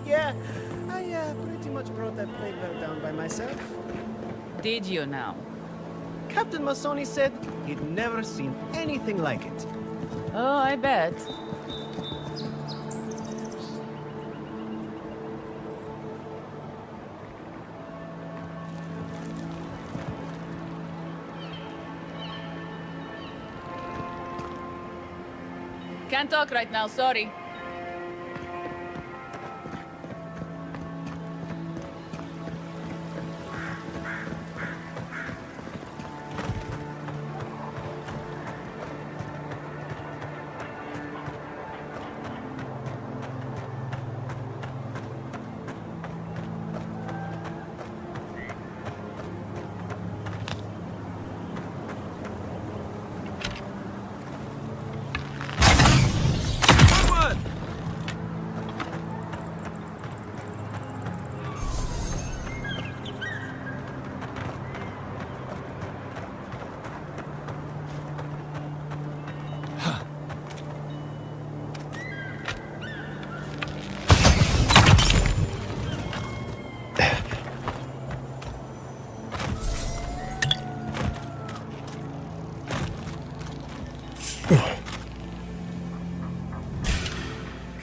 Yeah, I pretty much brought that plate well down by myself. Did you now? Captain Masoni said he'd never seen anything like it. Oh, I bet. Can't talk right now, sorry.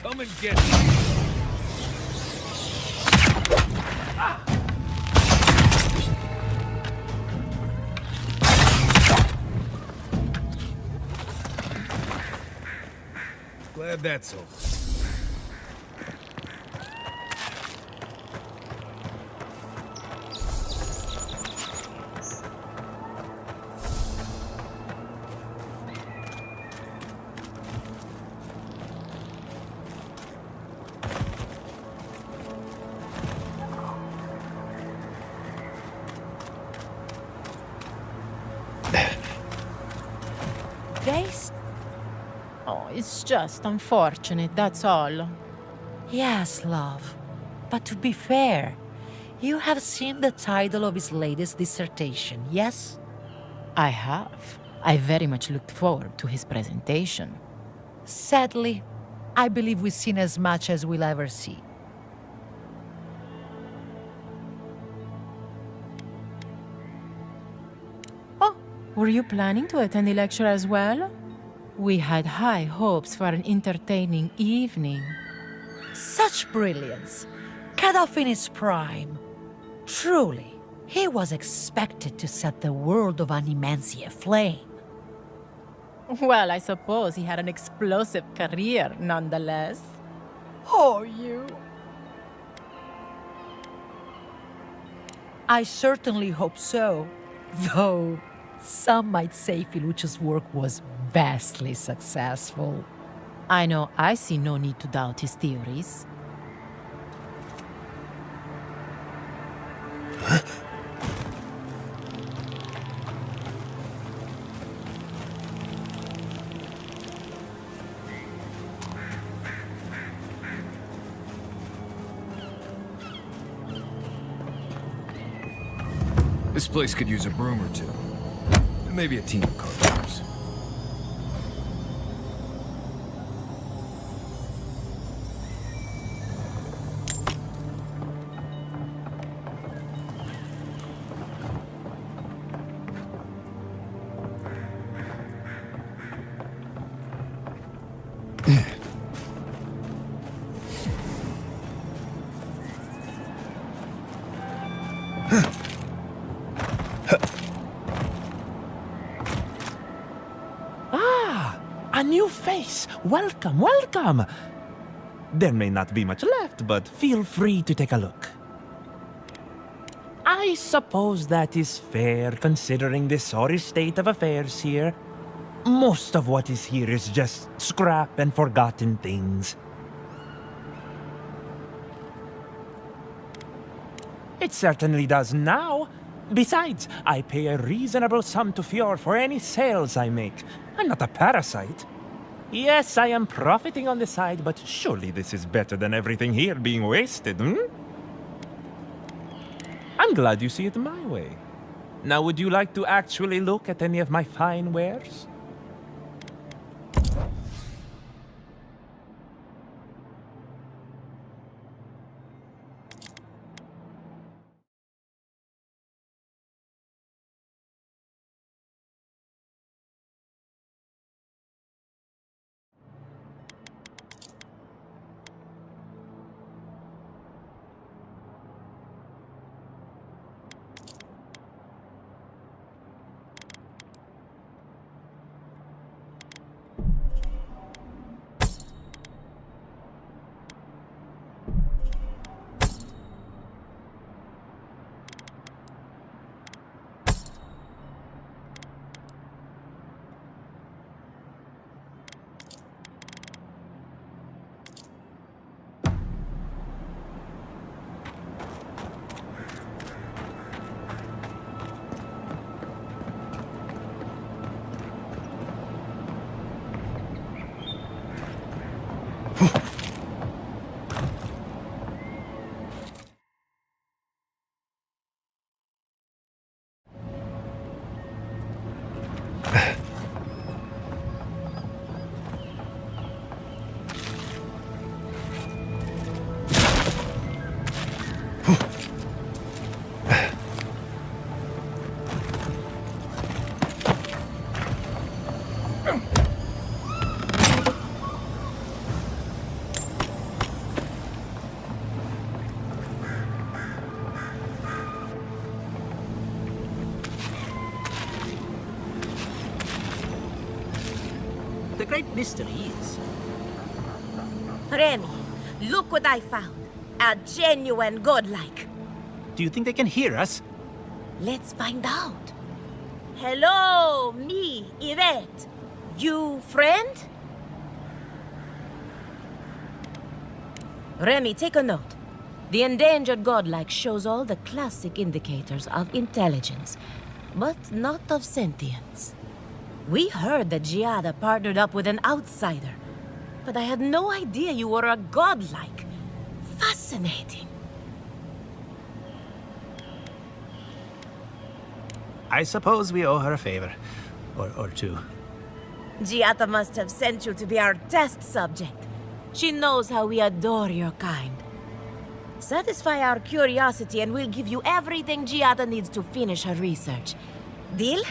Come and get me. Glad that's over. Days? Oh, it's just unfortunate, that's all. Yes, love. But to be fair, you have seen the title of his latest dissertation, yes? I have. I very much looked forward to his presentation. Sadly, I believe we've seen as much as we'll ever see. Oh, were you planning to attend the lecture as well? We had high hopes for an entertaining evening. Such brilliance! Cut in his prime. Truly, he was expected to set the world of Animensia aflame. Well, I suppose he had an explosive career, nonetheless. Oh, you. I certainly hope so, though some might say Filucci's work was vastly successful. I know I see no need to doubt his theories. This place could use a broom or two. Maybe a team of carpenters. A new face! Welcome, welcome! There may not be much left, but feel free to take a look. I suppose that is fair, considering the sorry state of affairs here. Most of what is here is just scrap and forgotten things. It certainly does now. Besides, I pay a reasonable sum to Fjord for any sales I make. I'm not a parasite. Yes, I am profiting on the side, but surely this is better than everything here being wasted, hmm? I'm glad you see it my way. Now, would you like to actually look at any of my fine wares? The great mystery is... Remy, look what I found. A genuine godlike. Do you think they can hear us? Let's find out. Hello, me, Yvette. You friend? Remy, take a note. The endangered godlike shows all the classic indicators of intelligence, but not of sentience. We heard that Giada partnered up with an outsider, but I had no idea you were a godlike. Fascinating. I suppose we owe her a favor. Or two. Giada must have sent you to be our test subject. She knows how we adore your kind. Satisfy our curiosity and we'll give you everything Giada needs to finish her research. Deal?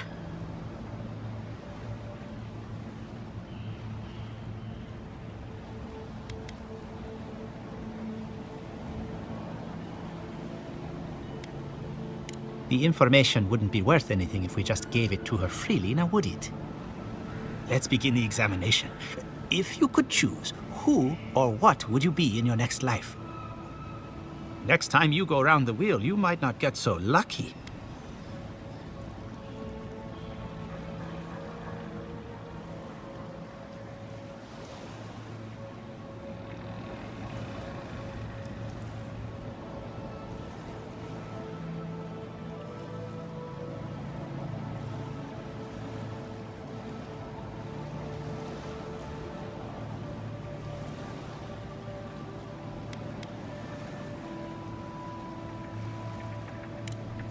The information wouldn't be worth anything if we just gave it to her freely, now would it? Let's begin the examination. If you could choose, who or what would you be in your next life? Next time you go round the wheel, you might not get so lucky.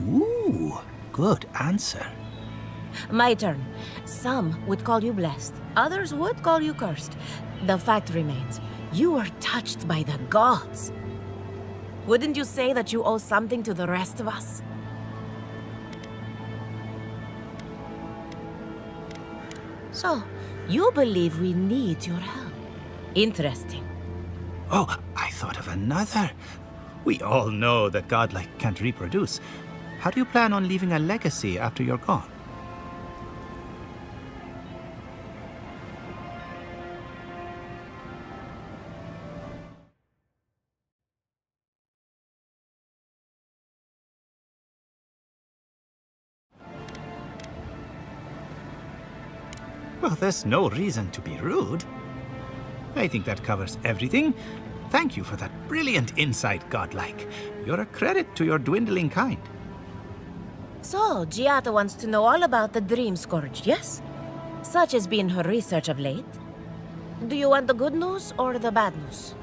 Ooh, good answer. My turn. Some would call you blessed. Others would call you cursed. The fact remains, you were touched by the gods. Wouldn't you say that you owe something to the rest of us? So, you believe we need your help. Interesting. Oh, I thought of another. We all know that godlike can't reproduce. How do you plan on leaving a legacy after you're gone? Well, there's no reason to be rude. I think that covers everything. Thank you for that brilliant insight, godlike. You're a credit to your dwindling kind. So, Giada wants to know all about the Dream Scourge, yes? Such has been her research of late. Do you want the good news or the bad news?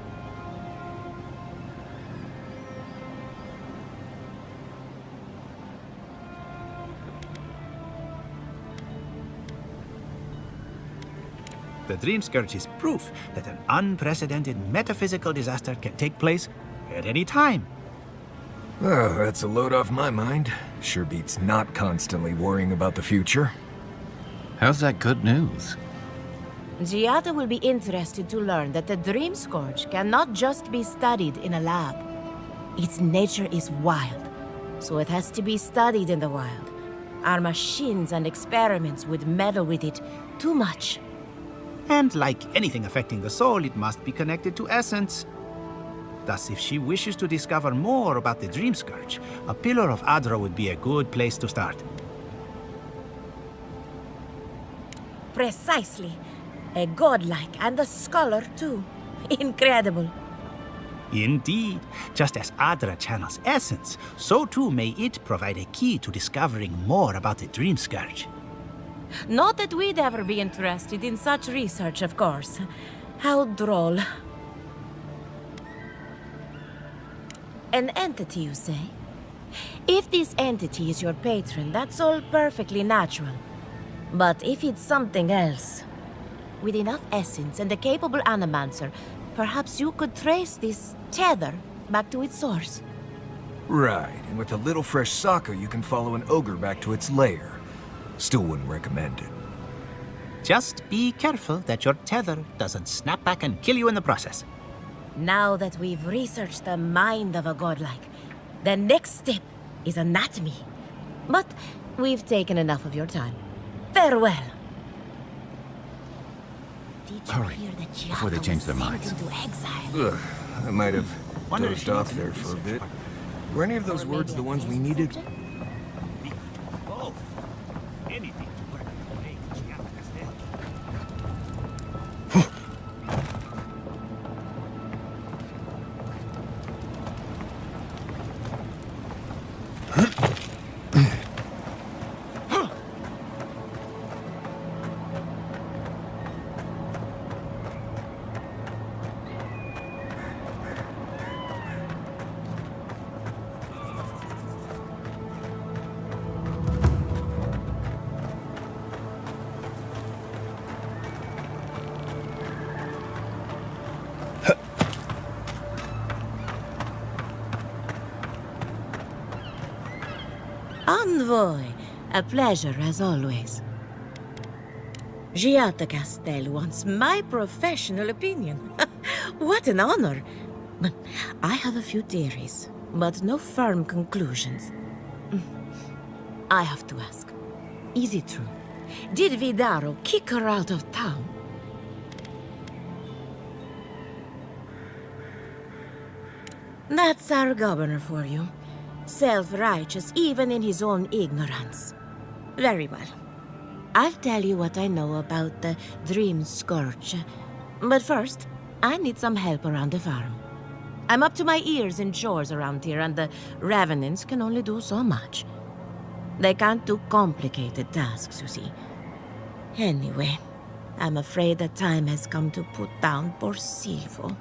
The Dream Scourge is proof that an unprecedented metaphysical disaster can take place at any time. Oh, that's a load off my mind. Sure beats not constantly worrying about the future. How's that good news? Giada will be interested to learn that the Dream Scourge cannot just be studied in a lab. Its nature is wild, so it has to be studied in the wild. Our machines and experiments would meddle with it too much. And like anything affecting the soul, it must be connected to essence. Thus, if she wishes to discover more about the Dream Scourge, a Pillar of Adra would be a good place to start. Precisely. A godlike and a scholar, too. Incredible. Indeed. Just as Adra channels essence, so too may it provide a key to discovering more about the Dream Scourge. Not that we'd ever be interested in such research, of course. How droll. An entity, you say? If this entity is your patron, that's all perfectly natural. But if it's something else, with enough essence and a capable animancer, perhaps you could trace this tether back to its source. Right, and with a little fresh sake, you can follow an ogre back to its lair. Still wouldn't recommend it. Just be careful that your tether doesn't snap back and kill you in the process. Now that we've researched the mind of a godlike, the next step is anatomy. But we've taken enough of your time. Farewell. Did you Hurry, hear that Giada before they change was their sent minds. into exile? Ugh, I might have Wonder if dozed she off wants to there do for a research bit. part. Were any of those Or words maybe the a ones we face needed? subject? Both. Anything to work to make Giada Castello. Envoy, a pleasure as always. Giada Castel wants my professional opinion. What an honor. I have a few theories, but no firm conclusions. I have to ask, is it true? Did Vidaro kick her out of town? That's our governor for you. Self-righteous even in his own ignorance. Very well. I'll tell you what I know about the Dream Scourge. But first, I need some help around the farm. I'm up to my ears in chores around here, and the Revenants can only do so much. They can't do complicated tasks, you see. Anyway, I'm afraid the time has come to put down poor Silvo.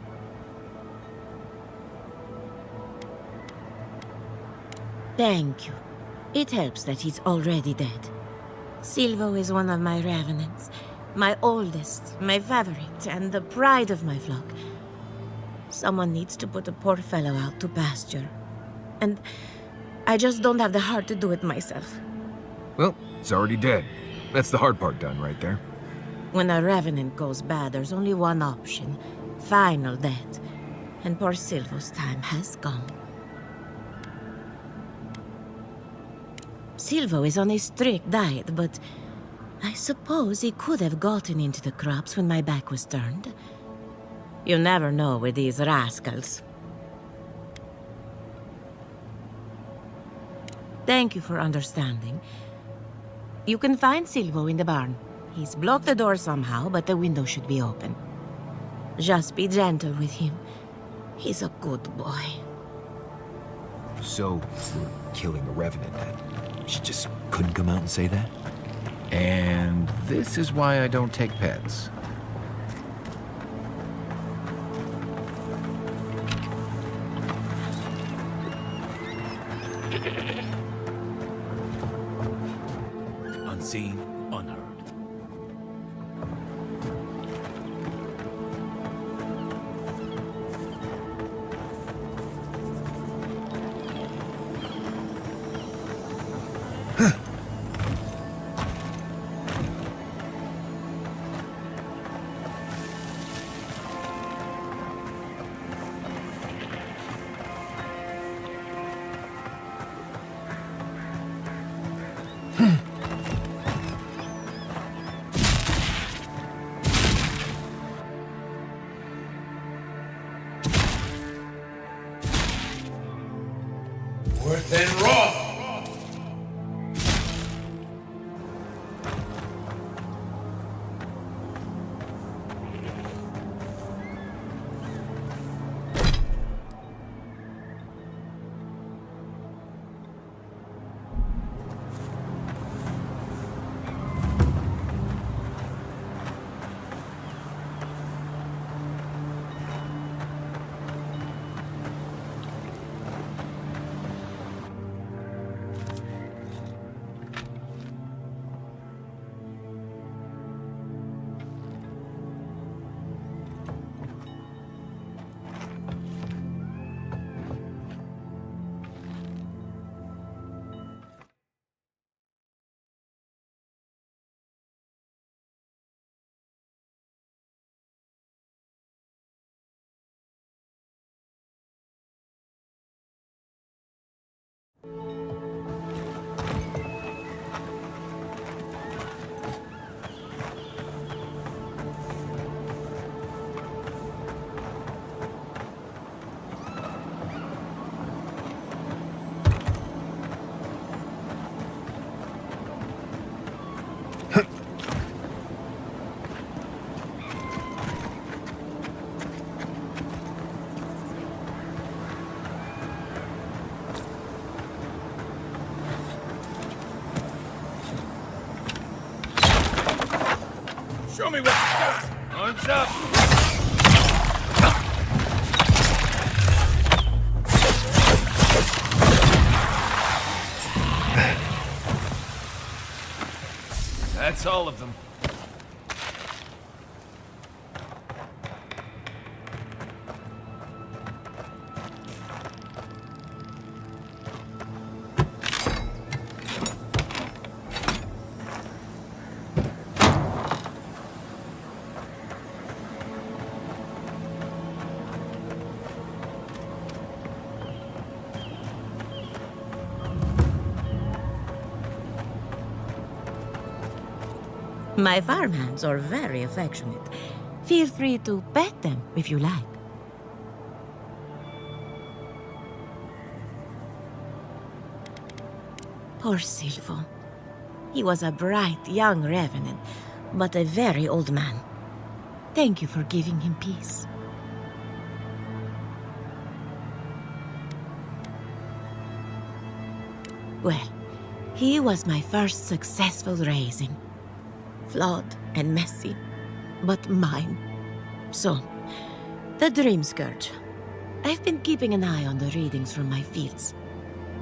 Thank you. It helps that he's already dead. Silvo is one of my revenants. My oldest, my favorite, and the pride of my flock. Someone needs to put a poor fellow out to pasture. And I just don't have the heart to do it myself. Well, it's already dead. That's the hard part done right there. When a revenant goes bad, there's only one option. Final death. And poor Silvo's time has come. Silvo is on a strict diet, but I suppose he could have gotten into the crops when my back was turned. You never know with these rascals. Thank you for understanding. You can find Silvo in the barn. He's blocked the door somehow, but the window should be open. Just be gentle with him. He's a good boy. So, we're killing a revenant then? She just couldn't come out and say that? And this is why I don't take pets. Unseen, unheard. Worth and Roth! Show me what you got! Arms up! That's all of them. My farmhands are very affectionate. Feel free to pet them if you like. Poor Silvo. He was a bright young revenant, but a very old man. Thank you for giving him peace. Well, he was my first successful raising. Flawed and messy, but mine. So, the Dream Scourge. I've been keeping an eye on the readings from my fields.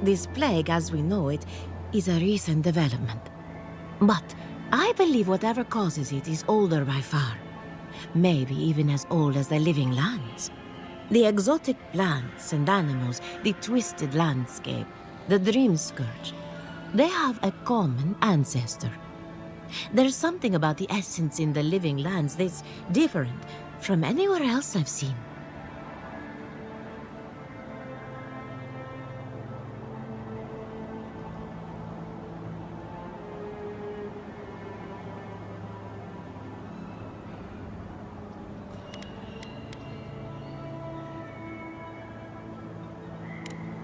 This plague, as we know it, is a recent development. But I believe whatever causes it is older by far. Maybe even as old as the living lands. The exotic plants and animals, the twisted landscape, the Dream Scourge. They have a common ancestor. There's something about the essence in the living lands that's different from anywhere else I've seen.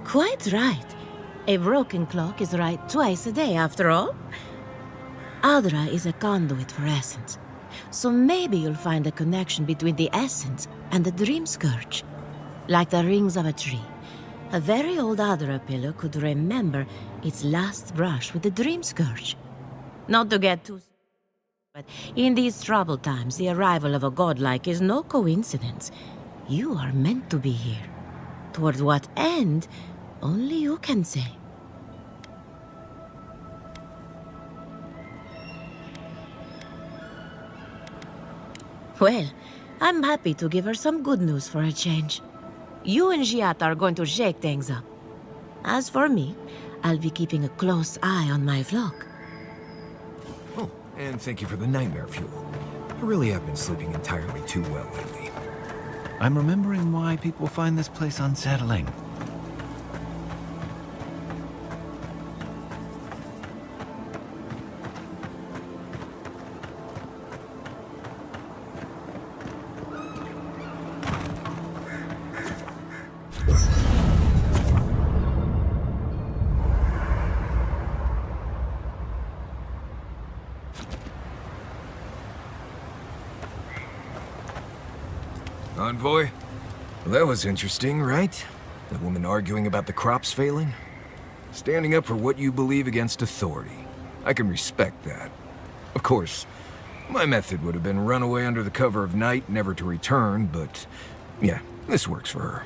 Quite right. A broken clock is right twice a day, after all. Adra is a conduit for essence, so maybe you'll find a connection between the essence and the Dream Scourge. Like the rings of a tree. A very old Adra pillar could remember its last brush with the Dream Scourge. Not to get too... but in these troubled times, the arrival of a godlike is no coincidence. You are meant to be here. Toward what end, only you can say. Well, I'm happy to give her some good news for a change. You and Giat are going to shake things up. As for me, I'll be keeping a close eye on my flock. Oh, and thank you for the nightmare fuel. I really have been sleeping entirely too well lately. I'm remembering why people find this place unsettling. Envoy? Well, that was interesting, right? The woman arguing about the crops failing? Standing up for what you believe against authority. I can respect that. Of course, my method would have been run away under the cover of night, never to return, but yeah, this works for her.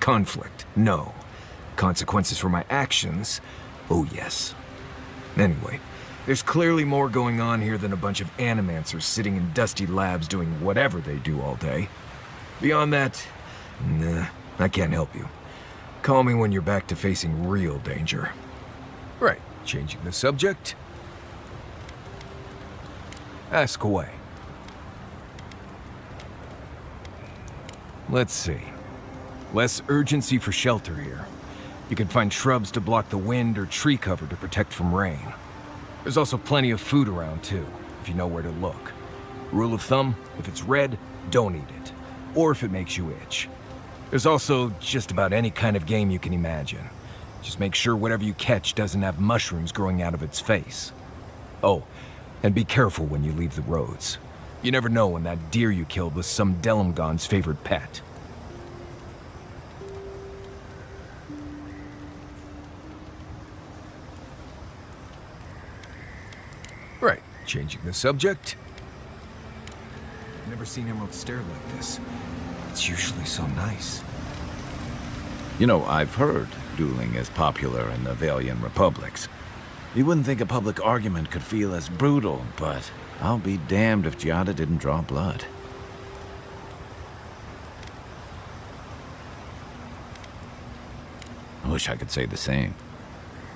Conflict, no. Consequences for my actions, oh yes. Anyway, there's clearly more going on here than a bunch of animancers sitting in dusty labs doing whatever they do all day. Beyond that, nah, I can't help you. Call me when you're back to facing real danger. Right, changing the subject. Ask away. Let's see. Less urgency for shelter here. You can find shrubs to block the wind or tree cover to protect from rain. There's also plenty of food around too, if you know where to look. Rule of thumb, if it's red, don't eat it. Or if it makes you itch. There's also just about any kind of game you can imagine. Just make sure whatever you catch doesn't have mushrooms growing out of its face. Oh, and be careful when you leave the roads. You never know when that deer you killed was some Delumgon's favorite pet. Right, changing the subject. I've never seen Emerald stare like this. It's usually so nice. You know, I've heard dueling is popular in the Valian republics. You wouldn't think a public argument could feel as brutal, but I'll be damned if Giada didn't draw blood. I wish I could say the same.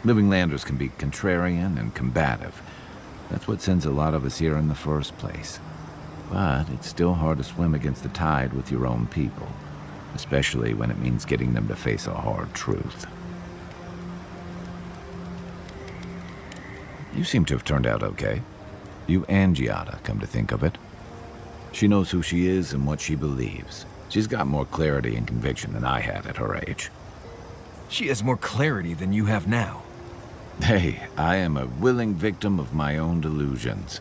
Living Landers can be contrarian and combative. That's what sends a lot of us here in the first place. But it's still hard to swim against the tide with your own people, especially when it means getting them to face a hard truth. You seem to have turned out okay. You and Giada, come to think of it. She knows who she is and what she believes. She's got more clarity and conviction than I had at her age. She has more clarity than you have now. Hey, I am a willing victim of my own delusions.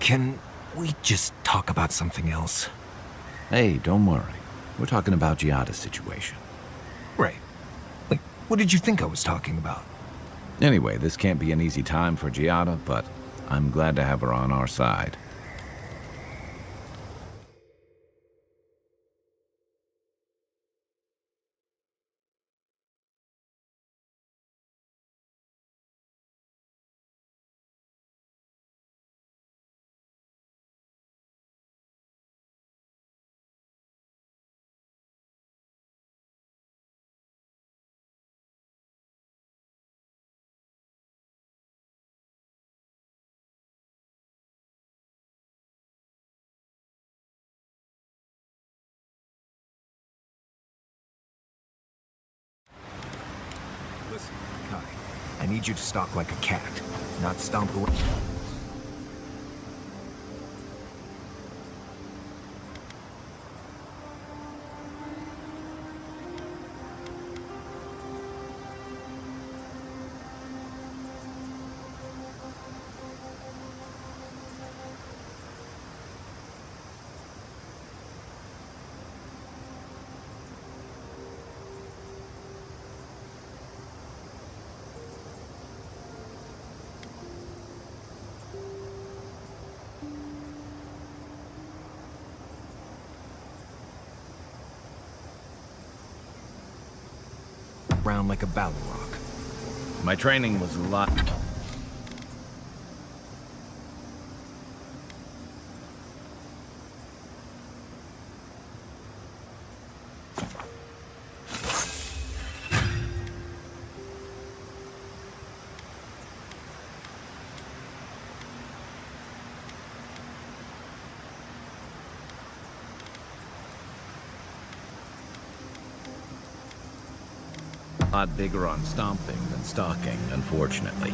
Can we just talk about something else? Hey, don't worry. We're talking about Giada's situation. Right. Like, what did you think I was talking about? Anyway, this can't be an easy time for Giada, but I'm glad to have her on our side. Listen, Kai, I need you to stalk like a cat, not stomp away. Around like a battle rock. My training was a lot... lot bigger on stomping than stalking, unfortunately.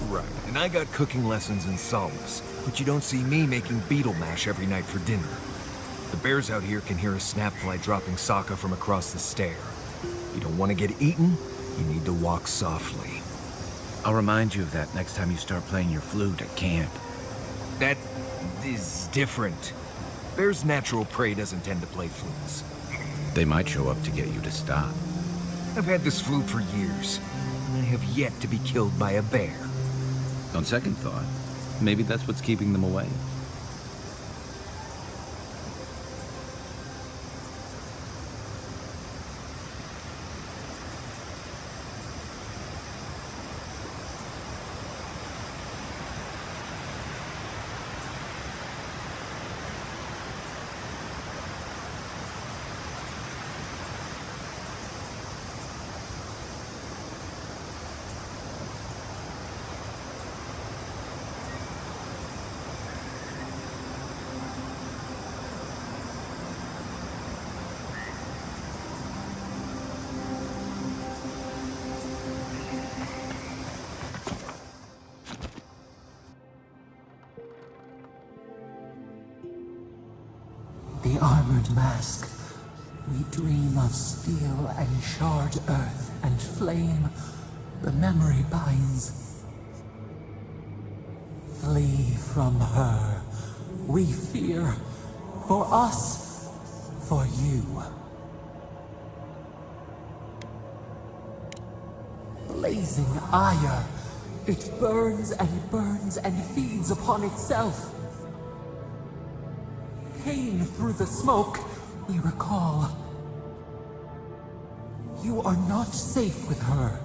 Right, and I got cooking lessons in Solace, but you don't see me making beetle mash every night for dinner. The bears out here can hear a snapfly dropping Sokka from across the stair. You don't want to get eaten, you need to walk softly. I'll remind you of that next time you start playing your flute at camp. That is different. Bear's natural prey doesn't tend to play flutes. They might show up to get you to stop. I've had this flute for years, and I have yet to be killed by a bear. On second thought, maybe that's what's keeping them away. The armored mask. We dream of steel and charred earth and flame. The memory binds. Flee from her. We fear. For us. For you. Blazing ire. It burns and feeds upon itself. Pain through the smoke, we recall. You are not safe with her.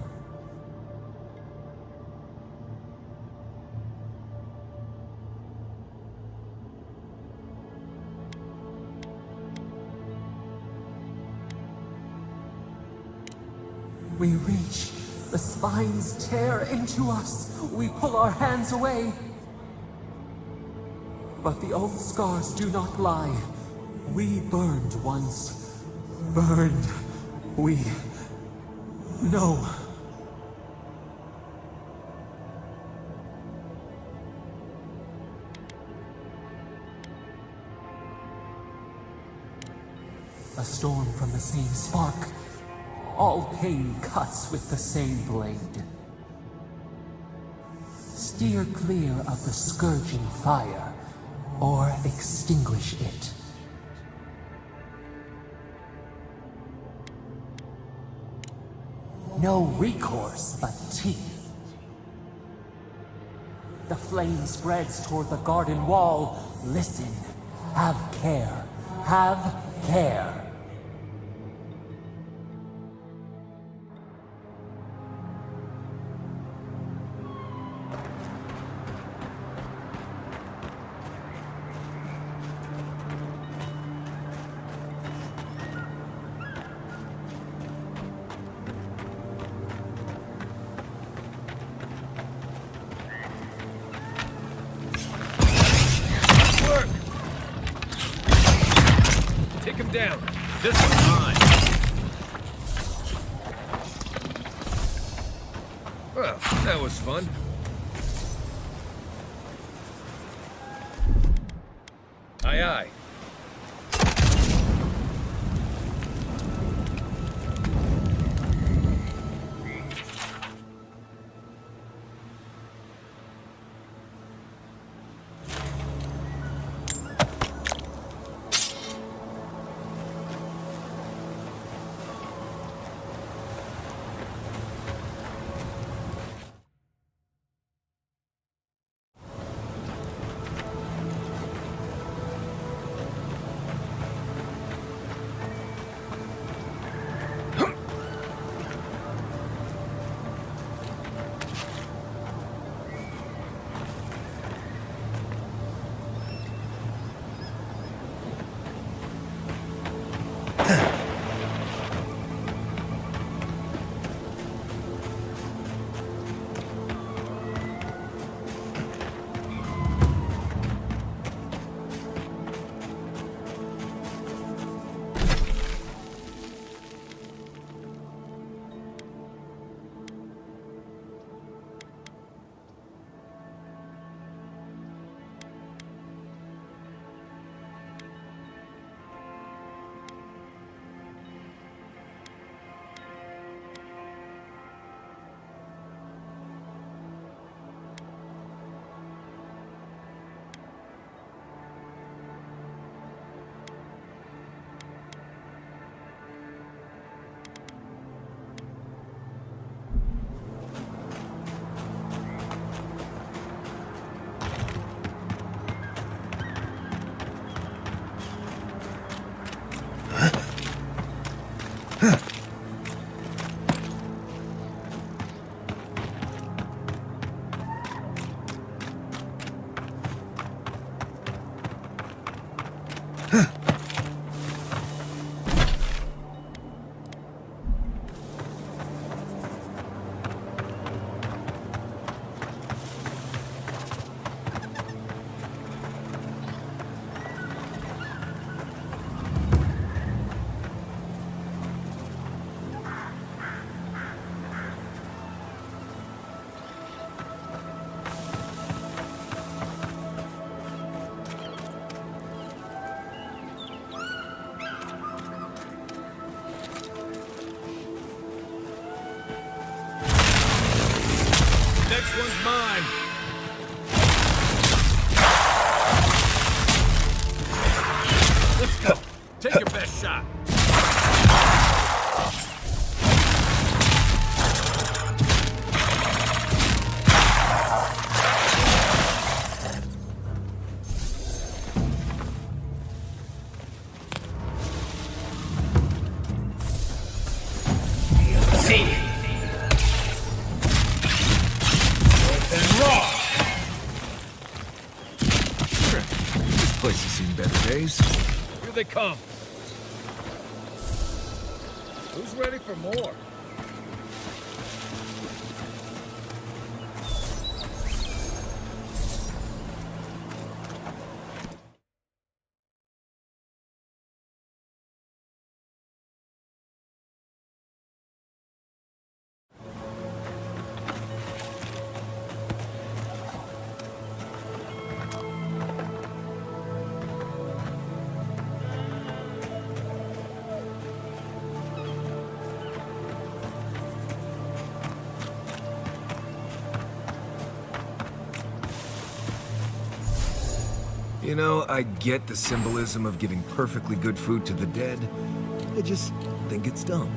We reach, the spines tear into us. We pull our hands away. But the old scars do not lie. We burned once. Burned. We know. A storm from the same spark. All pain cuts with the same blade. Steer clear of the scourging fire, or extinguish it. No recourse but teeth. The flame spreads toward the garden wall. Listen. Have care. Have care. Take him down. This one's mine. Well, that was fun. Aye, aye. time! Let's go! Take your best shot! This place has seen better days. Here they come. Who's ready for more? You know, I get the symbolism of giving perfectly good food to the dead. I just think it's dumb.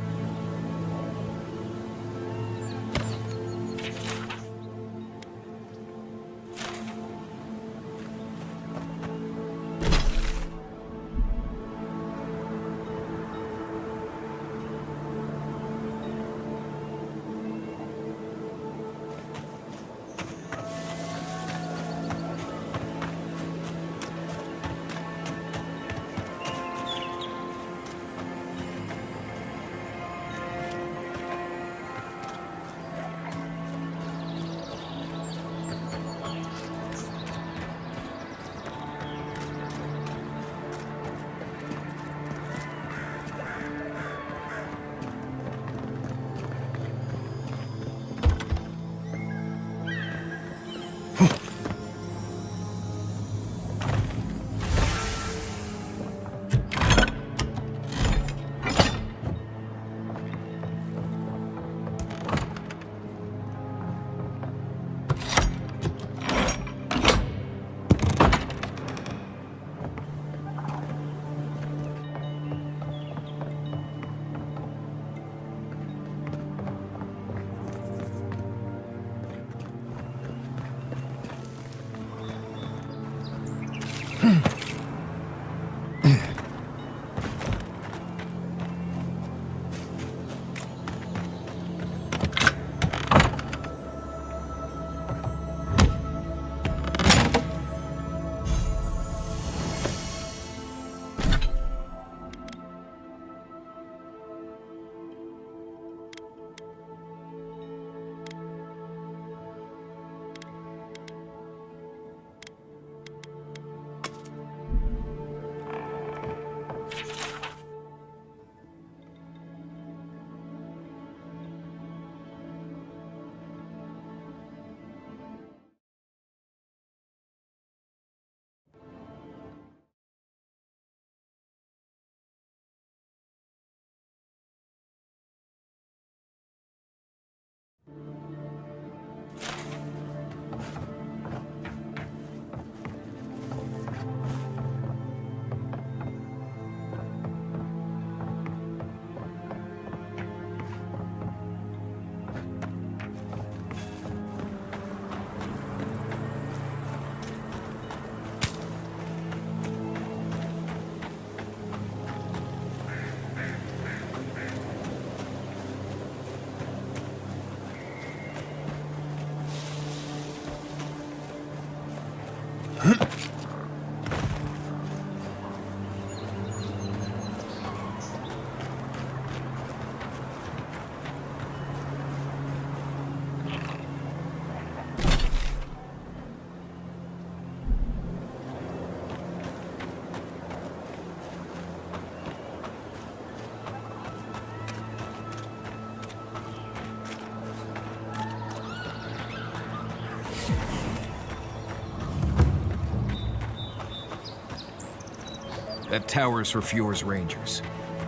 That tower's for Fjord's Rangers.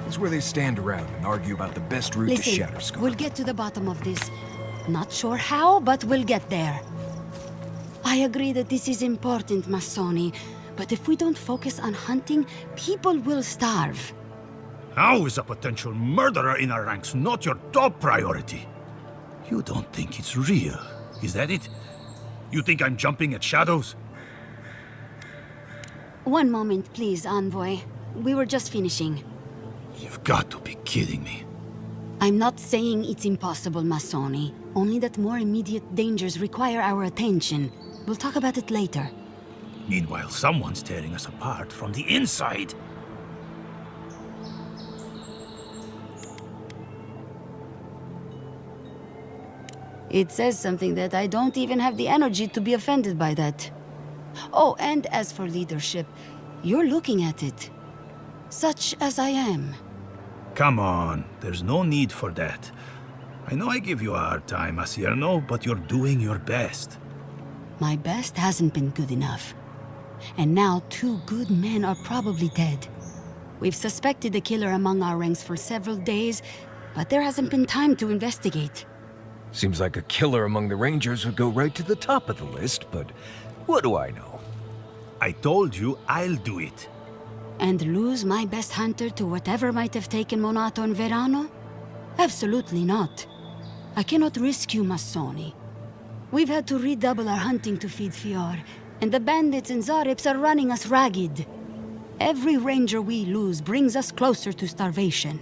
It's where they stand around and argue about the best route to Listen, Shatterskull. we'll get to the bottom of this. Not sure how, but we'll get there. I agree that this is important, Masoni. But if we don't focus on hunting, people will starve. How is a potential murderer in our ranks not your top priority? You don't think it's real, is that it? You think I'm jumping at shadows? One moment, please, Envoy. We were just finishing. You've got to be kidding me. I'm not saying it's impossible, Masoni. Only that more immediate dangers require our attention. We'll talk about it later. Meanwhile, someone's tearing us apart from the inside. It says something that I don't even have the energy to be offended by that. Oh, and as for leadership, you're looking at it. Such as I am. Come on, there's no need for that. I know I give you a hard time, Asierno, but you're doing your best. My best hasn't been good enough. And now 2 good men are probably dead. We've suspected a killer among our ranks for several days, but there hasn't been time to investigate. Seems like a killer among the Rangers would go right to the top of the list, but what do I know? I told you I'll do it. And lose my best hunter to whatever might have taken Monato and Verano? Absolutely not. I cannot risk you, Masoni. We've had to redouble our hunting to feed Fior, and the bandits and Zarips are running us ragged. Every ranger we lose brings us closer to starvation.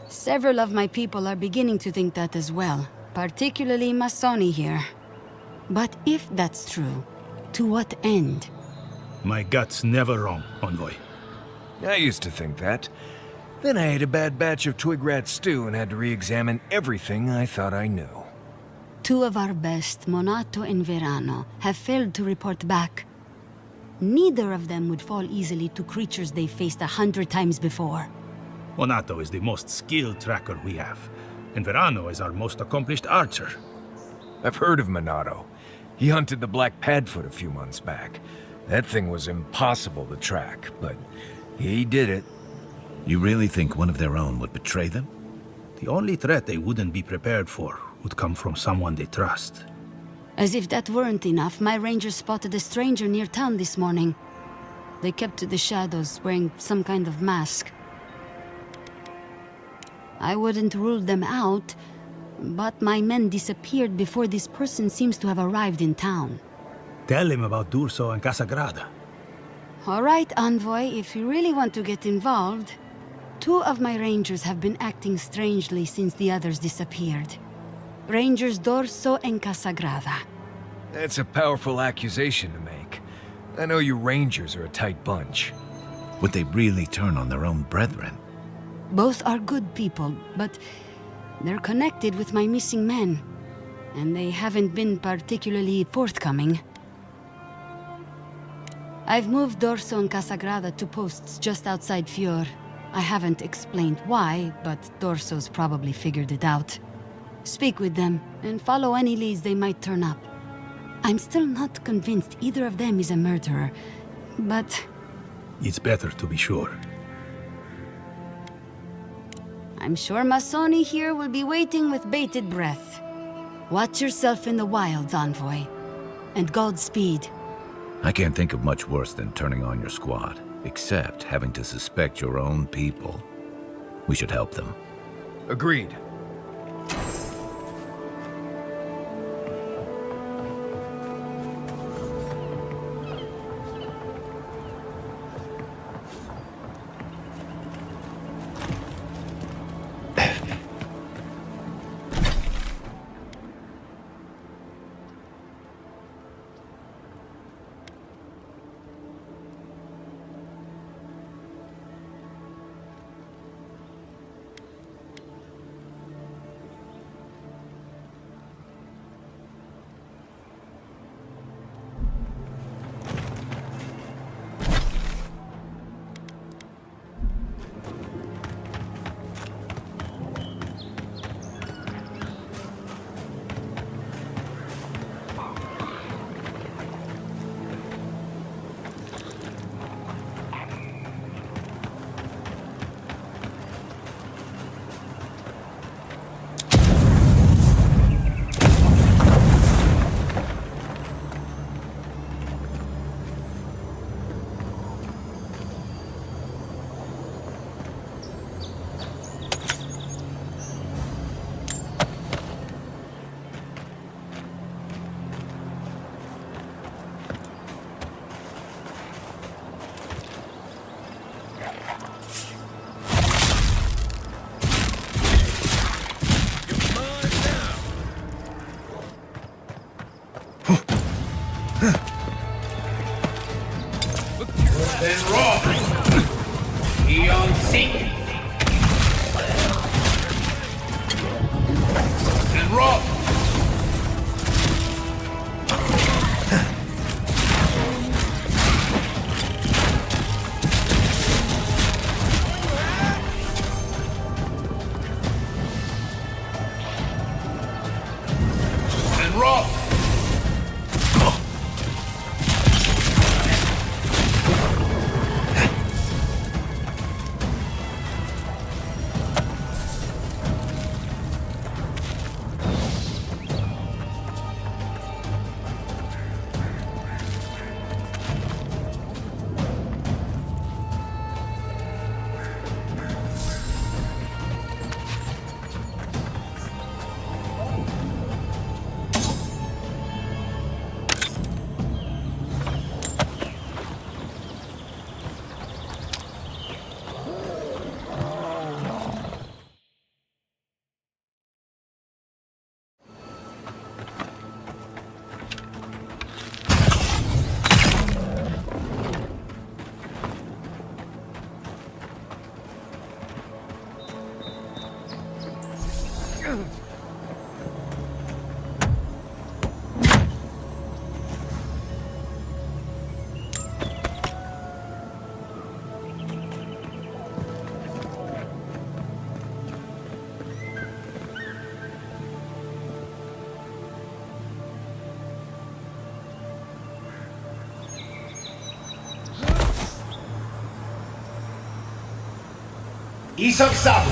Several of my people are beginning to think that as well, particularly Masoni here. But if that's true, to what end? My gut's never wrong, Envoy. I used to think that. Then I ate a bad batch of twig rat stew and had to re-examine everything I thought I knew. 2 of our best, Monato and Verano, have failed to report back. Neither of them would fall easily to creatures they faced 100 times before. Monato is the most skilled tracker we have, and Verano is our most accomplished archer. I've heard of Monato. He hunted the Black Padfoot a few months back. That thing was impossible to track, but he did it. You really think one of their own would betray them? The only threat they wouldn't be prepared for would come from someone they trust. As if that weren't enough, my rangers spotted a stranger near town this morning. They kept to the shadows, wearing some kind of mask. I wouldn't rule them out, but my men disappeared before this person seems to have arrived in town. Tell him about Durso and Casagrada. All right, Envoy, if you really want to get involved. 2 of my rangers have been acting strangely since the others disappeared. Rangers Dorso and Casagrada. That's a powerful accusation to make. I know you Rangers are a tight bunch. Would they really turn on their own brethren? Both are good people, but they're connected with my missing men. And they haven't been particularly forthcoming. I've moved Dorso and Casagrada to posts just outside Fior. I haven't explained why, but Dorso's probably figured it out. Speak with them, and follow any leads they might turn up. I'm still not convinced either of them is a murderer, but... It's better to be sure. I'm sure Masoni here will be waiting with bated breath. Watch yourself in the wilds, Envoy. And Godspeed. I can't think of much worse than turning on your squad, except having to suspect your own people. We should help them. Agreed. Isang sabo!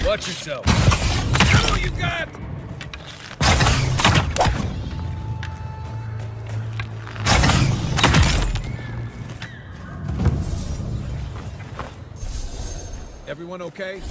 Watch yourself. Oh, you got! Everyone okay?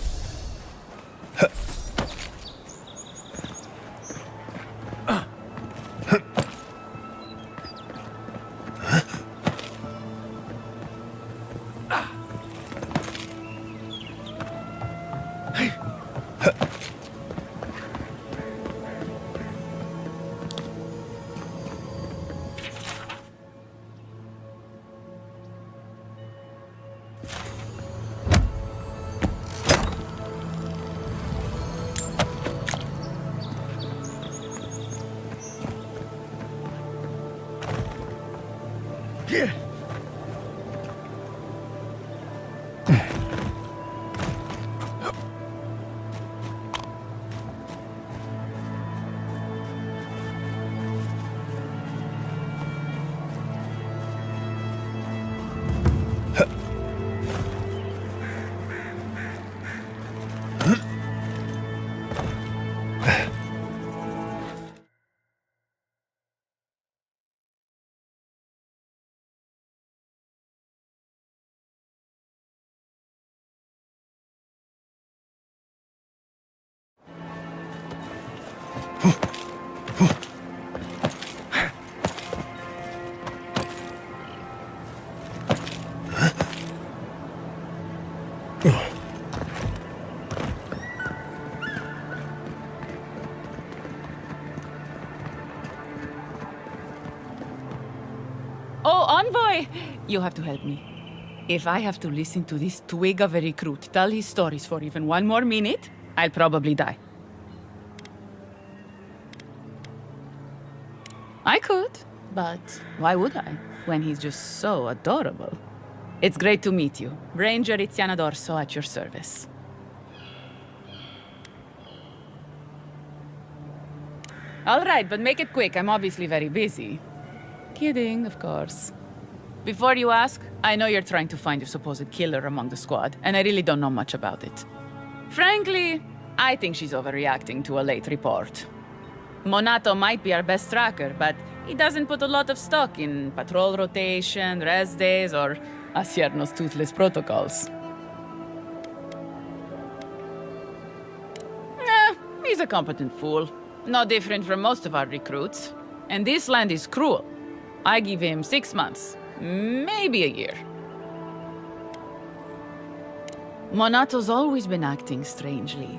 Oh, Envoy! You have to help me. If I have to listen to this twig of a recruit tell his stories for even one more minute, I'll probably die. I could, but why would I, when he's just so adorable? It's great to meet you. Ranger Iziana Dorso at your service. All right, but make it quick. I'm obviously very busy. Kidding, of course. Before you ask, I know you're trying to find your supposed killer among the squad, and I really don't know much about it. Frankly, I think she's overreacting to a late report. Monato might be our best tracker, but he doesn't put a lot of stock in patrol rotation, rest days, or Asierno's toothless protocols. He's a competent fool. No different from most of our recruits. And this land is cruel. I give him 6 months, maybe a year. Monato's always been acting strangely.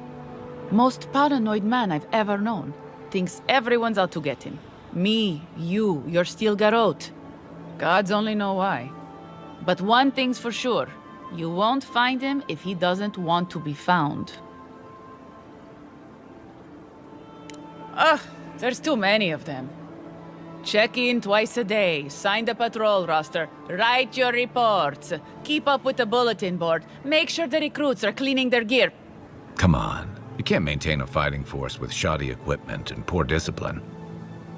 Most paranoid man I've ever known. Thinks everyone's out to get him. Me, you, your steel garrote. Gods only know why. But one thing's for sure. You won't find him if he doesn't want to be found. Ugh, there's too many of them. Check in twice a day, sign the patrol roster, write your reports, keep up with the bulletin board, make sure the recruits are cleaning their gear. Come on. You can't maintain a fighting force with shoddy equipment and poor discipline.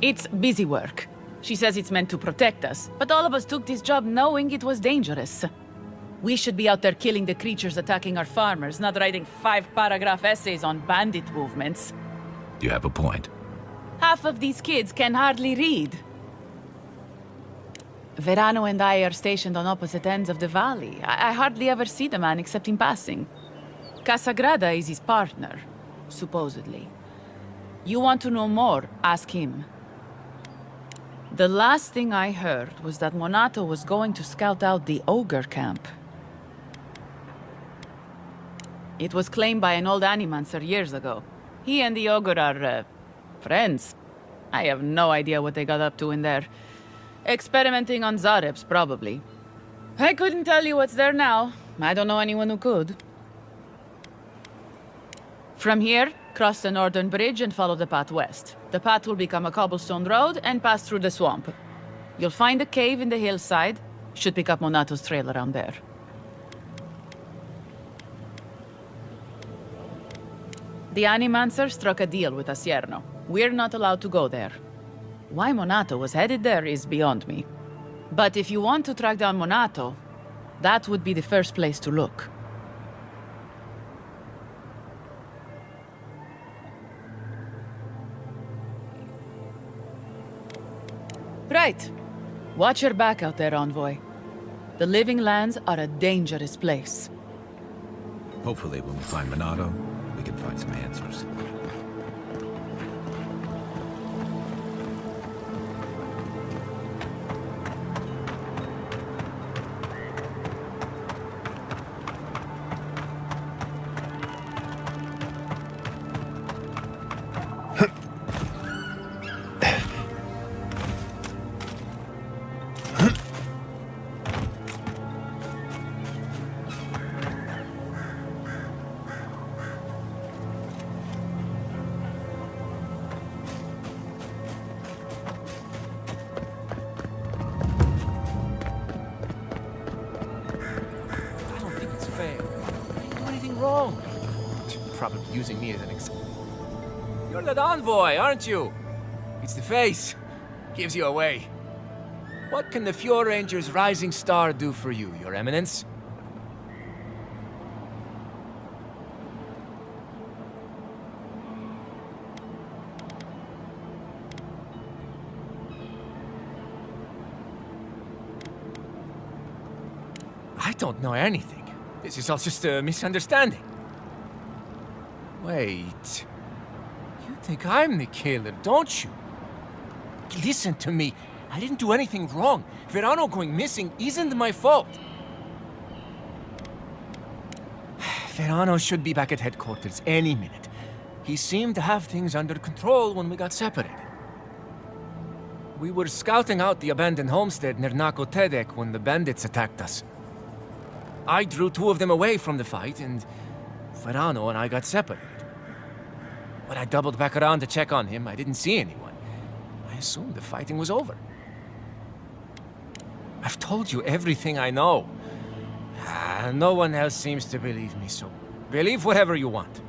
It's busy work. She says it's meant to protect us, but all of us took this job knowing it was dangerous. We should be out there killing the creatures attacking our farmers, not writing 5-paragraph essays on bandit movements. You have a point. Half of these kids can hardly read. Verano and I are stationed on opposite ends of the valley. I hardly ever see the man except in passing. Casagrada is his partner, supposedly. You want to know more, ask him. The last thing I heard was that Monato was going to scout out the ogre camp. It was claimed by an old animancer years ago. He and the ogre are, friends. I have no idea what they got up to in there. Experimenting on Zarebs, probably. I couldn't tell you what's there now. I don't know anyone who could. From here, cross the northern bridge and follow the path west. The path will become a cobblestone road and pass through the swamp. You'll find a cave in the hillside. Should pick up Monato's trail around there. The Animancer struck a deal with Asierno. We're not allowed to go there. Why Monato was headed there is beyond me. But if you want to track down Monato, that would be the first place to look. Right. Watch your back out there, Envoy. The Living Lands are a dangerous place. Hopefully, when we find Monato, we can find some answers. Wrong. Probably using me as an example. You're that envoy, aren't you? It's the face. Gives you away. What can the Fjord Ranger's rising star do for you, Your Eminence? I don't know anything. This is all just a misunderstanding. Wait. You think I'm the killer, don't you? Listen to me. I didn't do anything wrong. Verano going missing isn't my fault. Verano should be back at headquarters any minute. He seemed to have things under control when we got separated. We were scouting out the abandoned homestead near Nakotedek when the bandits attacked us. I drew 2 of them away from the fight, and Verano and I got separated. When I doubled back around to check on him, I didn't see anyone. I assumed the fighting was over. I've told you everything I know. No one else seems to believe me, so believe whatever you want.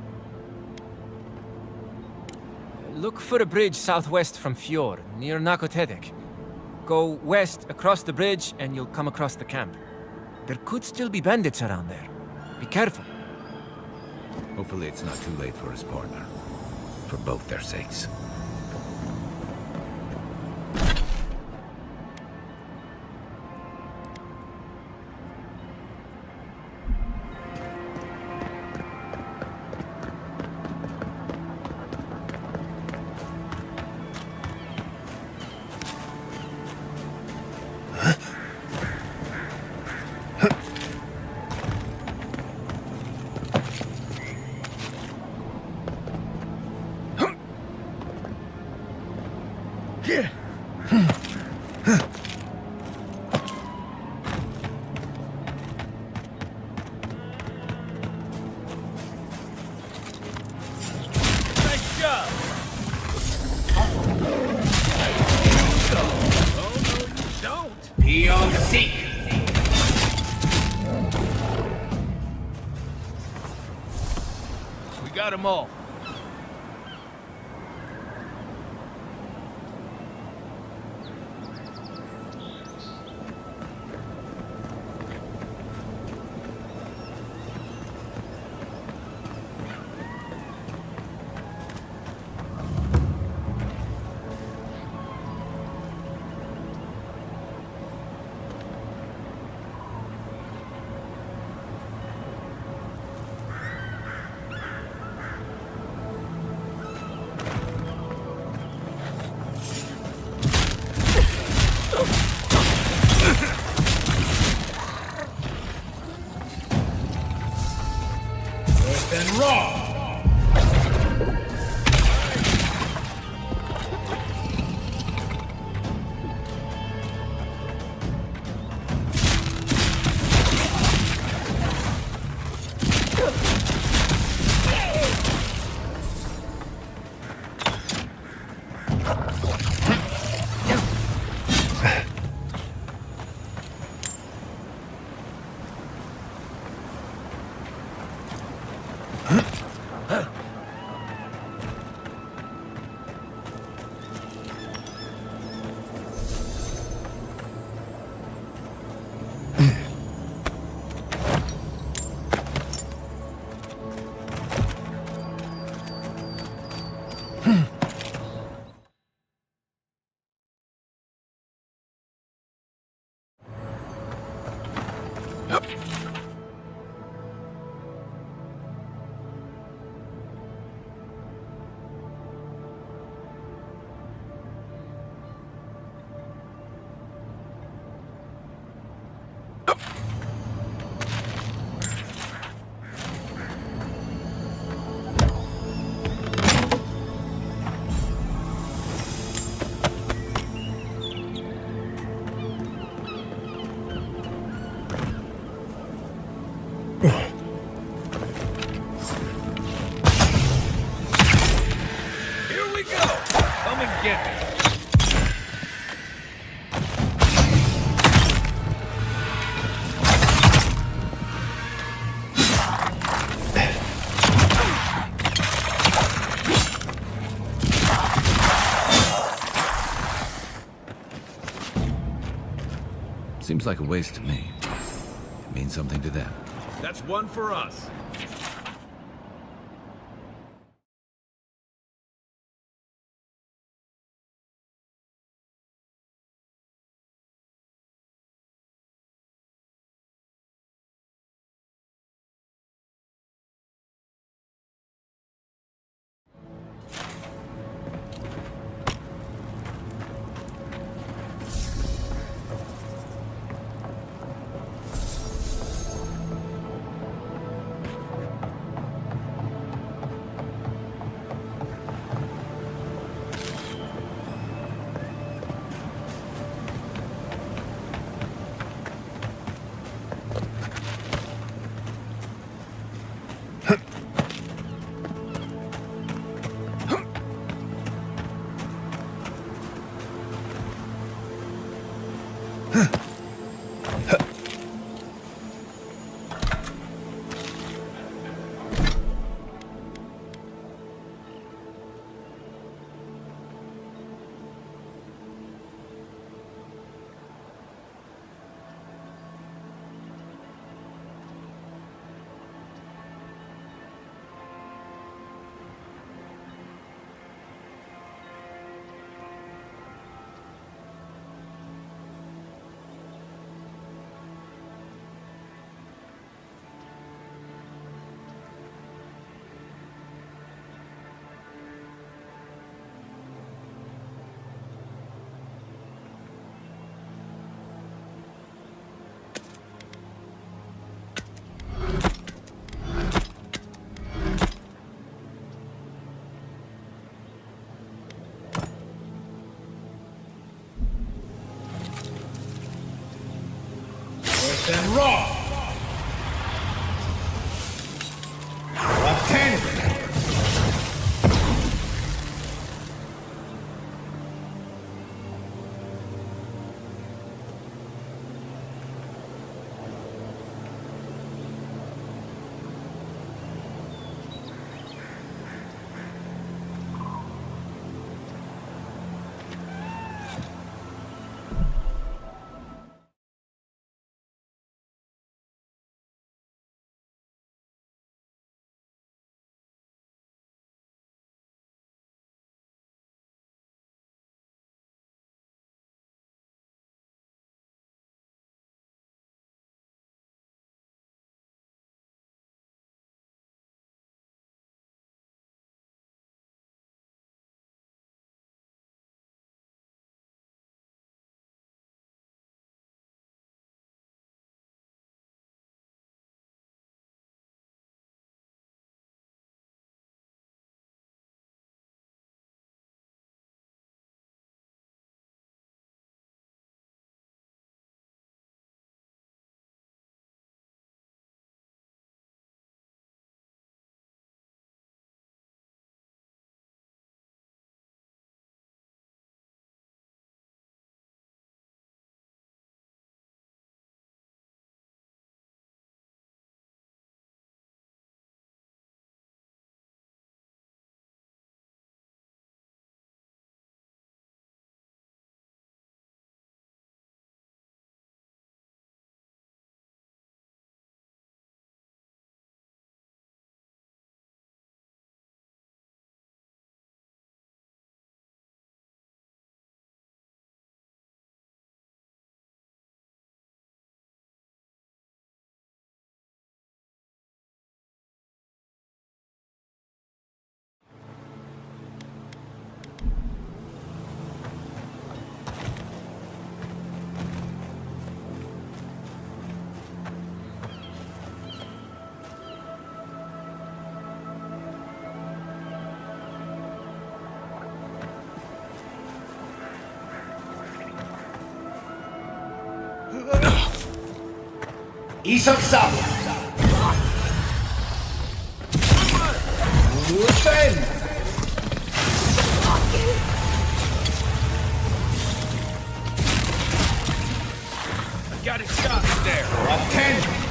Look for a bridge southwest from Fjord, near Nakotedek. Go west across the bridge, and you'll come across the camp. There could still be bandits around there. Be careful. Hopefully it's not too late for his partner. For both their sakes. them all. Seems like a waste to me. It means something to them. That's one for us. and raw. Left-handed. Isang sabo. Ten. Got it shot there. 10.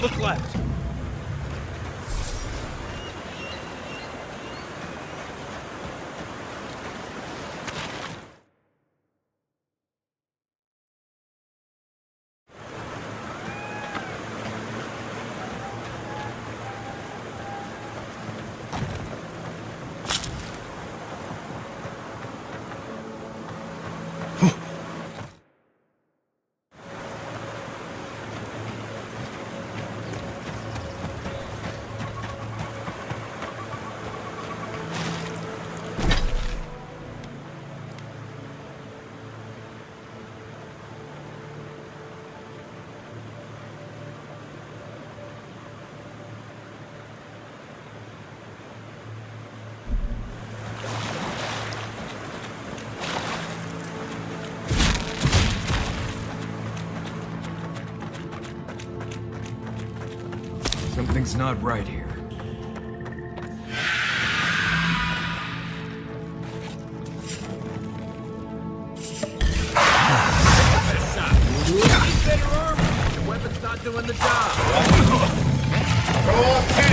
Look left. Something's not right here. Better armor. The weapon's not doing the job. Roll 10.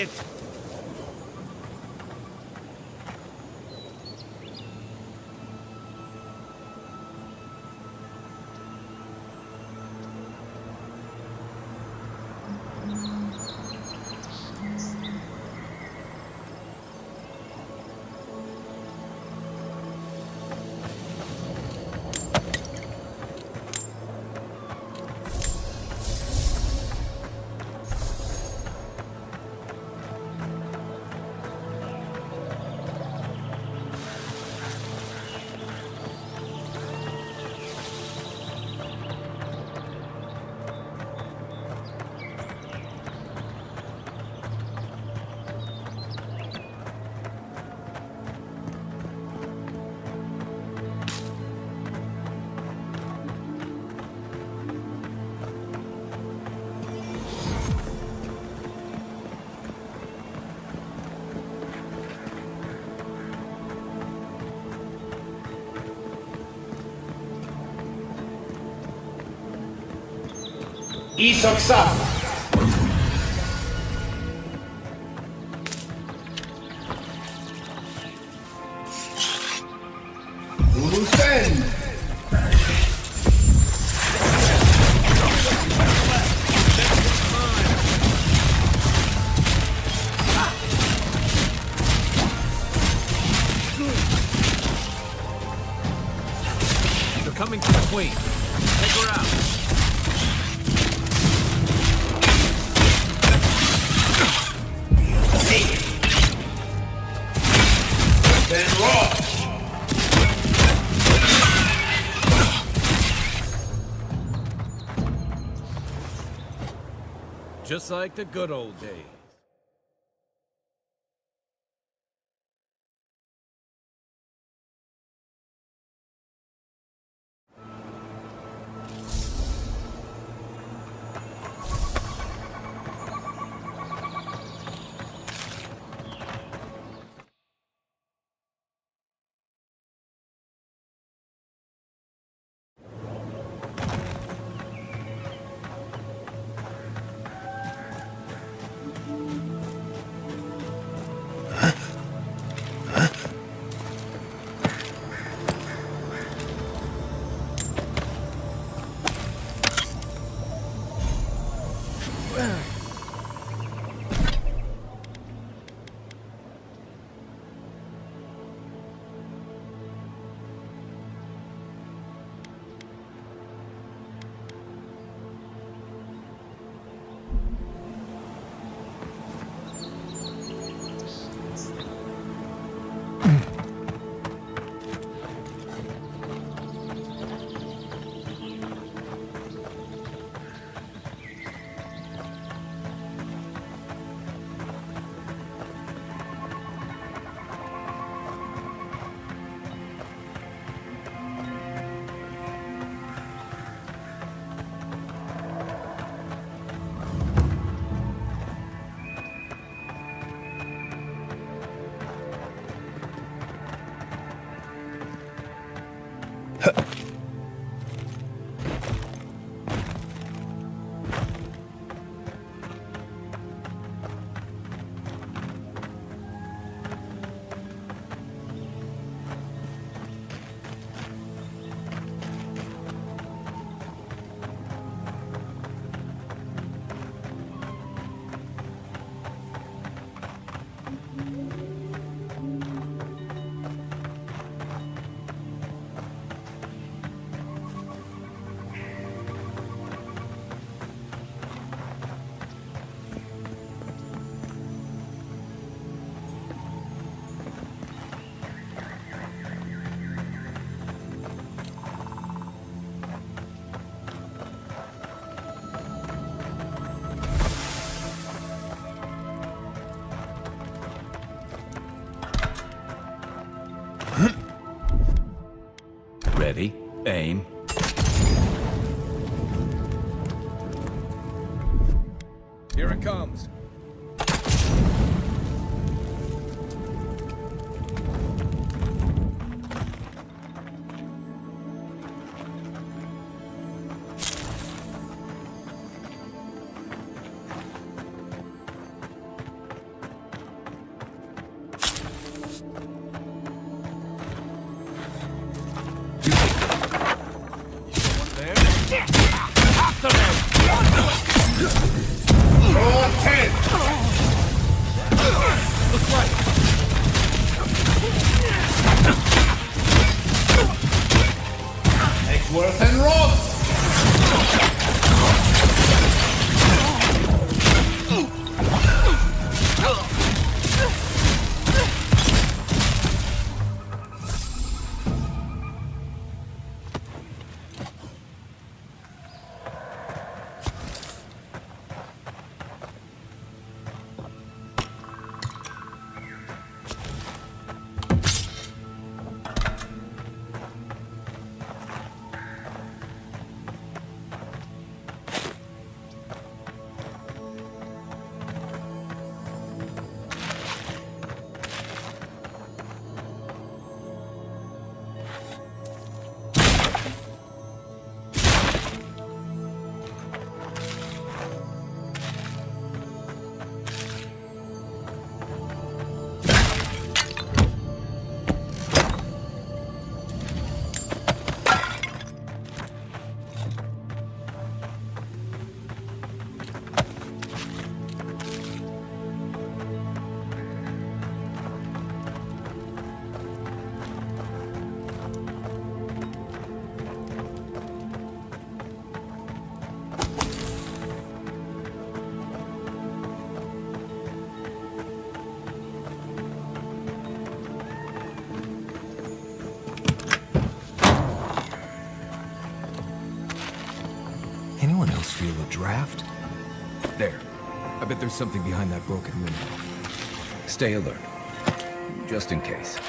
it! Isoksa! Ulusen! They're coming for the queen. Take her out. Then roll! Just like the good old days. Ready, aim. Here it comes. Edgeworth and Ross! Anyone else feel a draft? There. I bet there's something behind that broken window. Stay alert. Just in case.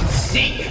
Seek!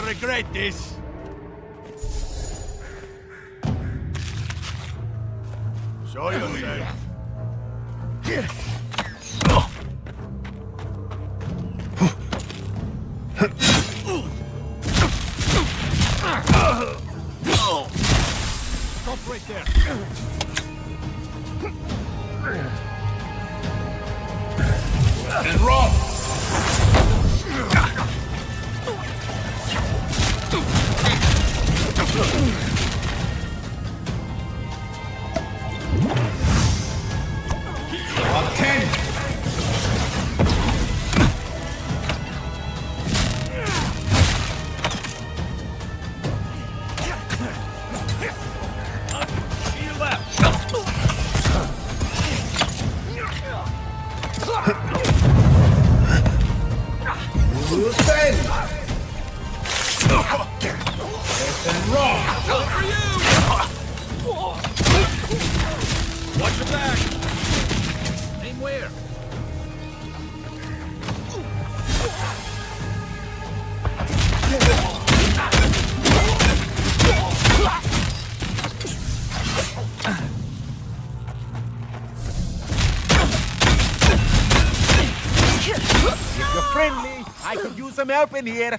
Regret this. Show yourself. Stop right there. And roll. Watch your back! Aim where? If you're friendly, I could use some help in here.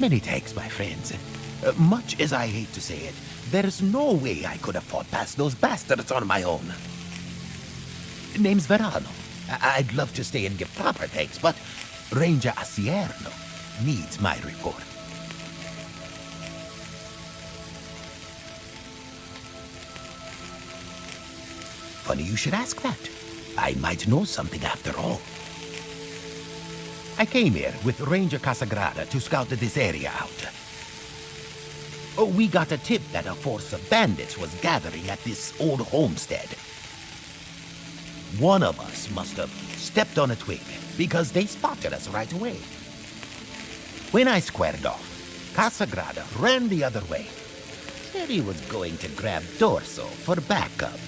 Many thanks, my friends. Much as I hate to say it, there's no way I could have fought past those bastards on my own. Name's Verano. I'd love to stay and give proper thanks, but Ranger Asierno needs my report. Funny you should ask that. I might know something after all. I came here with Ranger Casagrada to scout this area out. Oh, we got a tip that a force of bandits was gathering at this old homestead. One of us must have stepped on a twig because they spotted us right away. When I squared off, Casagrada ran the other way. Said he was going to grab Dorso for backup.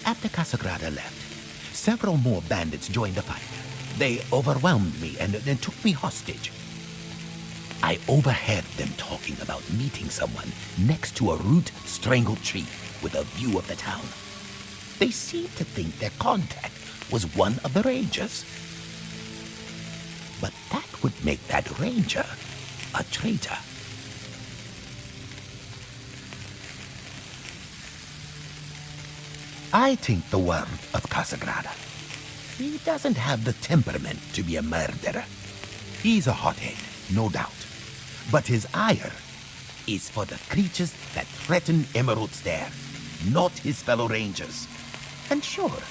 After Casagrada left, several more bandits joined the fight. They overwhelmed me and took me hostage. I overheard them talking about meeting someone next to a root-strangled tree with a view of the town. They seemed to think their contact was one of the rangers. But that would make that ranger a traitor. I think the warmth of Casagrada. He doesn't have the temperament to be a murderer. He's a hothead, no doubt. But his ire is for the creatures that threaten Emerald's there, not his fellow rangers. And sure,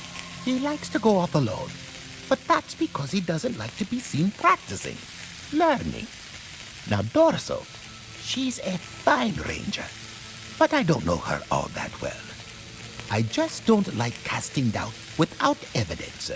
he likes to go off alone. But that's because he doesn't like to be seen practicing, learning. Now Dorso, she's a fine ranger, but I don't know her all that well. I just don't like casting doubt without evidence.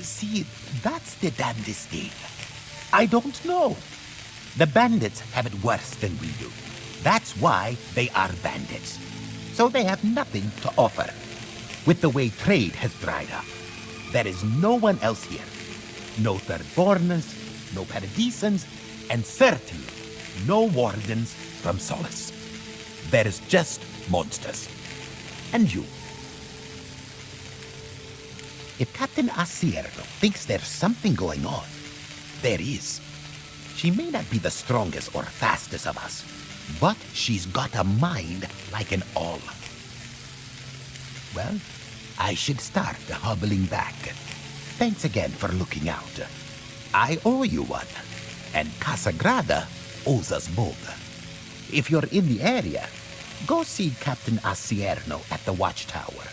See, that's the damnedest thing. I don't know. The bandits have it worse than we do. That's why they are bandits. So they have nothing to offer. With the way trade has dried up, There is no one else here. No Thirdborners, no Paradisans, and certainly no wardens from Solace. There is just monsters. And you. If Captain Acierno thinks there's something going on, there is. She may not be the strongest or fastest of us, but she's got a mind like an owl. Well, I should start hobbling back. Thanks again for looking out. I owe you one, and Casagrada owes us both. If you're in the area, go see Captain Acierno at the watchtower.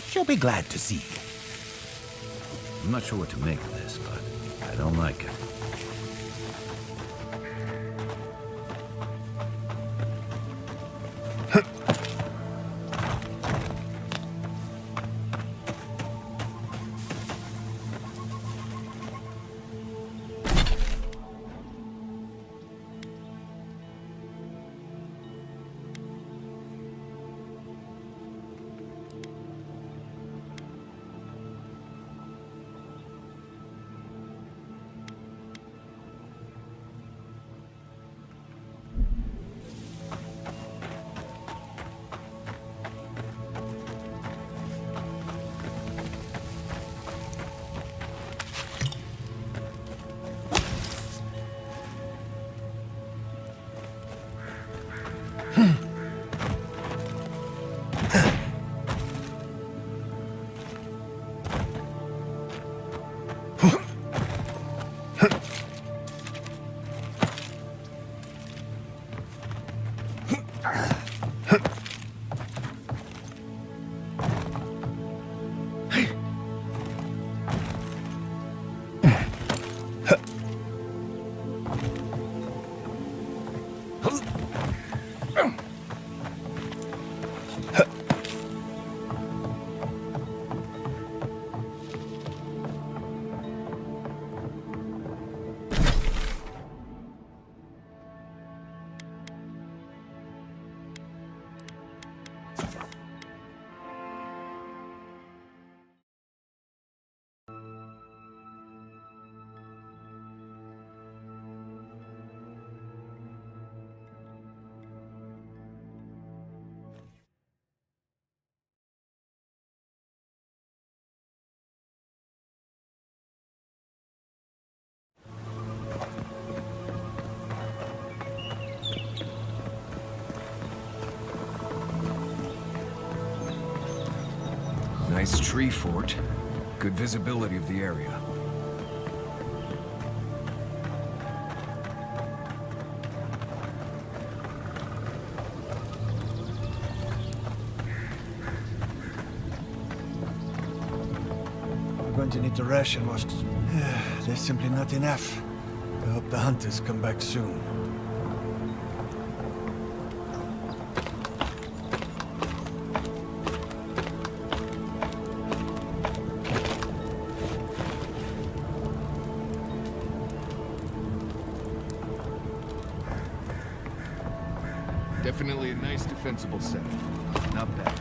She'll be glad to see you. I'm not sure what to make of this, but I don't like it. Nice tree fort. Good visibility of the area. We're going to need to ration most. There's simply not enough. I hope the hunters come back soon. Definitely a nice defensible setup. Not bad.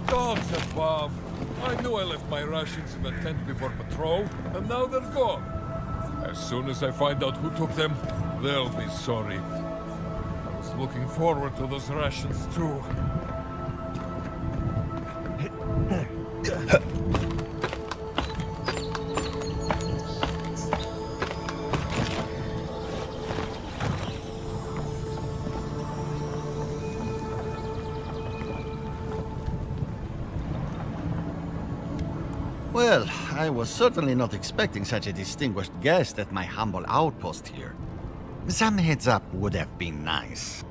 Gods above! I knew I left my rations in the tent before patrol, and now they're gone. As soon as I find out who took them, they'll be sorry. I was looking forward to those rations too. Well, I was certainly not expecting such a distinguished guest at my humble outpost here. Some heads up would have been nice.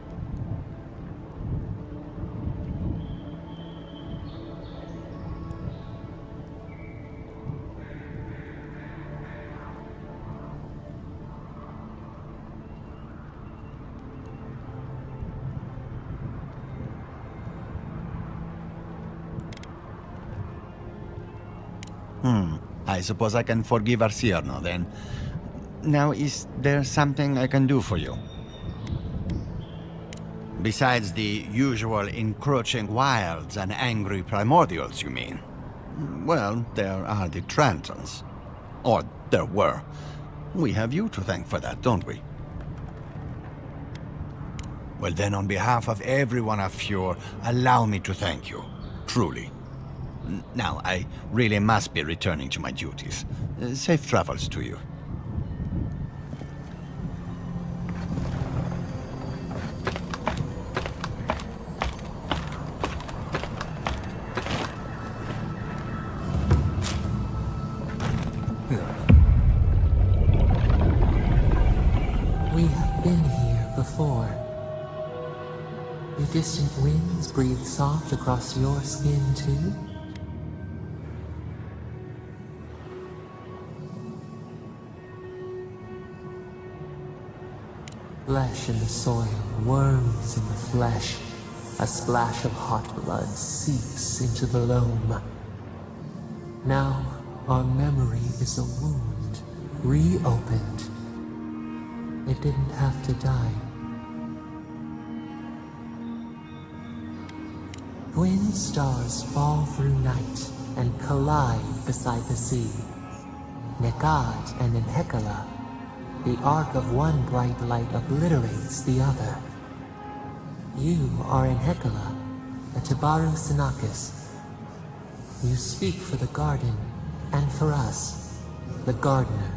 I suppose I can forgive Arcierno then. Now, is there something I can do for you? Besides the usual encroaching wilds and angry primordials, you mean? Well, there are the Trantons. Or there were. We have you to thank for that, don't we? Well then, on behalf of everyone of Fjord, allow me to thank you. Truly. Now, I really must be returning to my duties. Safe travels to you. We have been here before. The distant winds breathe soft across your skin, too? Flesh in the soil, worms in the flesh. A splash of hot blood seeps into the loam. Now, our memory is a wound, reopened. It didn't have to die. Twin stars fall through night and collide beside the sea. Nekad and Enhekala. The arc of one bright light obliterates the other. You are in Hekala, a Tabaru Sinakis. You speak for the garden, and for us, the gardener.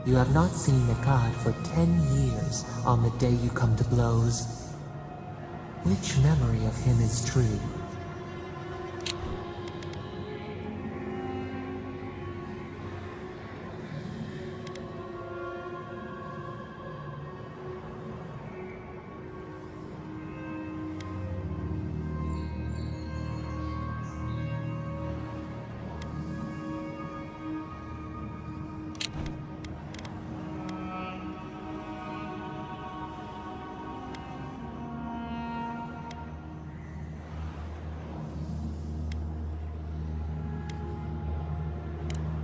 You have not seen Nekad for 10 years on the day you come to blows. Which memory of him is true?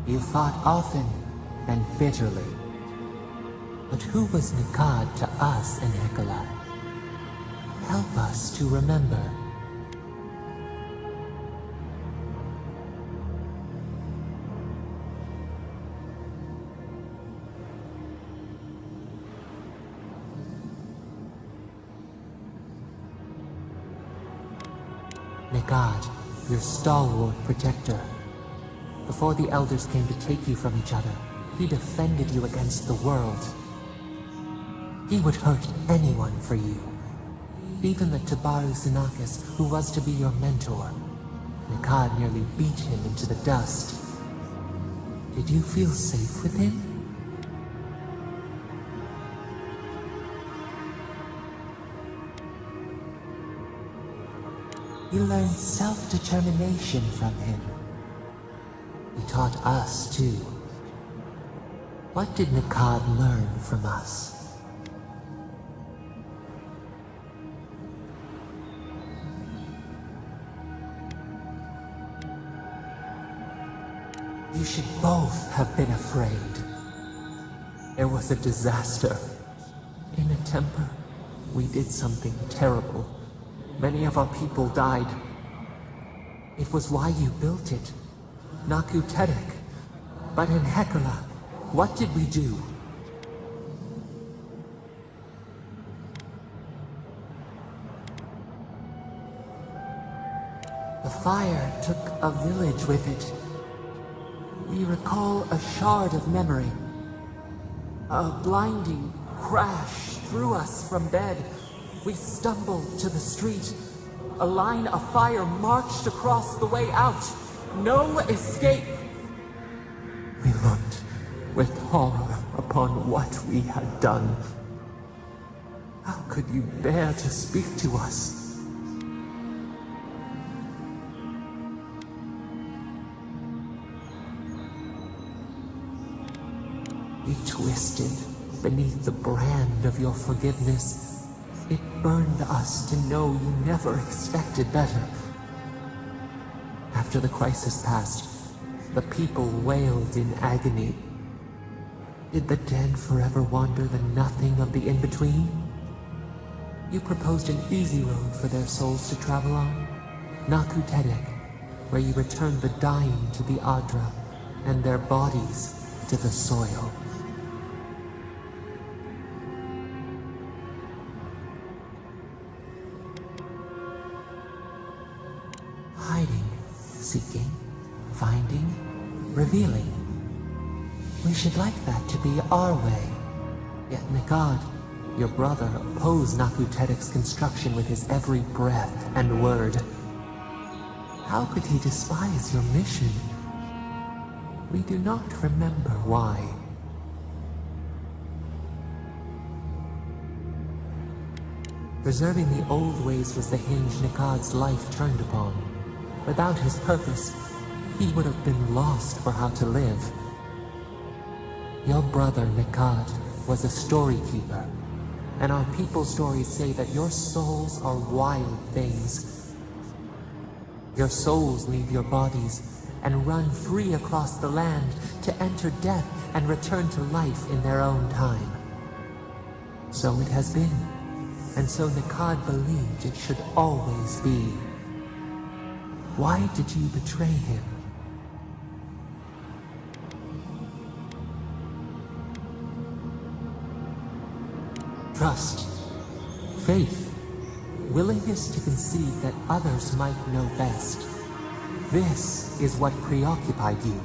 You fought often and bitterly. But who was Nekad to us in Hekala? Help us to remember. Nekad, your stalwart protector. Before the elders came to take you from each other, he defended you against the world. He would hurt anyone for you. Even the Tabaru Sinakis, who was to be your mentor. Nekad nearly beat him into the dust. Did you feel safe with him? You learned self-determination from him. He taught us, too. What did Nekad learn from us? You should both have been afraid. There was a disaster. In a temper, we did something terrible. Many of our people died. It was why you built it. Naku Tedek. But in Hekala, what did we do? The fire took a village with it. We recall a shard of memory. A blinding crash threw us from bed. We stumbled to the street. A line of fire marched across the way out. No escape! We looked with horror upon what we had done. How could you bear to speak to us? We twisted beneath the brand of your forgiveness. It burned us to know you never expected better. After the crisis passed, the people wailed in agony. Did the dead forever wander the nothing of the in-between? You proposed an easy road for their souls to travel on, Naku Tedek, where you returned the dying to the Adra and their bodies to the soil. Hiding, seeking, finding, revealing. We should like that to be our way. Yet Nagad, your brother, opposed Naku Tedek's construction with his every breath and word. How could he despise your mission? We do not remember why. Preserving the old ways was the hinge Nikad's life turned upon. Without his purpose, he would have been lost for how to live. Your brother Nikad was a story keeper, and our people's stories say that your souls are wild things. Your souls leave your bodies and run free across the land to enter death and return to life in their own time. So it has been, and so Nikad believed it should always be. Why did you betray him? Trust, faith, willingness to concede that others might know best. This is what preoccupied you.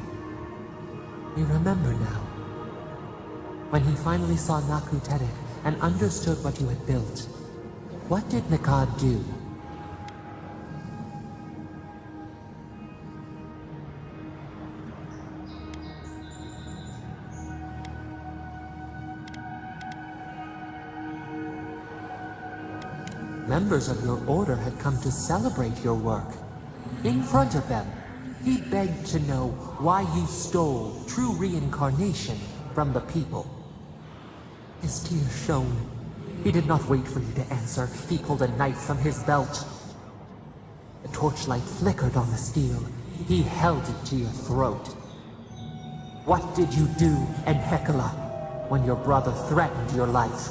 We remember now. When he finally saw Naku Tedek and understood what you had built, what did Nikad do? Members of your order had come to celebrate your work. In front of them, he begged to know why you stole true reincarnation from the people. His tears shone. He did not wait for you to answer. He pulled a knife from his belt. The torchlight flickered on the steel. He held it to your throat. What did you do in Hekala when your brother threatened your life?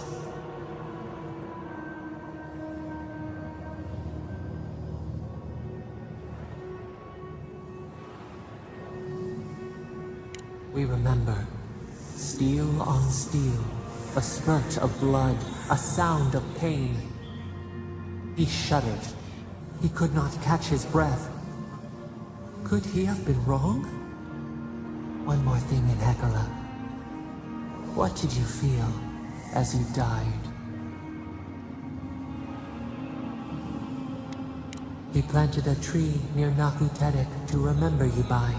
We remember. Steel on steel. A spurt of blood. A sound of pain. He shuddered. He could not catch his breath. Could he have been wrong? One more thing in Hekala. What did you feel as you died? He planted a tree near Naku Tedek to remember you by.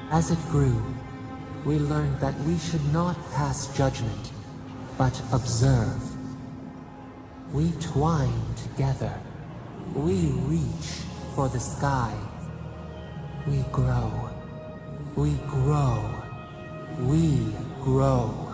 As it grew, we learned that we should not pass judgment, but observe. We twine together. We reach for the sky. We grow. We grow. We grow.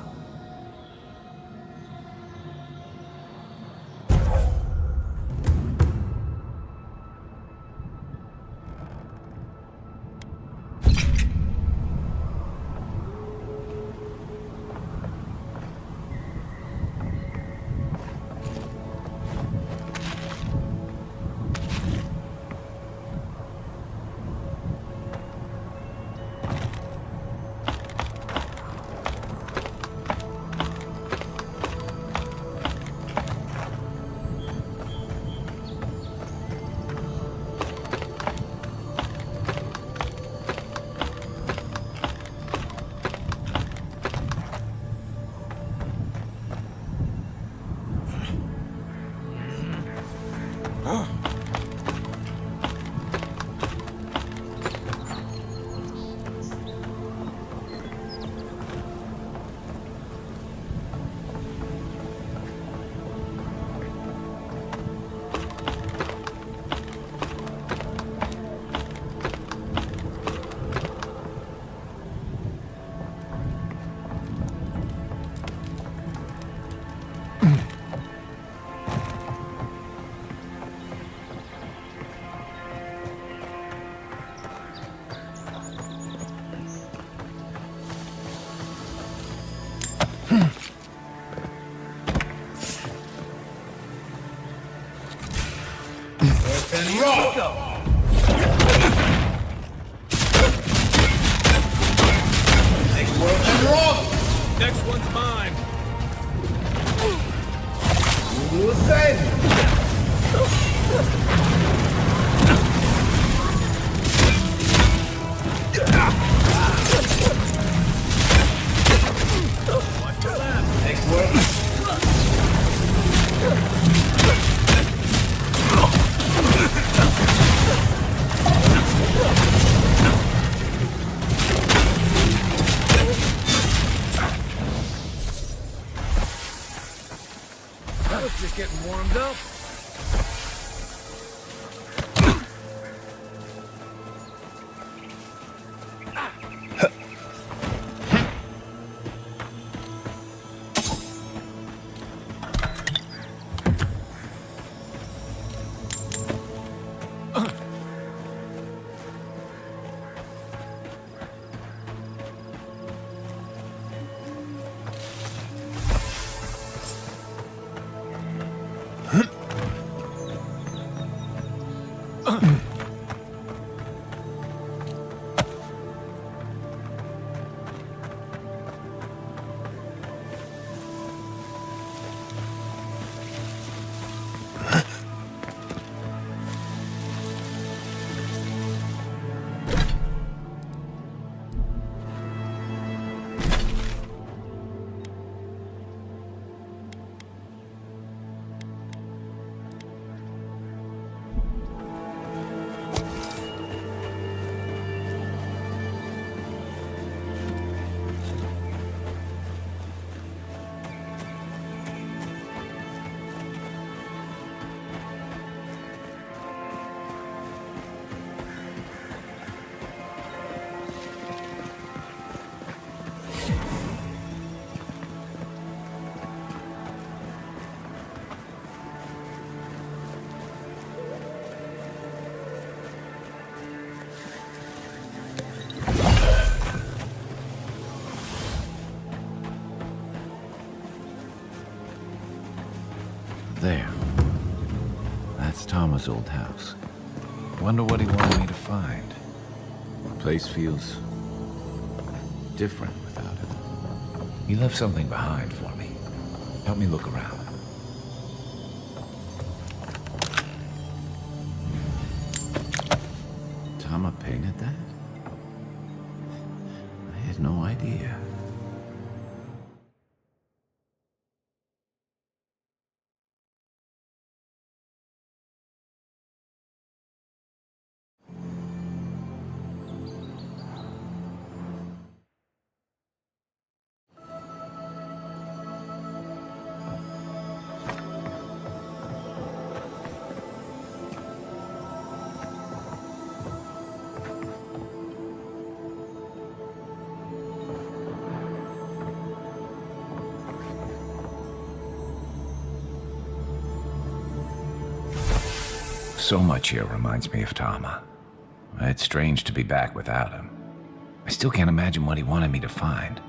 Tama's old house. Wonder what he wanted me to find. The place feels different without him. He left something behind for me. Help me look around. Tama painted that? I had no idea. So much here reminds me of Tama. It's strange to be back without him. I still can't imagine what he wanted me to find.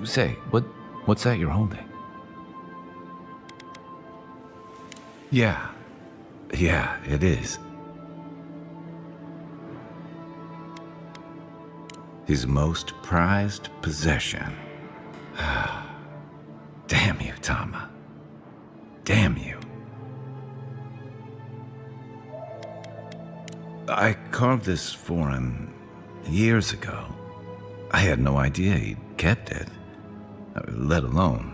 Say, what's that you're holding? Yeah, it is. His most prized possession. Damn you, Tama. Damn you. I carved this for him years ago. I had no idea he'd kept it, let alone.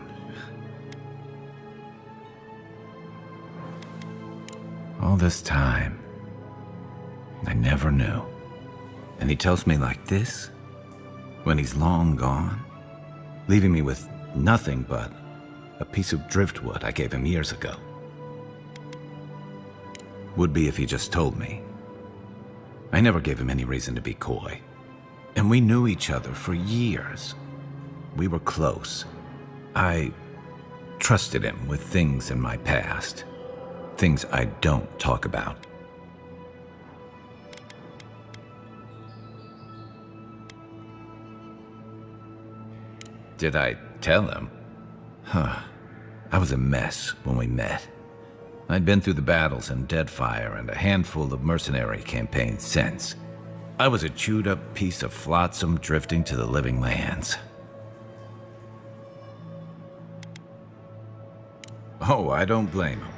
All this time, I never knew. And he tells me like this, when he's long gone, leaving me with nothing but a piece of driftwood I gave him years ago. Would be if he just told me. I never gave him any reason to be coy. And we knew each other for years. We were close. I trusted him with things in my past. Things I don't talk about. Did I tell him? I was a mess when we met. I'd been through the battles in Deadfire and a handful of mercenary campaigns since. I was a chewed-up piece of flotsam drifting to the living lands. Oh, I don't blame him.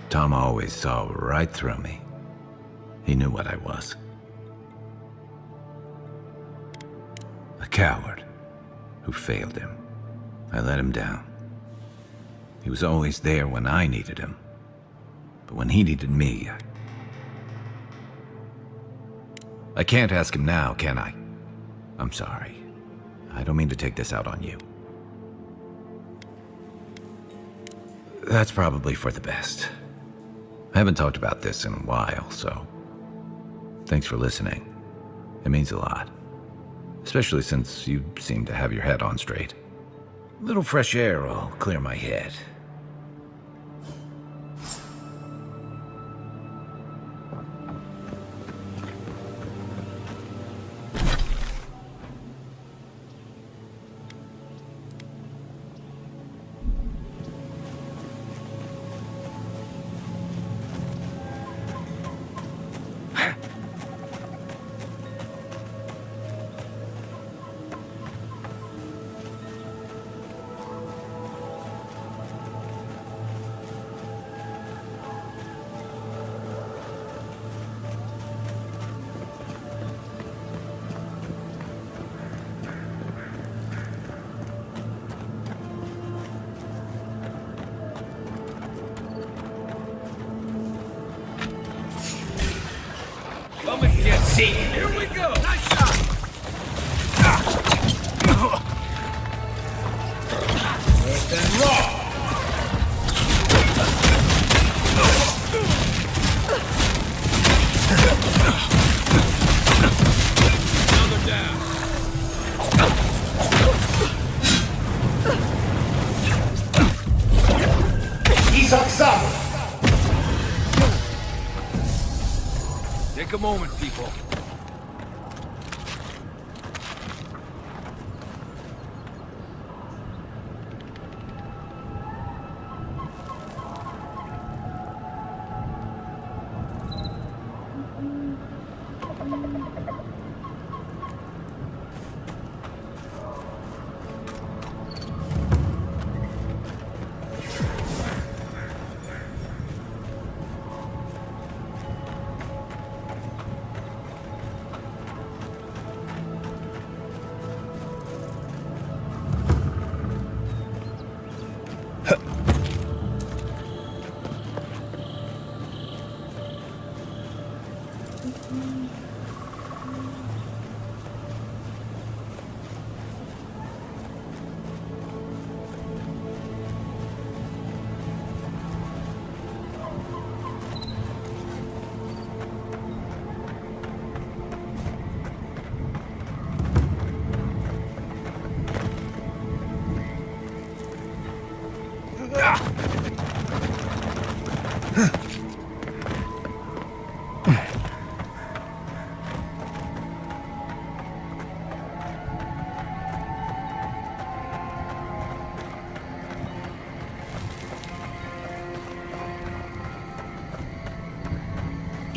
Tom always saw right through me. He knew what I was. A coward who failed him. I let him down. He was always there when I needed him. But when he needed me, I can't ask him now, can I? I'm sorry. I don't mean to take this out on you. That's probably for the best. I haven't talked about this in a while, so thanks for listening. It means a lot. Especially since you seem to have your head on straight. A little fresh air will clear my head. Here we go! Nice shot! First and raw! Another down. He's outside! Take a moment, people.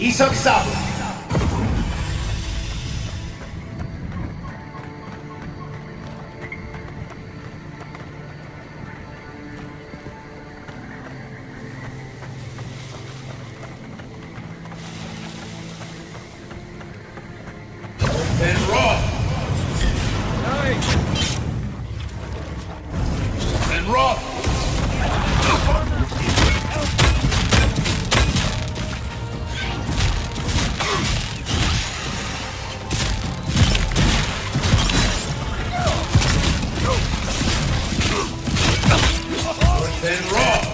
Isok Sabu. Then Roth. Then Roth. Then Roth.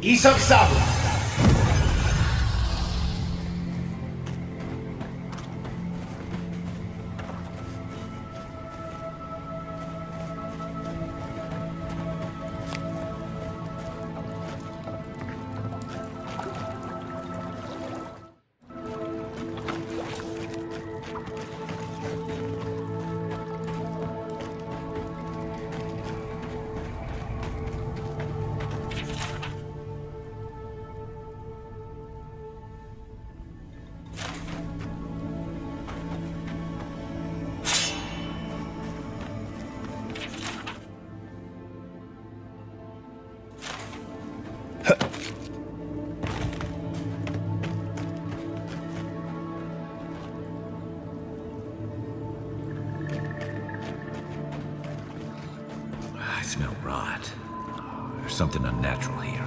Isok Sabu. I smell rot. There's something unnatural here.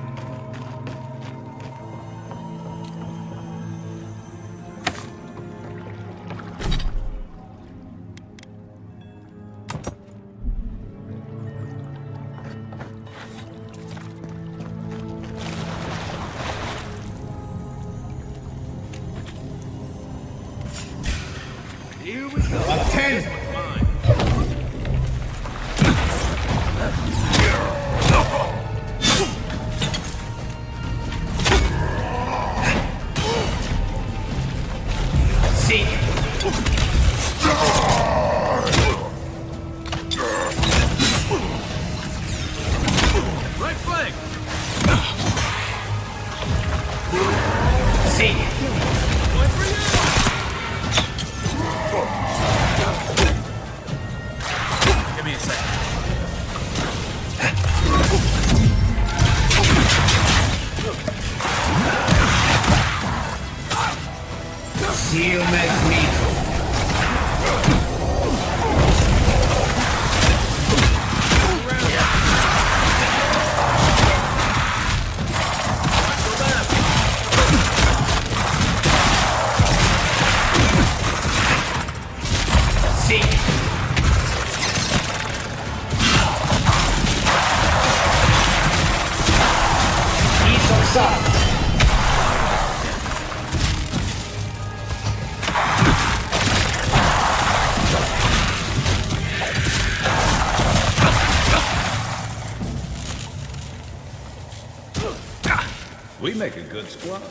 Here we go. 10. Right flank. See. Going for you. We make a good squad.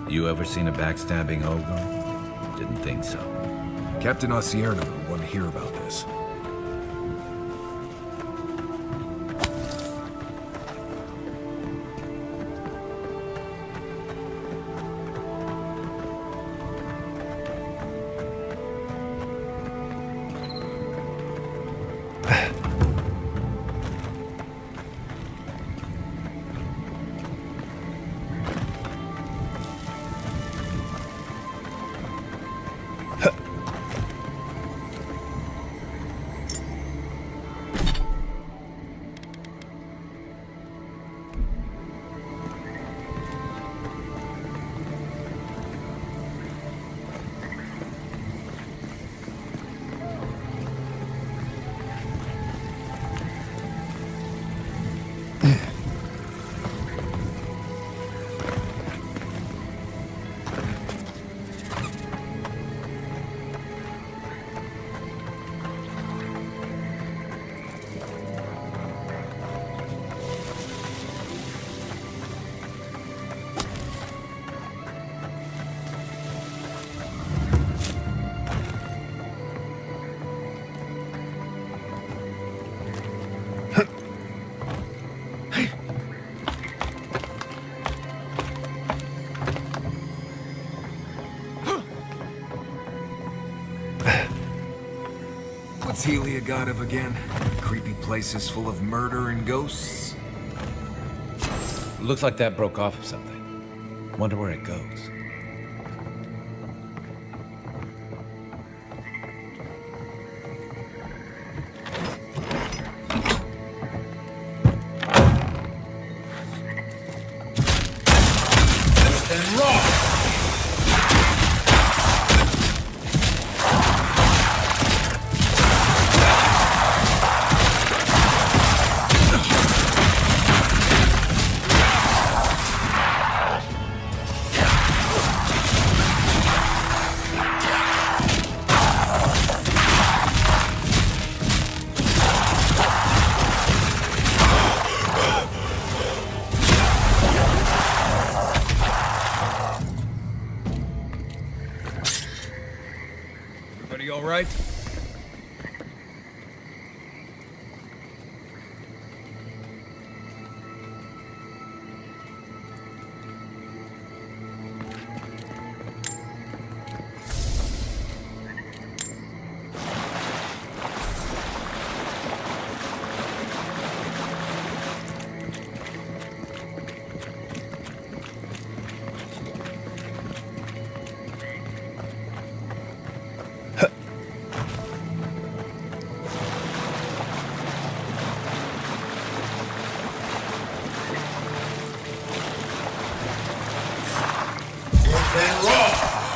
You ever seen a backstabbing ogre? Didn't think so. Captain Osierno will want to hear about this. What's Helia god of again? Creepy places full of murder and ghosts? Looks like that broke off of something. Wonder where it goes.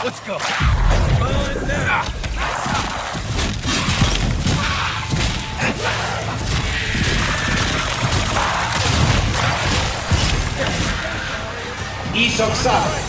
Let's go. On now. Isok Sabre.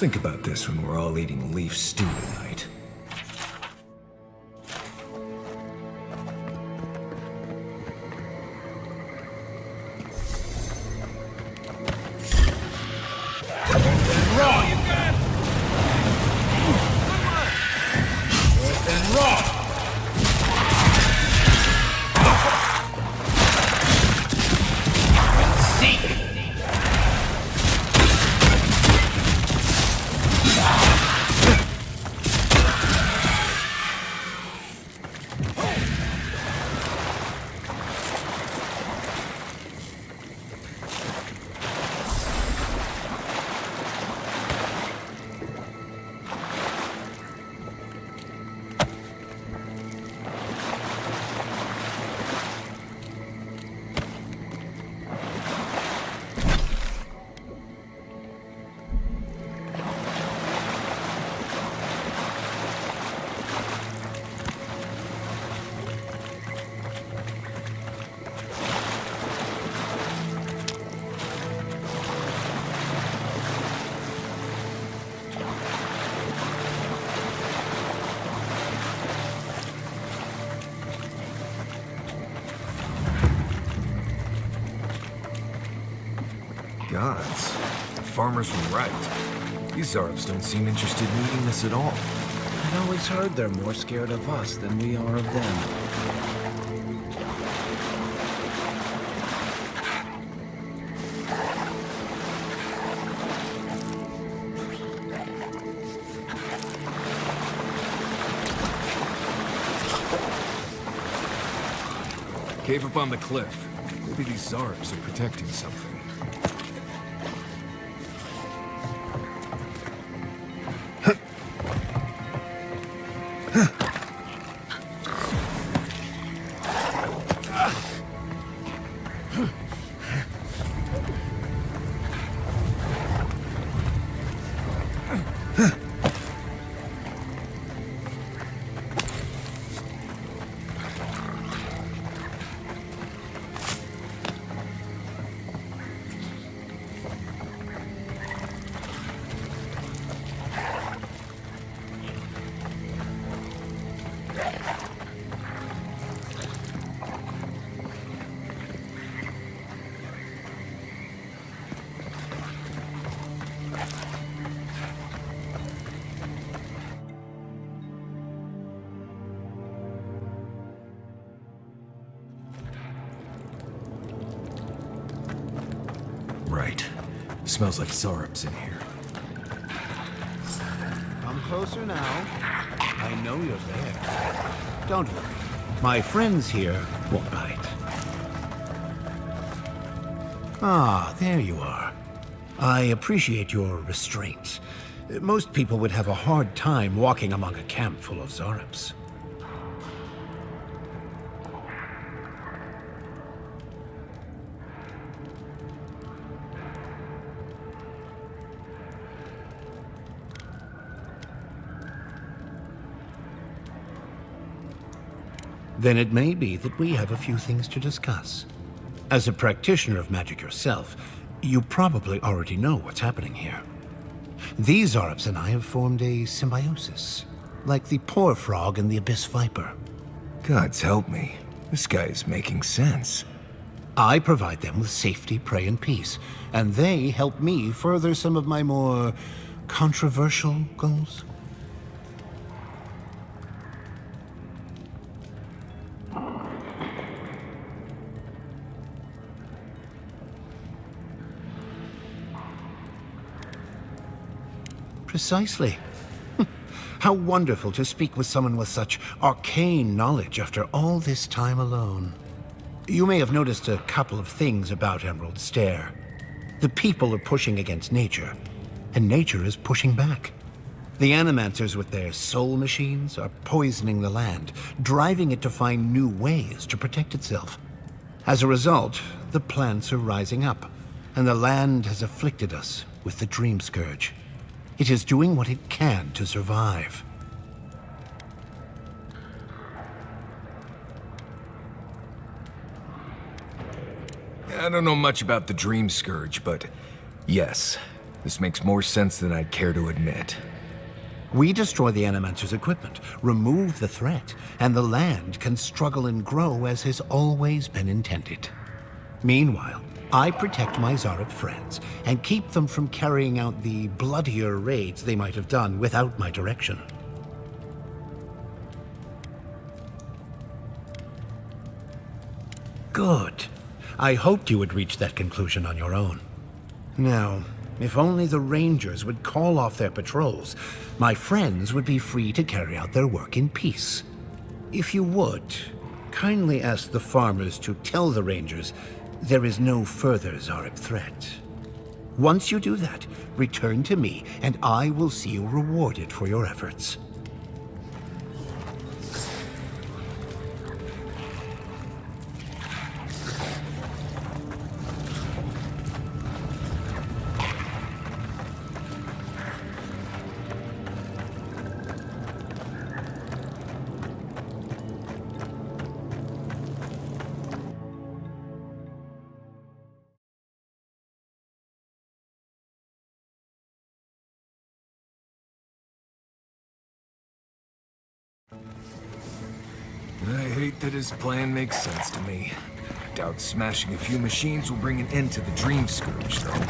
Think about this when we're all eating leaf stew tonight. Raw, you got it. North and raw. Seek. Gods. The farmers were right. These Zarps don't seem interested in eating us at all. I've always heard they're more scared of us than we are of them. Cave up on the cliff. Maybe these Zarps are protecting something. Right. Smells like Zarps in here. Come closer now. I know you're there. Don't worry. My friends here won't bite. Ah, there you are. I appreciate your restraint. Most people would have a hard time walking among a camp full of Zarps. Then it may be that we have a few things to discuss. As a practitioner of magic yourself, you probably already know what's happening here. These Zarps and I have formed a symbiosis, like the poor frog and the abyss viper. Gods help me. This guy is making sense. I provide them with safety, prey, and peace, and they help me further some of my more controversial goals. Precisely. How wonderful to speak with someone with such arcane knowledge after all this time alone. You may have noticed a couple of things about Emerald Stair. The people are pushing against nature, and nature is pushing back. The Animancers with their soul machines are poisoning the land, driving it to find new ways to protect itself. As a result, the plants are rising up, and the land has afflicted us with the Dream Scourge. It is doing what it can to survive. I don't know much about the Dream Scourge, but yes, this makes more sense than I'd care to admit. We destroy the Animancer's equipment, remove the threat, and the land can struggle and grow as has always been intended. Meanwhile, I protect my Zarab friends and keep them from carrying out the bloodier raids they might have done without my direction. Good. I hoped you would reach that conclusion on your own. Now, if only the Rangers would call off their patrols, my friends would be free to carry out their work in peace. If you would, kindly ask the farmers to tell the Rangers there is no further Zarab threat. Once you do that, return to me, and I will see you rewarded for your efforts. I hate that his plan makes sense to me. Doubt smashing a few machines will bring an end to the Dream Scourge, though.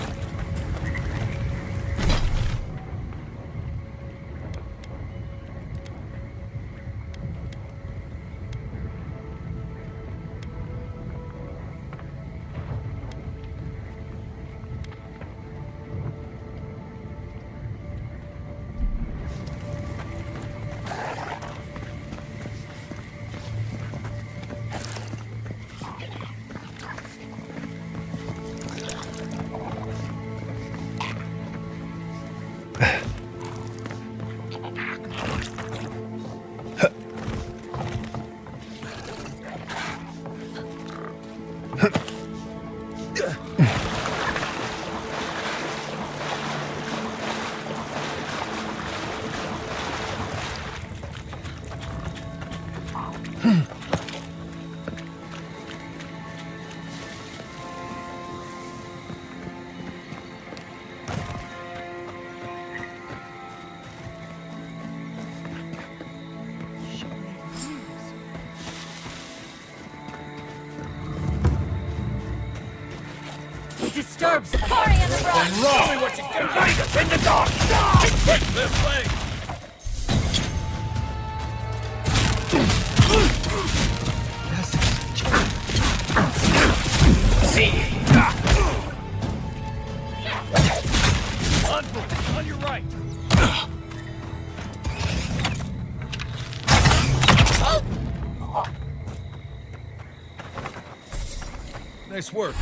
Disturbs party in the brush. Show me what you can do in the dark. Quick, this way. See. On your right. Nice work.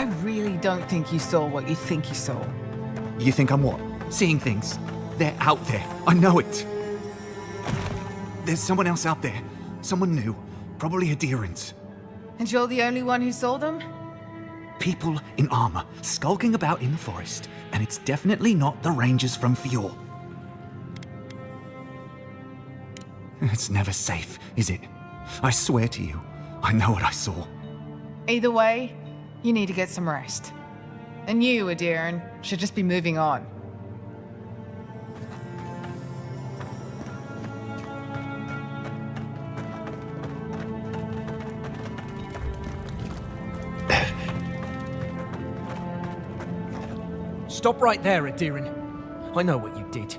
I really don't think you saw what you think you saw. You think I'm what? Seeing things? They're out there. I know it. There's someone else out there. Someone new. Probably Adherents. And you're the only one who saw them? People in armor, skulking about in the forest. And it's definitely not the Rangers from Fjord. It's never safe, is it? I swear to you, I know what I saw. Either way, you need to get some rest. And you, Adiran, should just be moving on. Stop right there, Adiran. I know what you did.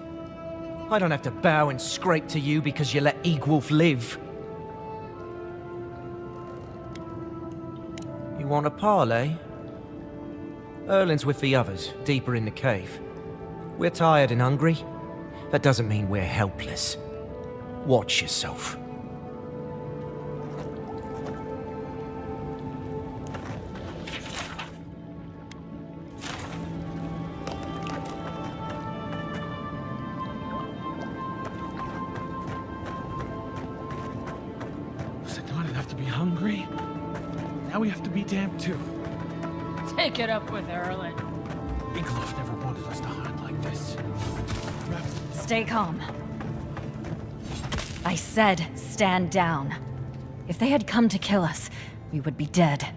I don't have to bow and scrape to you because you let Eagwolf live. You want a parley? Erlin's with the others, deeper in the cave. We're tired and hungry. That doesn't mean we're helpless. Watch yourself. Hungry? Now we have to be damned too. Take it up with Erlin. Eagwolf never wanted us to hide like this. Stay calm. I said stand down. If they had come to kill us, we would be dead.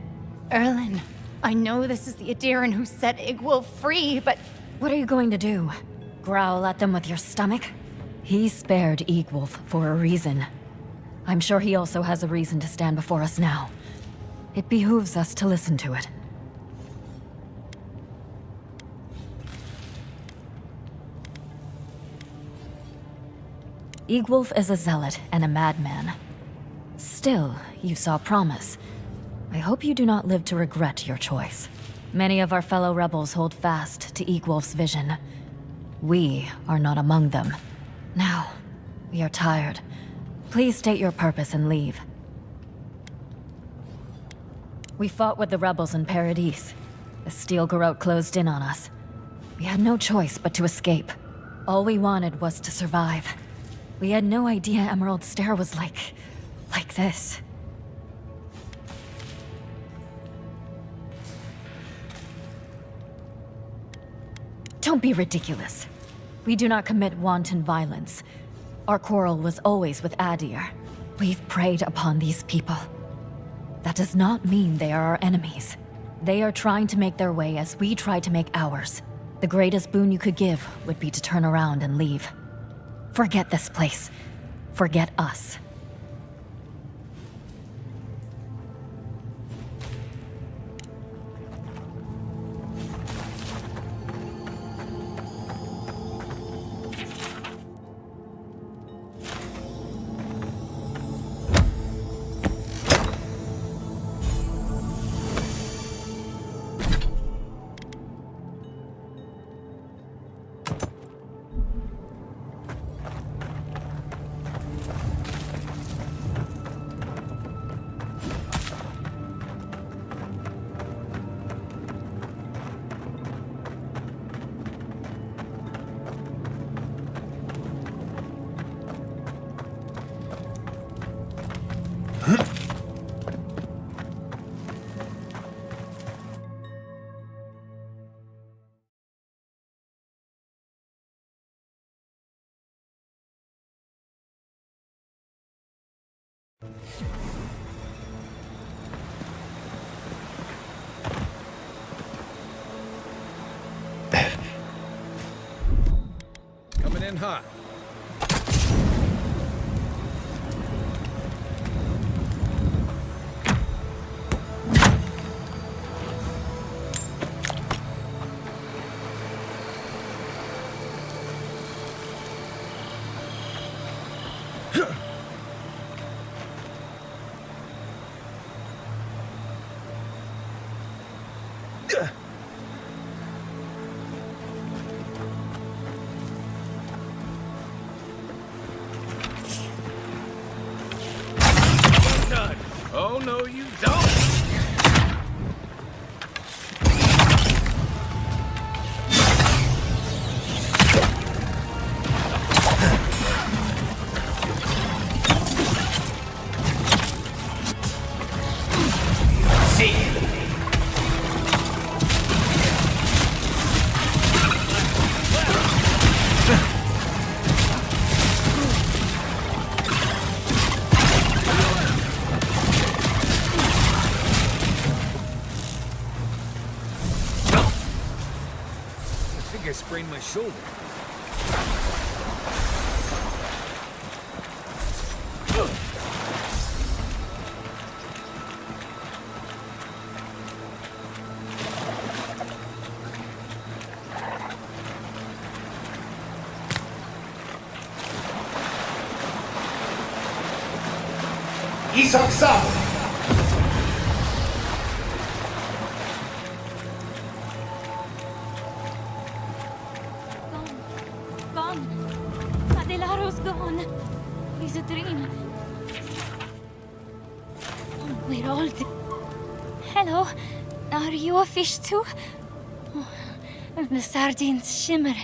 Erlin, I know this is the Adiran who set Eagwolf free, but... What are you going to do? Growl at them with your stomach? He spared Eagwolf for a reason. I'm sure he also has a reason to stand before us now. It behooves us to listen to it. Eagwolf is a zealot and a madman. Still, you saw promise. I hope you do not live to regret your choice. Many of our fellow rebels hold fast to Eagwolf's vision. We are not among them. Now, we are tired. Please state your purpose and leave. We fought with the rebels in Paradis. The Steel Garrote closed in on us. We had no choice but to escape. All we wanted was to survive. We had no idea Emerald Stair was like this. Don't be ridiculous. We do not commit wanton violence. Our quarrel was always with Adir. We've preyed upon these people. That does not mean they are our enemies. They are trying to make their way as we try to make ours. The greatest boon you could give would be to turn around and leave. Forget this place. Forget us. Coming in hot. Oh, no, you don't! think I sprained my shoulder. Isaac Sabo! Gone. Adelaro's gone. It's a dream. We're all Hello. Are you a fish too? Oh, the sardines shimmer.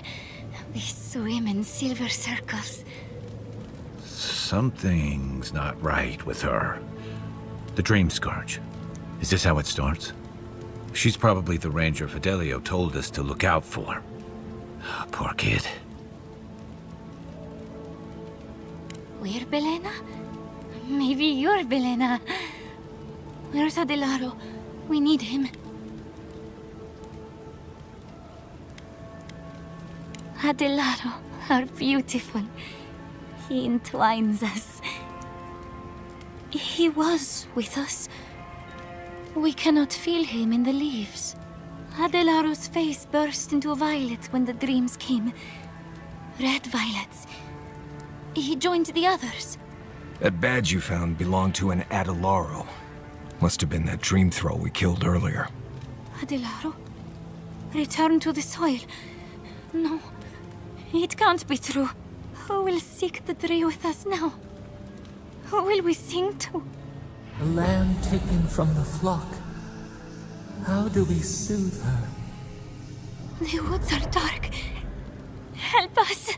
They swim in silver circles. Something's not right with her. The dream scourge. Is this how it starts? She's probably the ranger Fidelio told us to look out for. Poor kid. We're Belena? Maybe you're Belena. Where's Adelaro? We need him. Adelaro, how beautiful. He entwines us. He was with us. We cannot feel him in the leaves. Adelaro's face burst into violets when the dreams came. Red violets. He joined the others. That badge you found belonged to an Adelaro. Must have been that dream throw we killed earlier. Adelaro? Return to the soil. No, it can't be true. Who will seek the tree with us now? Who will we sing to? A lamb taken from the flock. How do we soothe her? The woods are dark. Help us!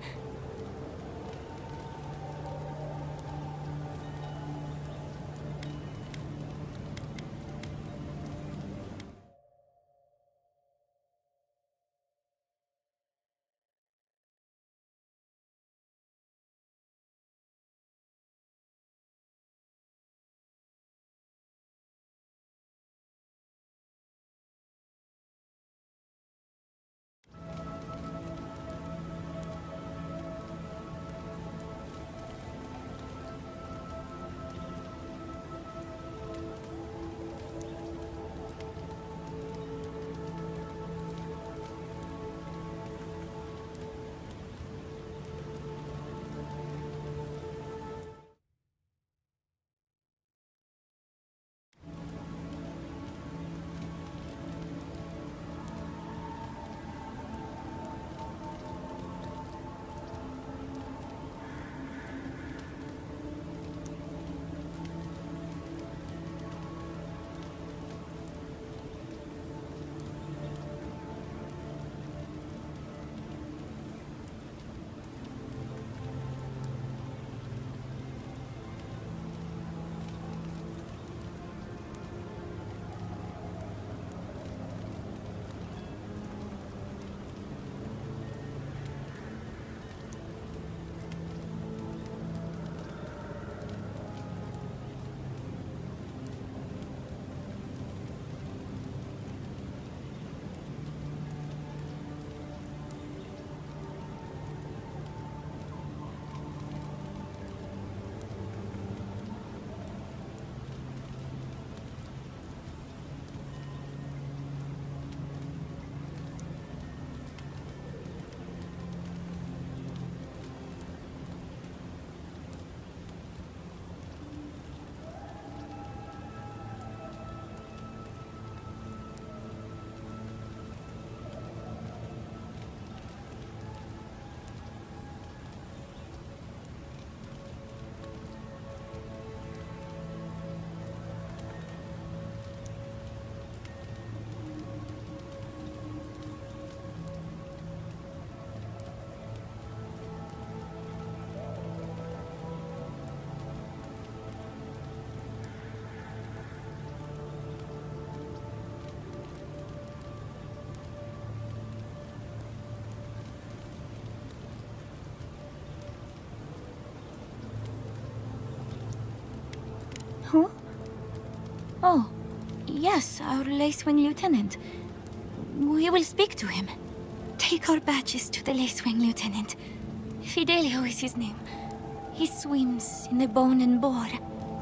Who? Oh, yes, our Lacewing Lieutenant. We will speak to him. Take our badges to the Lacewing Lieutenant. Fidelio is his name. He swims in the Bone and Boar.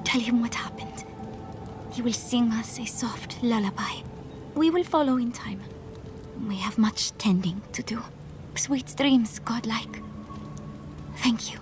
Tell him what happened. He will sing us a soft lullaby. We will follow in time. We have much tending to do. Sweet dreams, godlike. Thank you.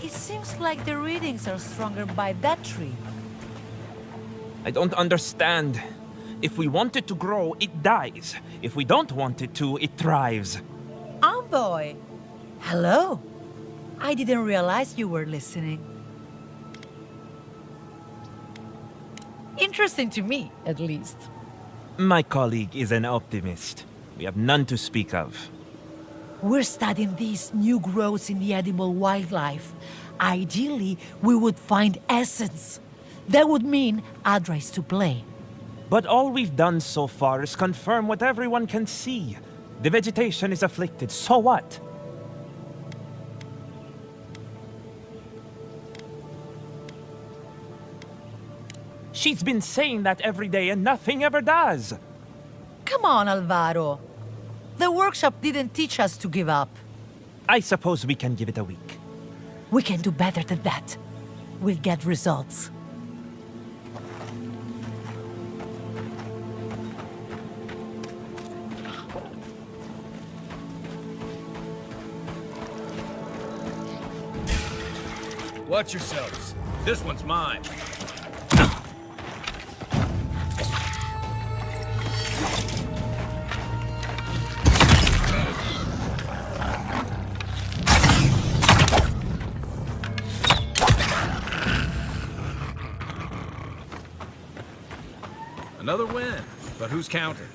It seems like the readings are stronger by that tree. I don't understand. If we want it to grow, it dies. If we don't want it to, it thrives. Envoy! Hello. I didn't realize you were listening. Interesting to me, at least. My colleague is an optimist. We have none to speak of. We're studying these new growths in the edible wildlife. Ideally, we would find essence. That would mean Adra is to blame. But all we've done so far is confirm what everyone can see. The vegetation is afflicted, so what? She's been saying that every day and nothing ever does. Come on, Alvaro. The workshop didn't teach us to give up. I suppose we can give it a week. We can do better than that. We'll get results. Watch yourselves. This one's mine. Another win, but who's counting?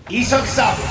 Isang sabi.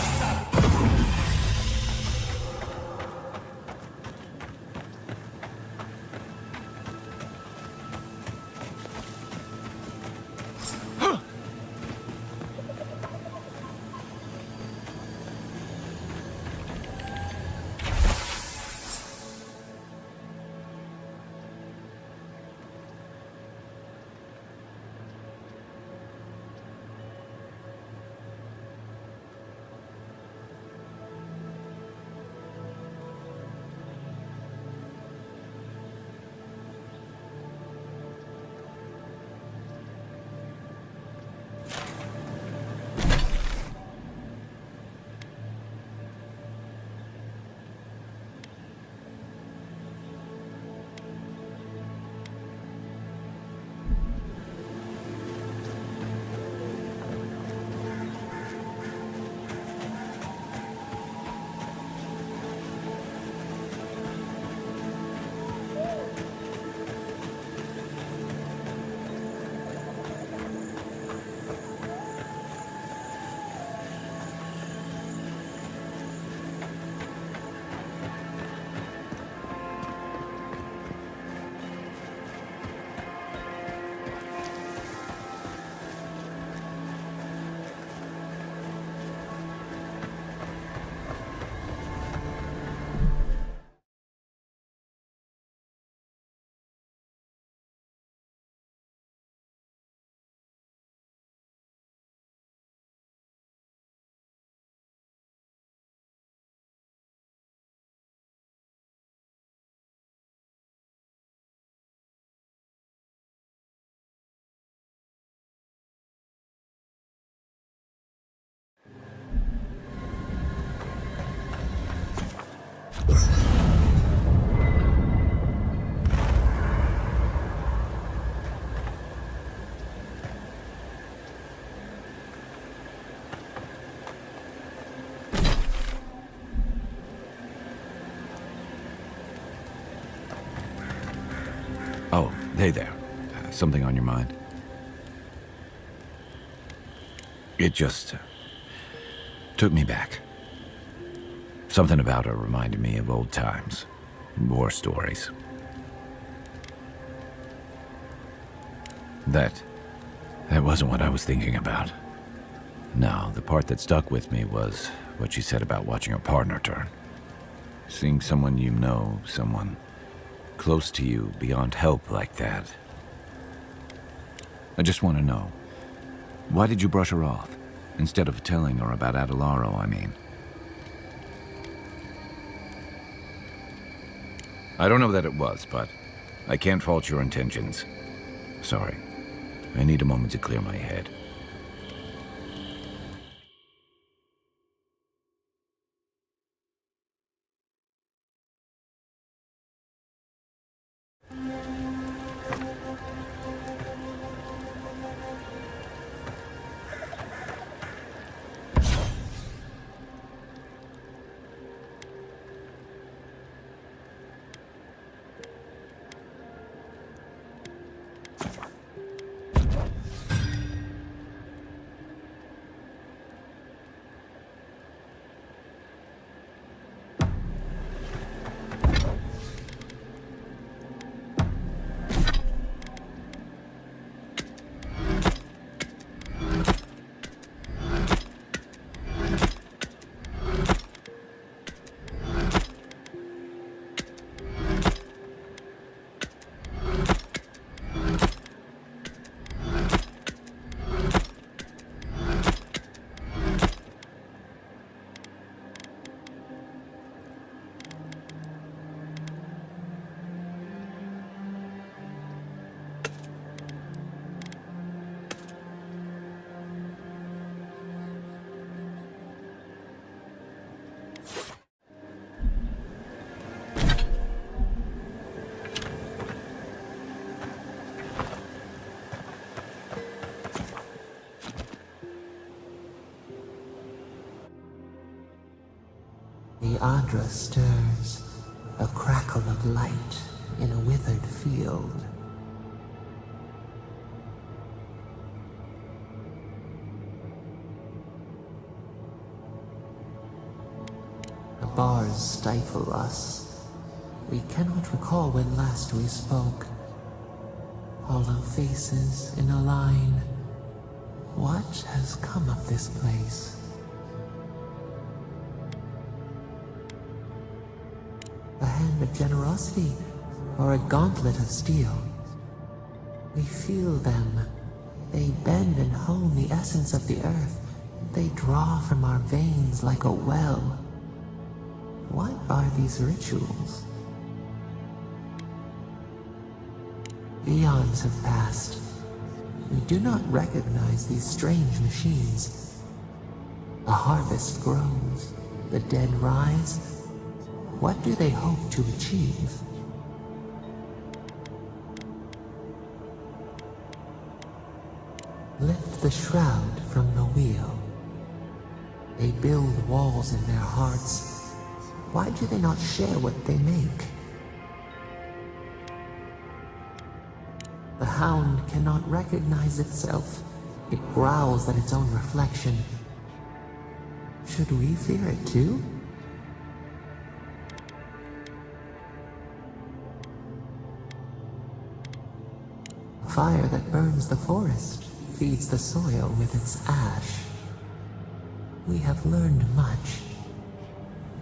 Oh, hey there. Something on your mind? It just took me back. Something about her reminded me of old times, war stories. That wasn't what I was thinking about. No, the part that stuck with me was what she said about watching her partner turn. Seeing someone you know, someone close to you, beyond help like that. I just want to know, why did you brush her off? Instead of telling her about Adelaro, I mean. I don't know that it was, but I can't fault your intentions. Sorry. I need a moment to clear my head. The Adra stirs, a crackle of light in a withered field. The bars stifle us. We cannot recall when last we spoke. Hollow faces in a line. What has come of this place? A hand of generosity, or a gauntlet of steel. We feel them. They bend and hone the essence of the earth. They draw from our veins like a well. What are these rituals? Eons have passed. We do not recognize these strange machines. A harvest grows. The dead rise. What do they hope to achieve? Lift the shroud from the wheel. They build walls in their hearts. Why do they not share what they make? The hound cannot recognize itself. It growls at its own reflection. Should we fear it too? Fire that burns the forest feeds the soil with its ash. We have learned much.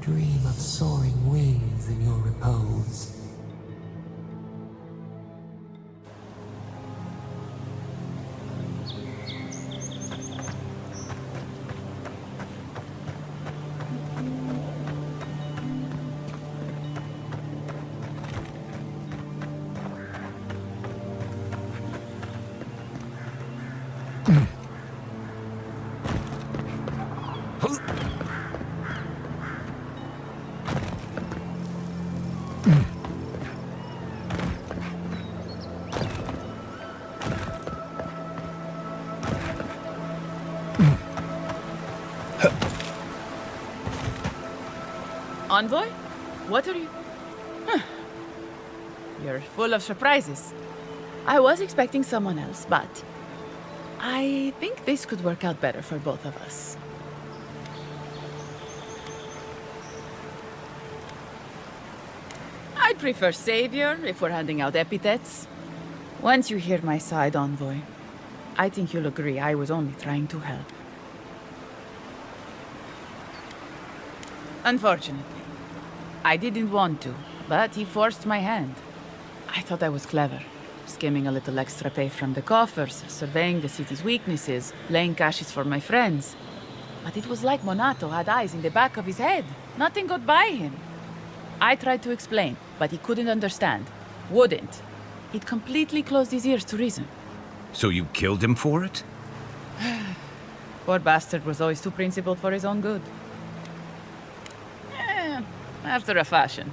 Dream of soaring wings in your repose. Envoy? What are you... You're full of surprises. I was expecting someone else, but I think this could work out better for both of us. I'd prefer savior if we're handing out epithets. Once you hear my side, Envoy, I think you'll agree I was only trying to help. Unfortunately, I didn't want to, but he forced my hand. I thought I was clever, skimming a little extra pay from the coffers, surveying the city's weaknesses, laying caches for my friends. But it was like Monato had eyes in the back of his head. Nothing got by him. I tried to explain, but he couldn't understand. Wouldn't. He'd completely closed his ears to reason. So you killed him for it? Poor bastard was always too principled for his own good. After a fashion.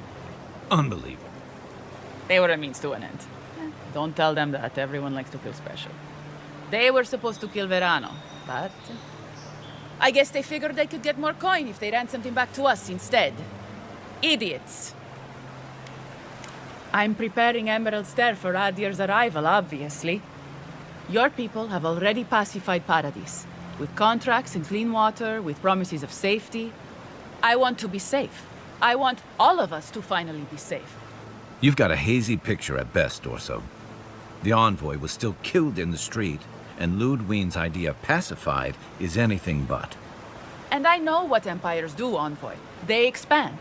Unbelievable. They were a means to an end. Don't tell them that. Everyone likes to feel special. They were supposed to kill Verano, but... I guess they figured they could get more coin if they ransomed him back to us instead. Idiots. I'm preparing Emerald Stair for Adir's arrival, obviously. Your people have already pacified Paradis, with contracts and clean water, with promises of safety. I want to be safe. I want all of us to finally be safe. You've got a hazy picture at best, Dorso. The Envoy was still killed in the street, and Ludwine's idea of pacified is anything but. And I know what empires do, Envoy. They expand.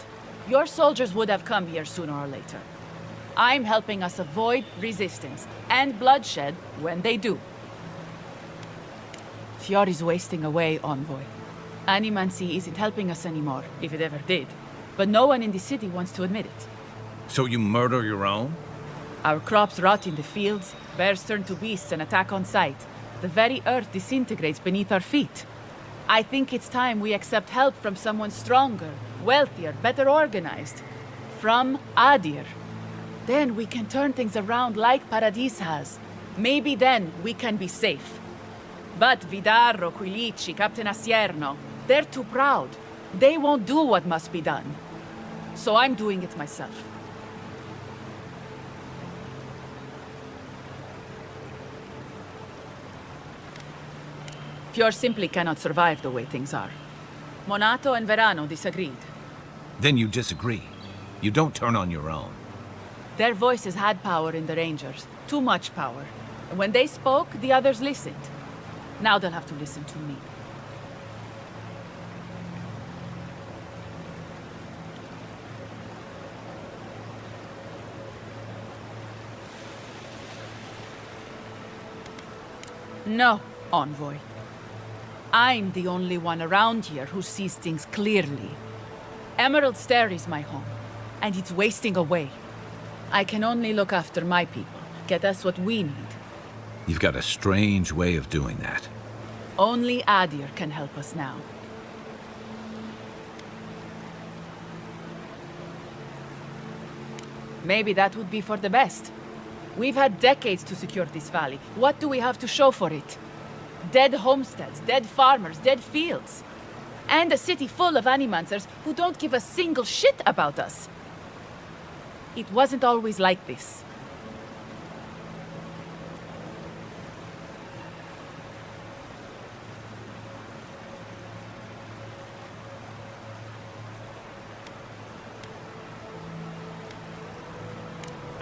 Your soldiers would have come here sooner or later. I'm helping us avoid resistance and bloodshed when they do. Fiori's wasting away, Envoy. Animancy isn't helping us anymore, if it ever did. But no one in the city wants to admit it. So you murder your own? Our crops rot in the fields, bears turn to beasts and attack on sight. The very earth disintegrates beneath our feet. I think it's time we accept help from someone stronger, wealthier, better organized. From Adir. Then we can turn things around like Paradis has. Maybe then we can be safe. But Vidarro, Quilici, Captain Asierno, they're too proud. They won't do what must be done. So I'm doing it myself. Fior simply cannot survive the way things are. Monato and Verano disagreed. Then you disagree. You don't turn on your own. Their voices had power in the Rangers. Too much power. And when they spoke, the others listened. Now they'll have to listen to me. No, Envoy. I'm the only one around here who sees things clearly. Emerald Stair is my home, and it's wasting away. I can only look after my people, get us what we need. You've got a strange way of doing that. Only Adir can help us now. Maybe that would be for the best. We've had decades to secure this valley. What do we have to show for it? Dead homesteads, dead farmers, dead fields. And a city full of animancers who don't give a single shit about us. It wasn't always like this.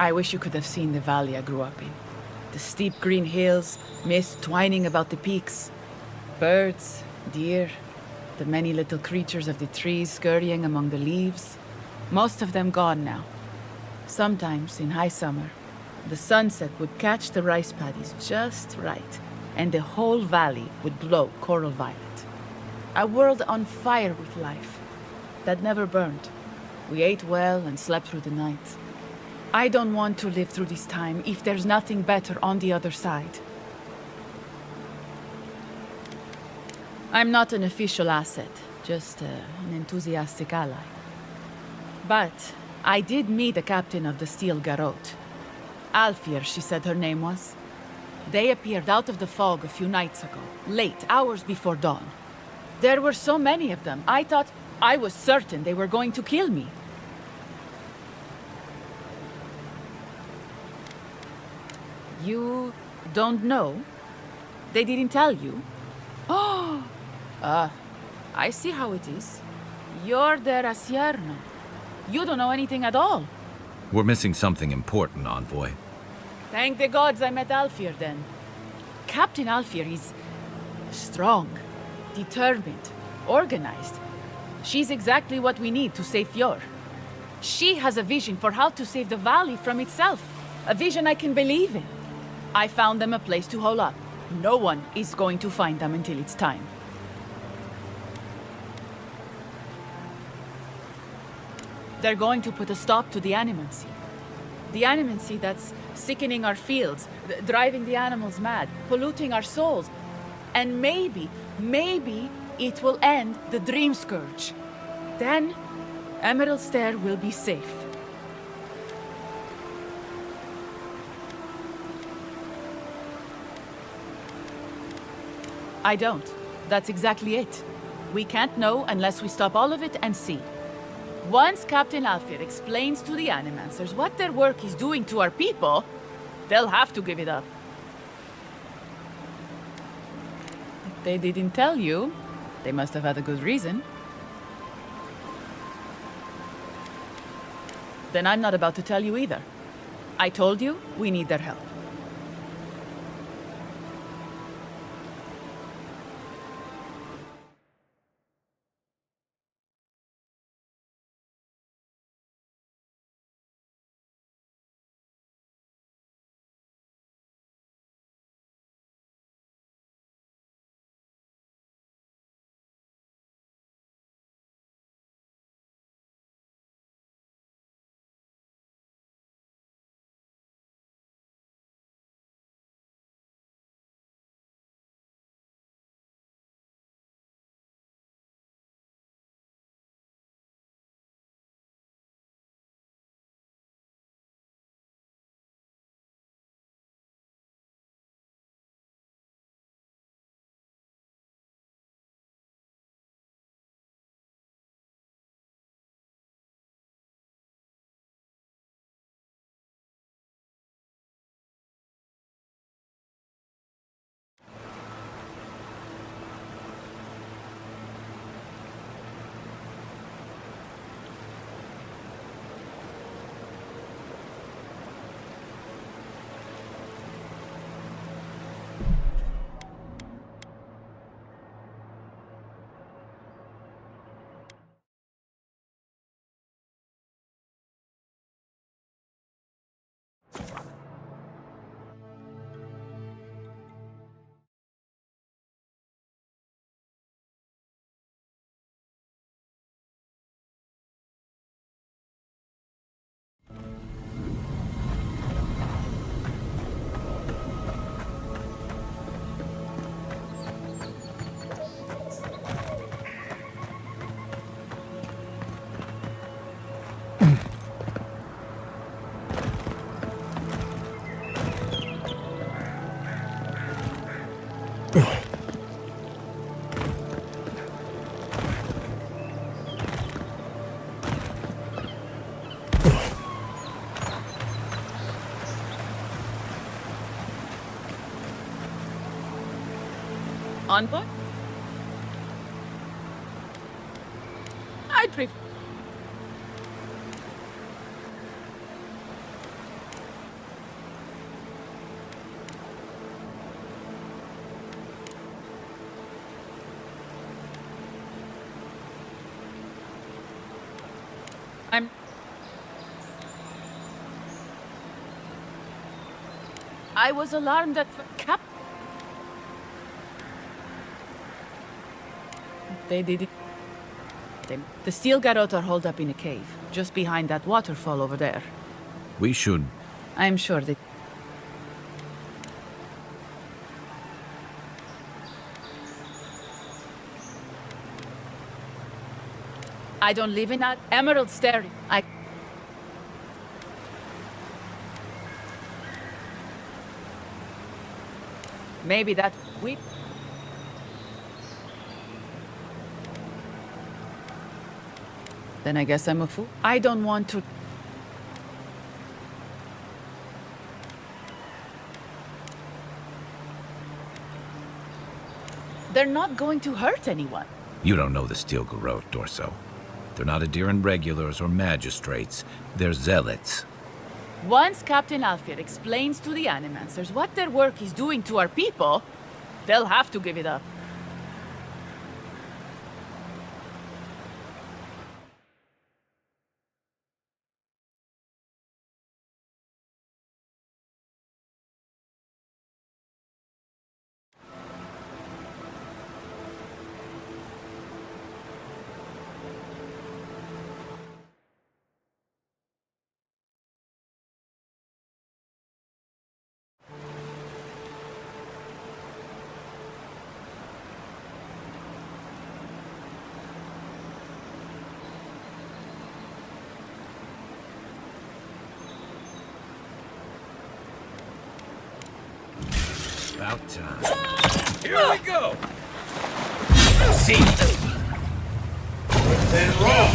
I wish you could have seen the valley I grew up in. The steep green hills, mist twining about the peaks. Birds, deer, the many little creatures of the trees scurrying among the leaves. Most of them gone now. Sometimes, in high summer, the sunset would catch the rice paddies just right, and the whole valley would glow coral violet. A world on fire with life, that never burned. We ate well and slept through the night. I don't want to live through this time if there's nothing better on the other side. I'm not an official asset, just an enthusiastic ally. But I did meet the captain of the Steel Garrote. Alfir, she said her name was. They appeared out of the fog a few nights ago, late, hours before dawn. There were so many of them, I thought, I was certain they were going to kill me. You don't know? They didn't tell you? Oh, I see how it is. You're their Asierno. You don't know anything at all. We're missing something important, Envoy. Thank the gods I met Alfir then. Captain Alfir is strong, determined, organized. She's exactly what we need to save Fjord. She has a vision for how to save the valley from itself. A vision I can believe in. I found them a place to hole up. No one is going to find them until it's time. They're going to put a stop to the animancy. The animancy that's sickening our fields, driving the animals mad, polluting our souls. And maybe it will end the Dream Scourge. Then, Emerald Stair will be safe. I don't. That's exactly it. We can't know unless we stop all of it and see. Once Captain Alfir explains to the Animancers what their work is doing to our people, they'll have to give it up. If they didn't tell you, they must have had a good reason. Then I'm not about to tell you either. I told you, we need their help. On board? I'd prefer... I was alarmed at... Cap... They did it. The steel garrote are holed up in a cave, just behind that waterfall over there. We should... I'm sure that... I don't live in that Emerald Stair. Maybe that... Then I guess I'm a fool. I don't want to... They're not going to hurt anyone. You don't know the Steel Garrote, Dorso. They're not Adiran regulars or magistrates. They're zealots. Once Captain Alfir explains to the Animancers what their work is doing to our people, they'll have to give it up. About time. Here we go! See! Then roll!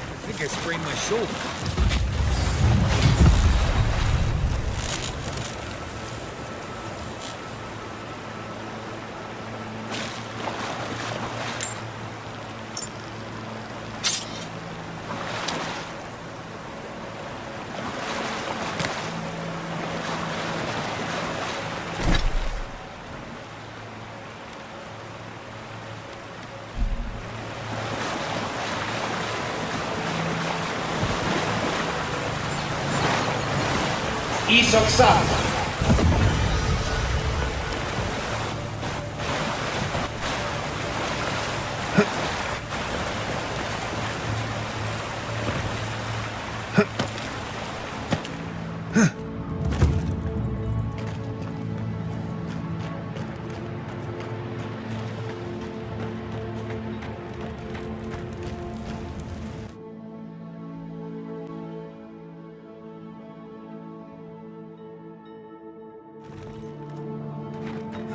I think I sprained my shoulder. Isoksan!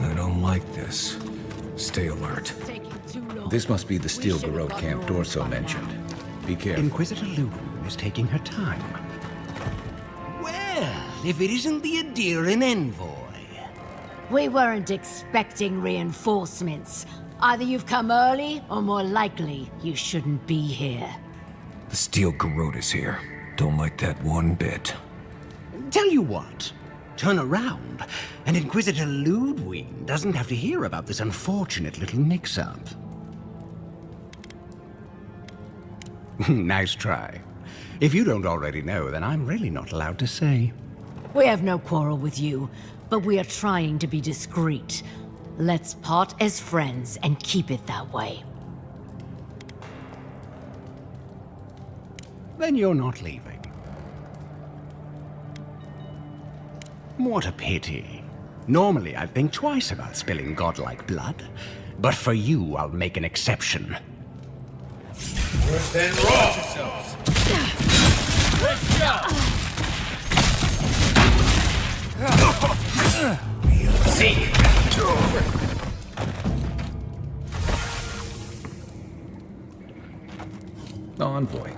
I don't like this. Stay alert. This must be the Steel Garrote camp Dorso mentioned. Be careful. Inquisitor Ludwig is taking her time. Well, if it isn't the Adiran envoy. We weren't expecting reinforcements. Either you've come early, or more likely, you shouldn't be here. The Steel Garrote is here. Don't like that one bit. Tell you what, turn around, and Inquisitor Ludwig doesn't have to hear about this unfortunate little mix-up. Nice try. If you don't already know, then I'm really not allowed to say. We have no quarrel with you, but we are trying to be discreet. Let's part as friends and keep it that way. Then you're not leaving. What a pity. Normally, I'd think twice about spilling godlike blood, but for you, I'll make an exception. Worse than raw yourselves. Let's go! Seek! Envoy,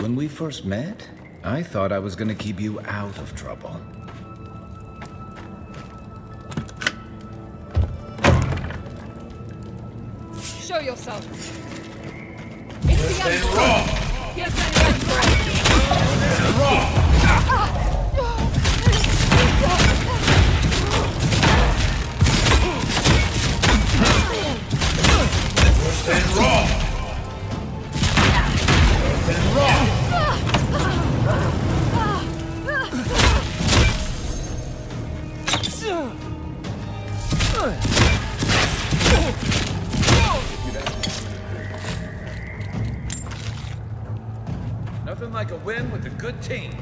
when we first met, I thought I was gonna keep you out of trouble. Show yourself. Worse than raw! Yes, I am. Worse than raw! Worse than raw! Nothing like a win with a good team.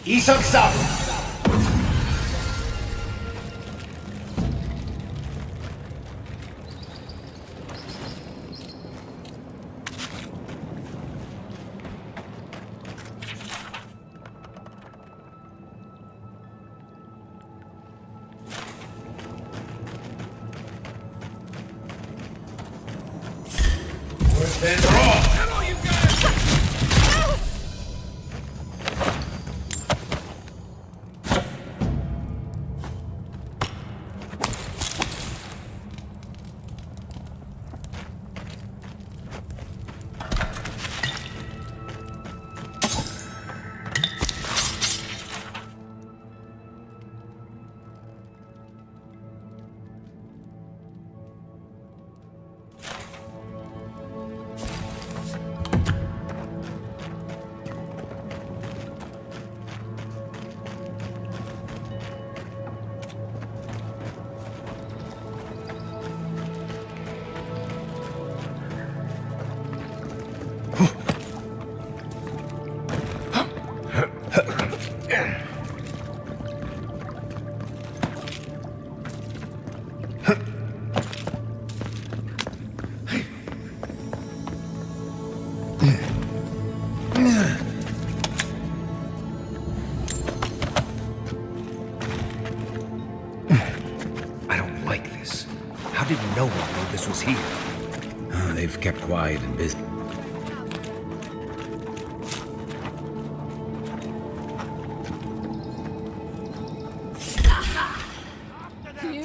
Isok-san! How did no one know this was here? They've kept quiet and busy.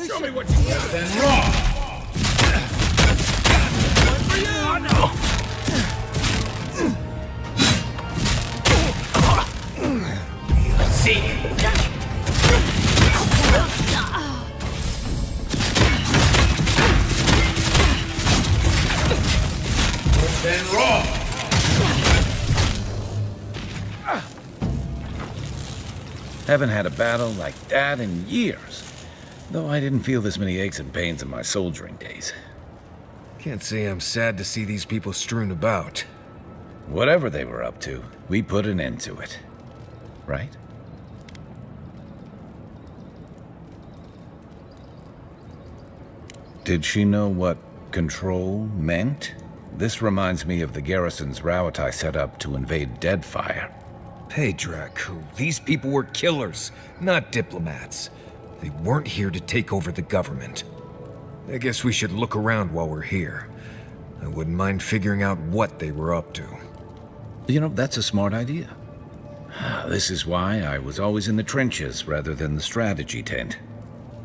Show me what you got then, raw! Haven't had a battle like that in years. Though I didn't feel this many aches and pains in my soldiering days. Can't say I'm sad to see these people strewn about. Whatever they were up to, we put an end to it. Right? Did she know what control meant? This reminds me of the garrison's route I set up to invade Deadfire. Hey, Draku, these people were killers, not diplomats. They weren't here to take over the government. I guess we should look around while we're here. I wouldn't mind figuring out what they were up to. You know, that's a smart idea. This is why I was always in the trenches rather than the strategy tent.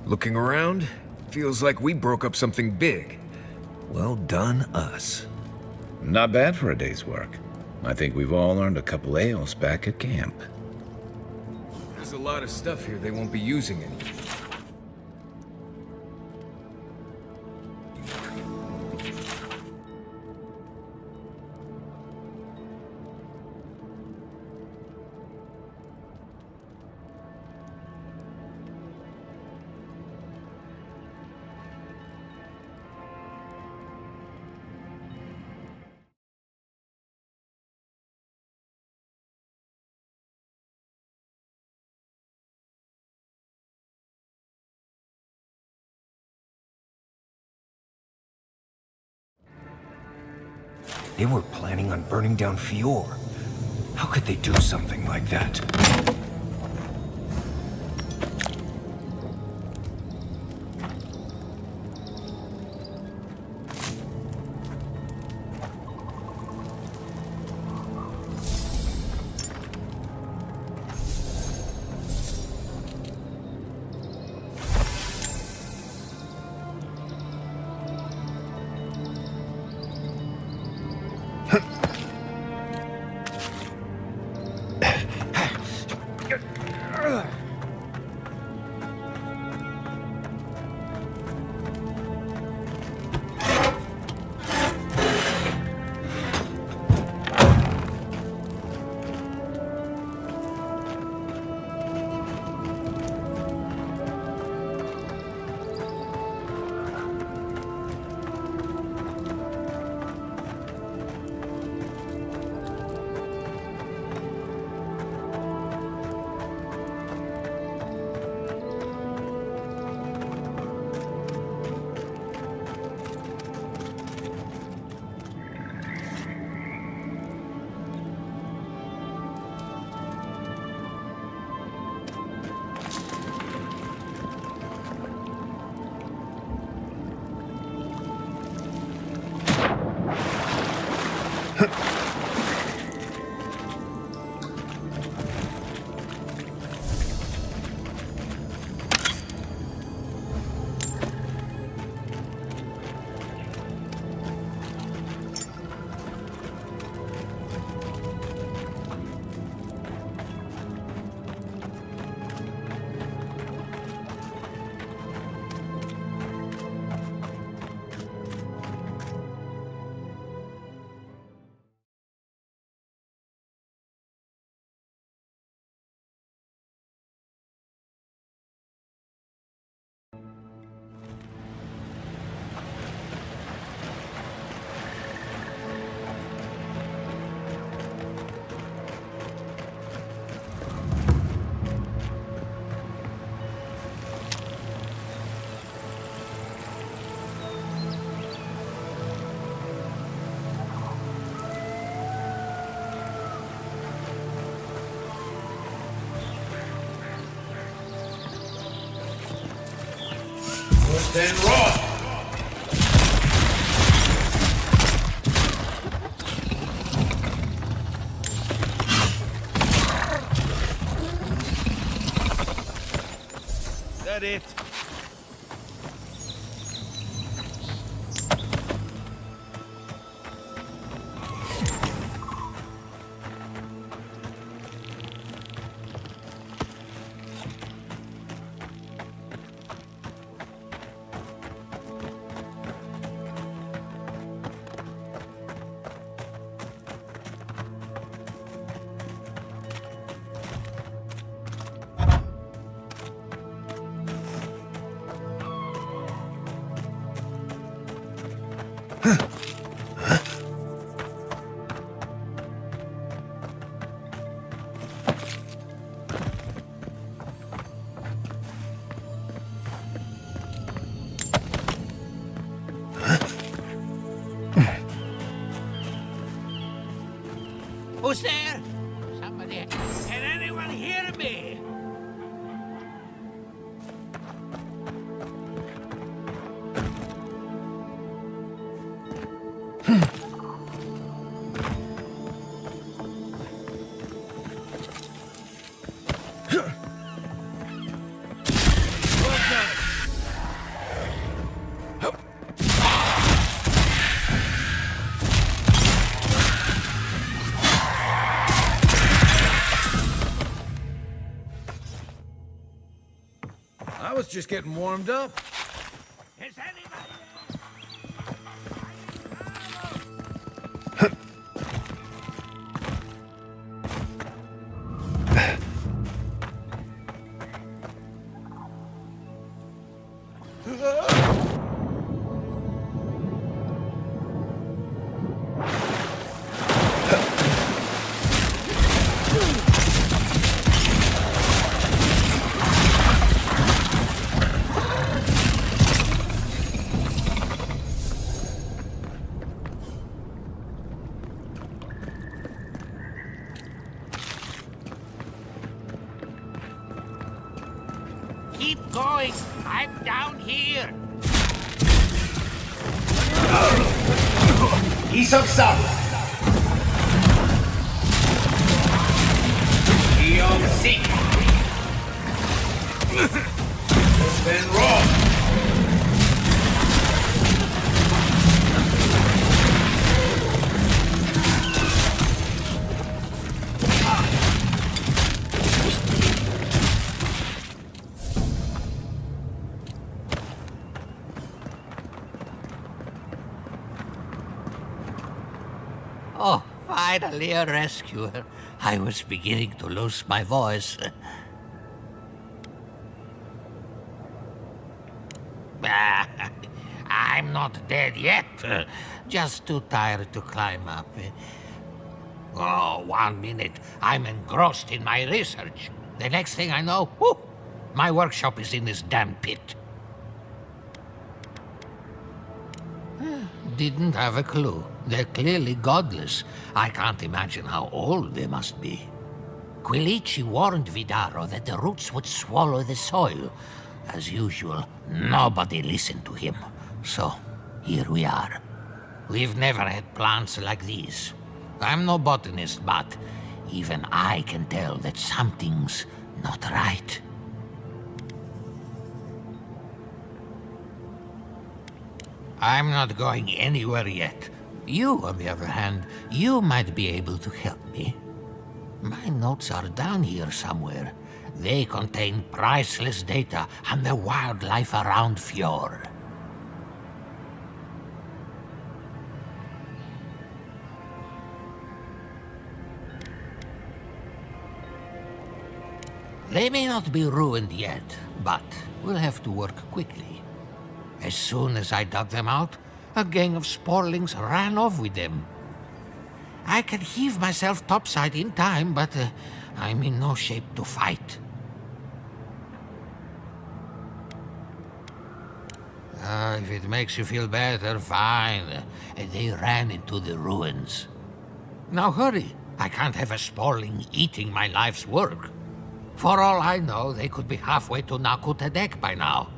Looking around, feels like we broke up something big. Well done, us. Not bad for a day's work. I think we've all earned a couple ales back at camp. There's a lot of stuff here they won't be using anymore. They were planning on burning down Fior. How could they do something like that? Then roll! That it? Who's there? Somebody. Can anyone hear me? I was just getting warmed up. Is anybody Keep going. I'm down here. East of south. Eon Seek. Then roll. Oh, finally a rescuer. I was beginning to lose my voice. I'm not dead yet. Just too tired to climb up. Oh, 1 minute. I'm engrossed in my research. The next thing I know, whoo, my workshop is in this damn pit. Didn't have a clue. They're clearly godless. I can't imagine how old they must be. Quilici warned Vidaro that the roots would swallow the soil. As usual, nobody listened to him. So, here we are. We've never had plants like these. I'm no botanist, but even I can tell that something's not right. I'm not going anywhere yet. You, on the other hand, you might be able to help me. My notes are down here somewhere. They contain priceless data on the wildlife around Fjord. They may not be ruined yet, but we'll have to work quickly. As soon as I dug them out, a gang of sporlings ran off with them. I can heave myself topside in time, but I'm in no shape to fight. If it makes you feel better, fine. They ran into the ruins. Now hurry. I can't have a sporling eating my life's work. For all I know, they could be halfway to Nakutadek by now.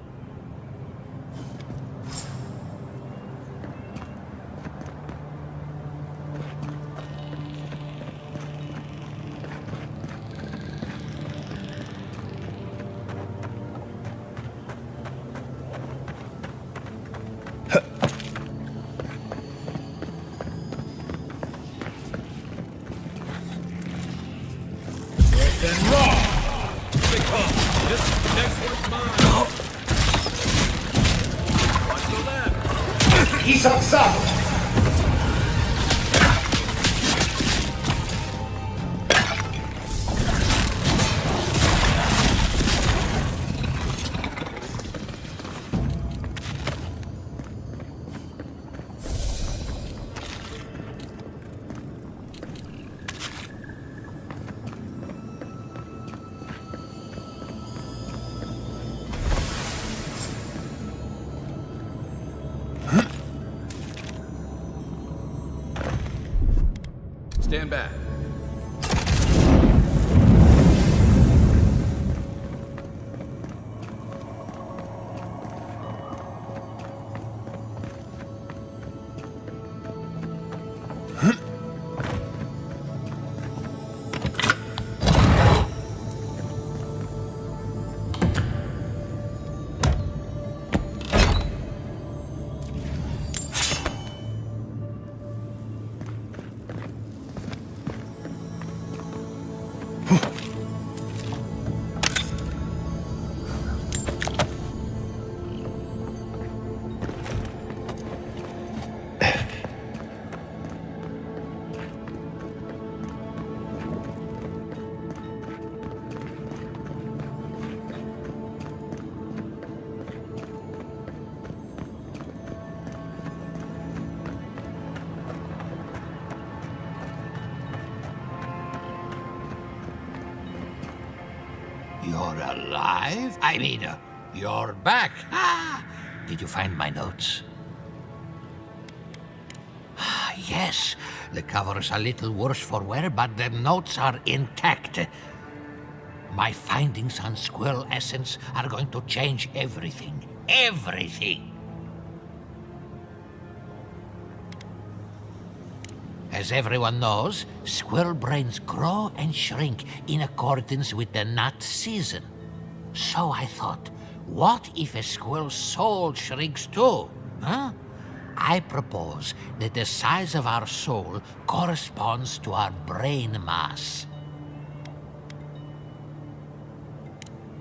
He's outside! Stand back. You're alive? I mean, you're back. Ah, did you find my notes? Yes, the cover's a little worse for wear, but the notes are intact. My findings on squirrel essence are going to change everything. Everything! As everyone knows, squirrel brains grow and shrink in accordance with the nut season. So I thought, what if a squirrel's soul shrinks too? Huh? I propose that the size of our soul corresponds to our brain mass.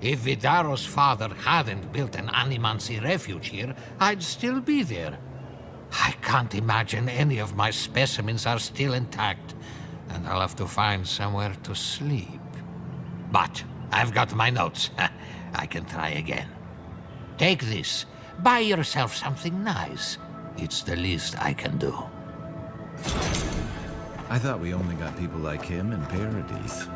If Vidaro's father hadn't built an Animancy refuge here, I'd still be there. I can't imagine any of my specimens are still intact, and I'll have to find somewhere to sleep. But I've got my notes. I can try again. Take this. Buy yourself something nice. It's the least I can do. I thought we only got people like him in Paradise.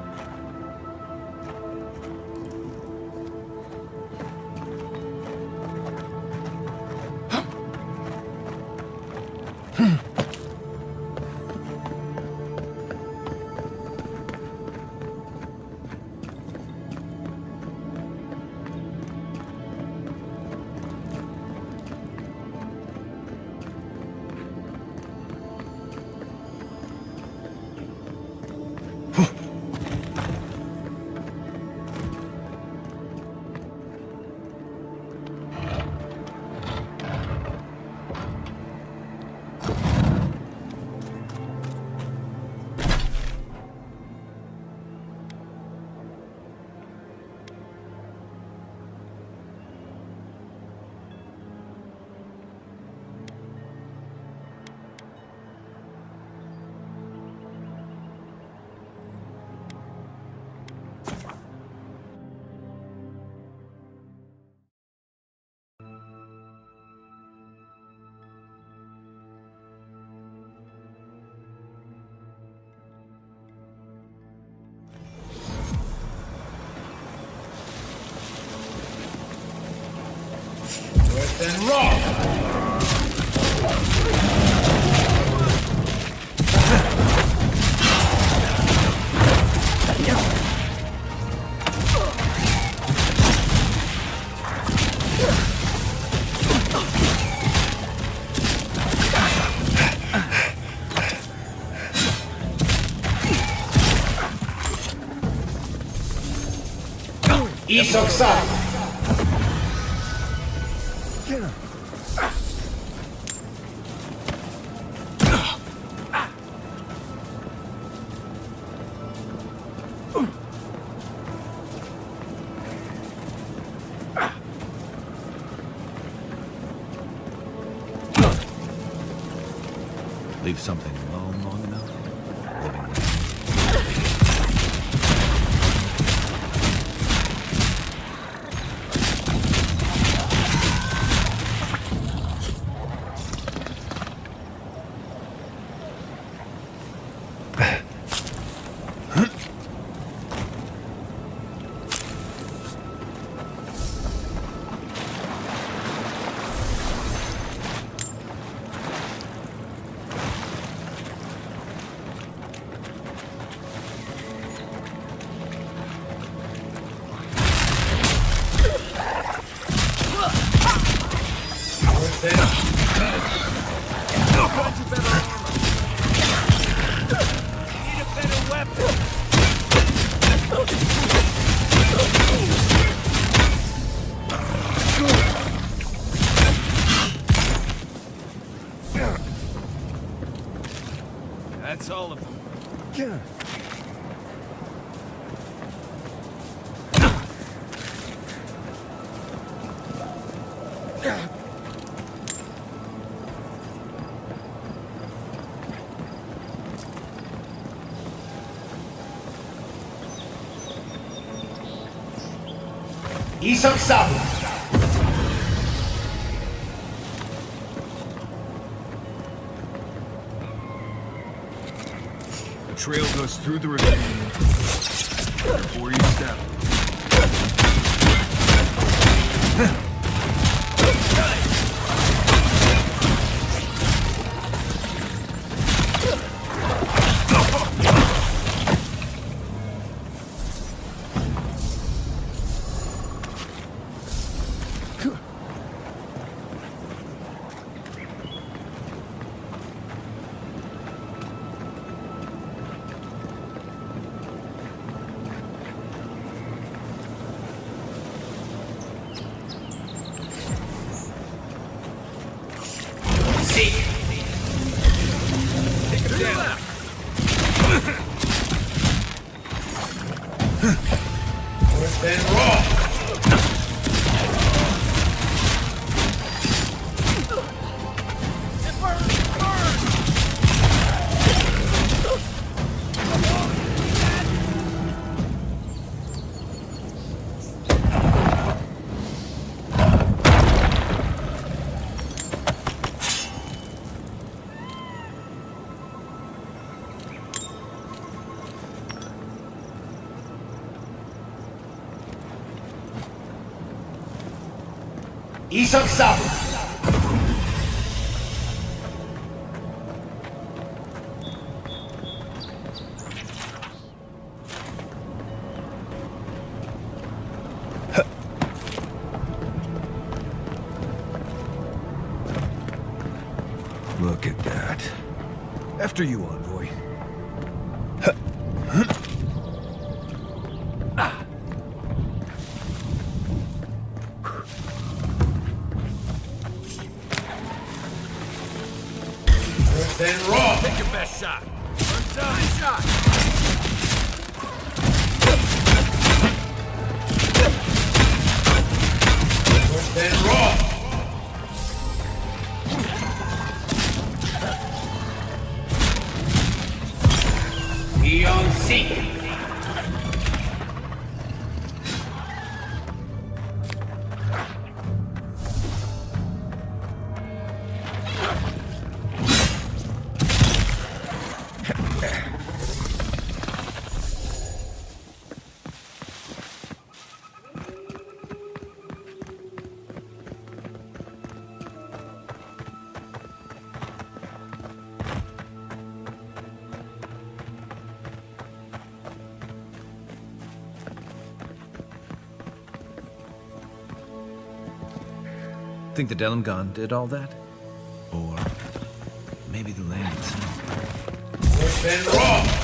Then roll! Isok Sap! Leave something alone long enough, living there. That's all of them. Isok Sap! The trail goes through the ravine. Before you step. Then roll! Isok Sap! Look at that. After you, envoy. Then roll! Take your best shot. First shot. Then roll! Beyond seek! Think the Delimgon did all that? Or maybe the land itself? Worse than raw!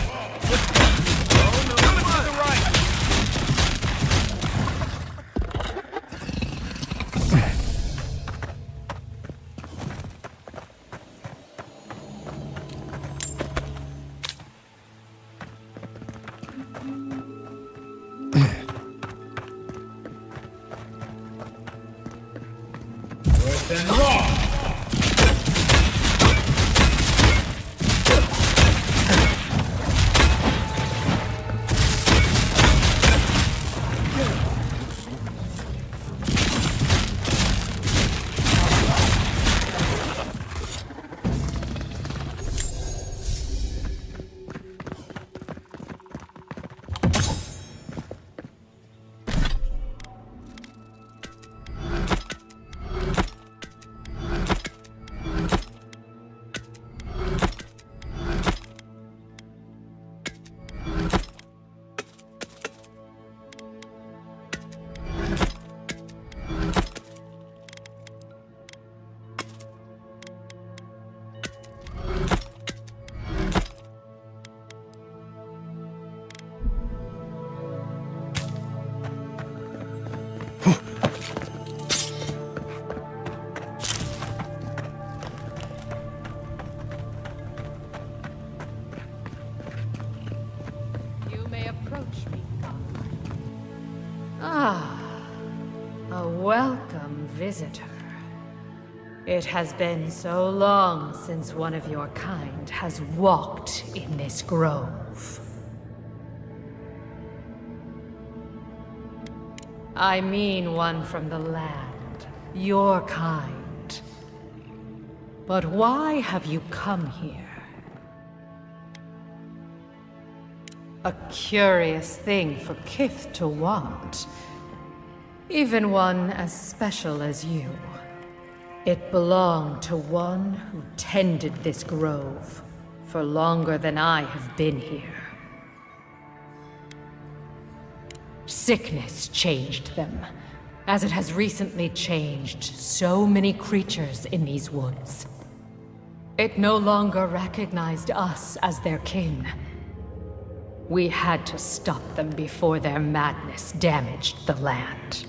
A welcome visitor. It has been so long since one of your kind has walked in this grove. I mean one from the land, your kind. But why have you come here? A curious thing for Kith to want. Even one as special as you. It belonged to one who tended this grove for longer than I have been here. Sickness changed them, as it has recently changed so many creatures in these woods. It no longer recognized us as their kin. We had to stop them before their madness damaged the land.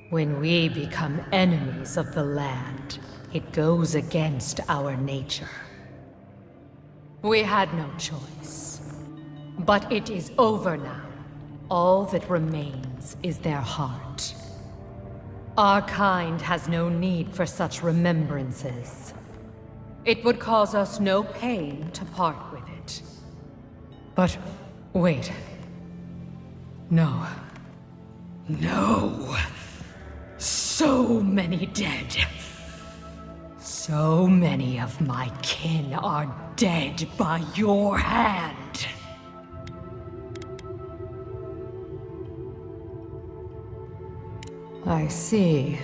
When we become enemies of the land, it goes against our nature. We had no choice. But it is over now. All that remains is their heart. Our kind has no need for such remembrances. It would cause us no pain to part with it. But wait. No. No. So many dead. So many of my kin are dead by your hand. I see.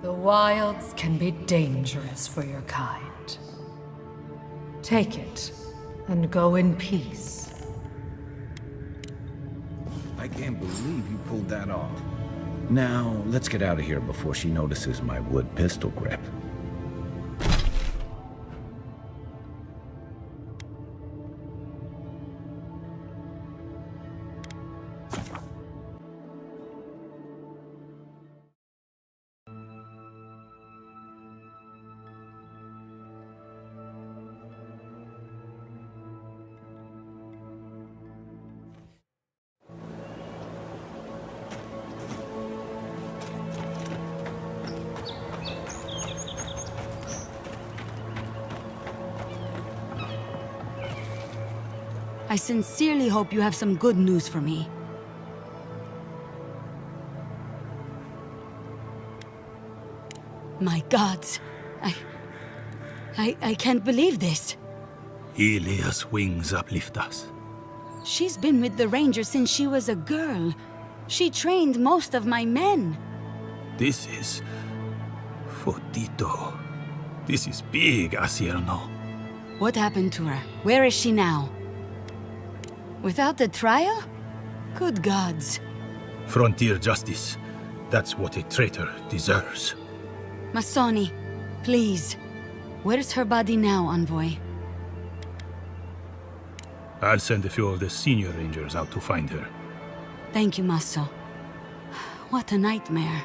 The wilds can be dangerous for your kind. Take it, and go in peace. I can't believe you pulled that off. Now, let's get out of here before she notices my wood pistol grip. I sincerely hope you have some good news for me. My gods, I can't believe this. Ilia's wings uplift us. She's been with the Rangers since she was a girl. She trained most of my men. This is... Fotito. This is big, Asierno. What happened to her? Where is she now? Without the trial? Good gods. Frontier justice. That's what a traitor deserves. Masoni, please. Where's her body now, Envoy? I'll send a few of the senior rangers out to find her. Thank you, Maso. What a nightmare.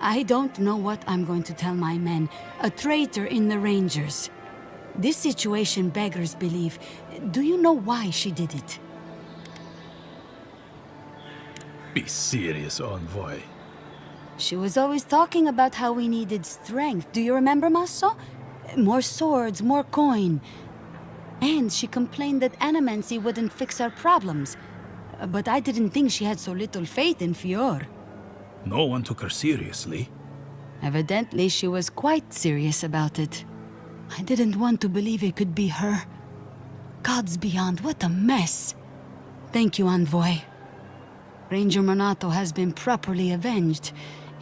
I don't know what I'm going to tell my men. A traitor in the Rangers. This situation beggars belief. Do you know why she did it? Be serious, Envoy. She was always talking about how we needed strength. Do you remember, Maso? More swords, more coin. And she complained that animancy wouldn't fix our problems. But I didn't think she had so little faith in Fior. No one took her seriously. Evidently, she was quite serious about it. I didn't want to believe it could be her. Gods beyond, what a mess. Thank you, Envoy. Ranger Monato has been properly avenged,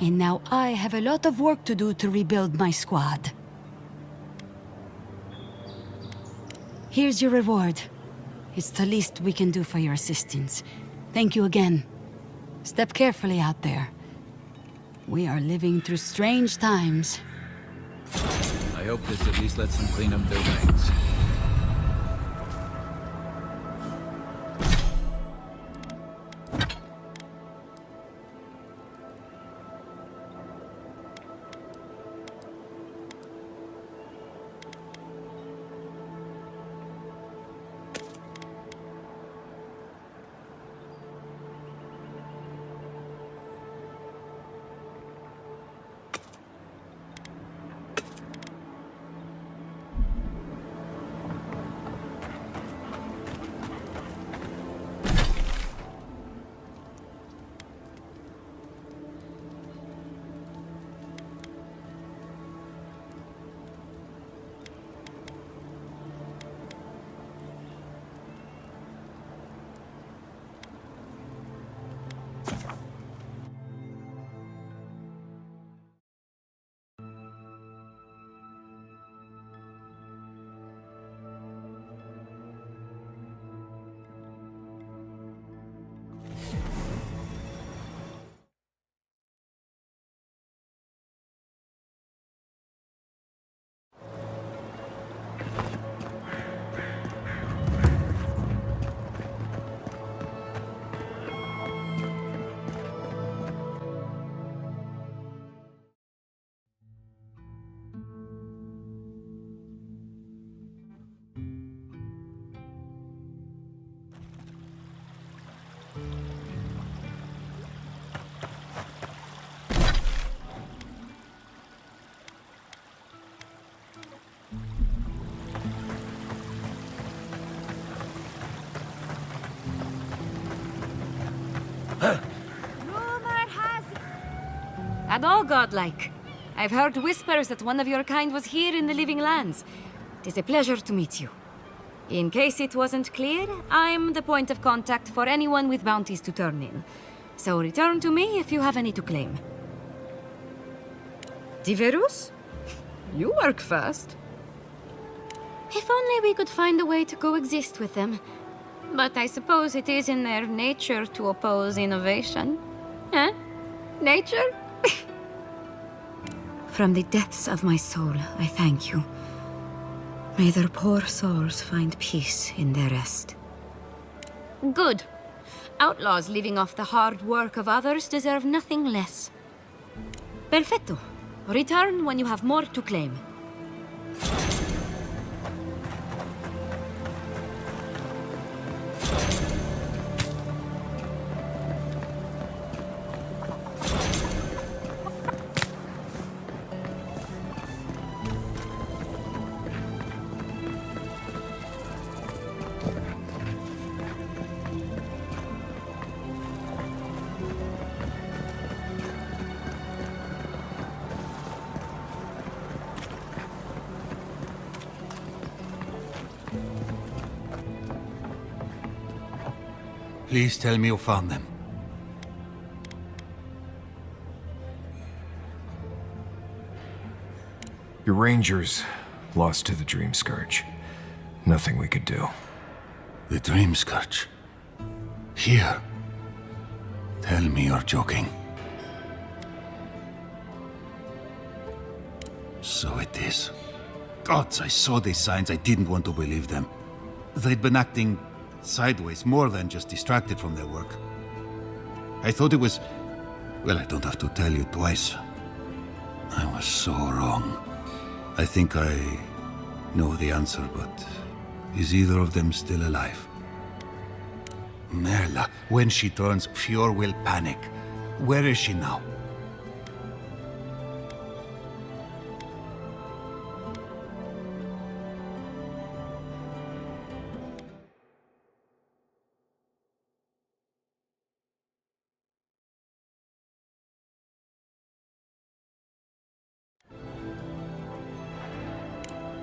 and now I have a lot of work to do to rebuild my squad. Here's your reward. It's the least we can do for your assistance. Thank you again. Step carefully out there. We are living through strange times. I hope this at least lets them clean up their ranks. Rumor has it. At all godlike. I've heard whispers that one of your kind was here in the living lands. It is a pleasure to meet you. In case it wasn't clear, I'm the point of contact for anyone with bounties to turn in. So return to me if you have any to claim. Diverus? You work fast. If only we could find a way to coexist with them. But I suppose it is in their nature to oppose innovation. Huh? Nature? From the depths of my soul, I thank you. May their poor souls find peace in their rest. Good. Outlaws living off the hard work of others deserve nothing less. Perfecto. Return when you have more to claim. Please tell me you found them. Your rangers lost to the Dream Scourge. Nothing we could do. The Dream Scourge. Here. Tell me you're joking. So it is. Gods, I saw these signs. I didn't want to believe them. They'd been acting sideways, more than just distracted from their work. I thought it was... Well, I don't have to tell you twice. I was so wrong. I think I know the answer, but is either of them still alive? Merla, when she turns, Fjord will panic. Where is she now?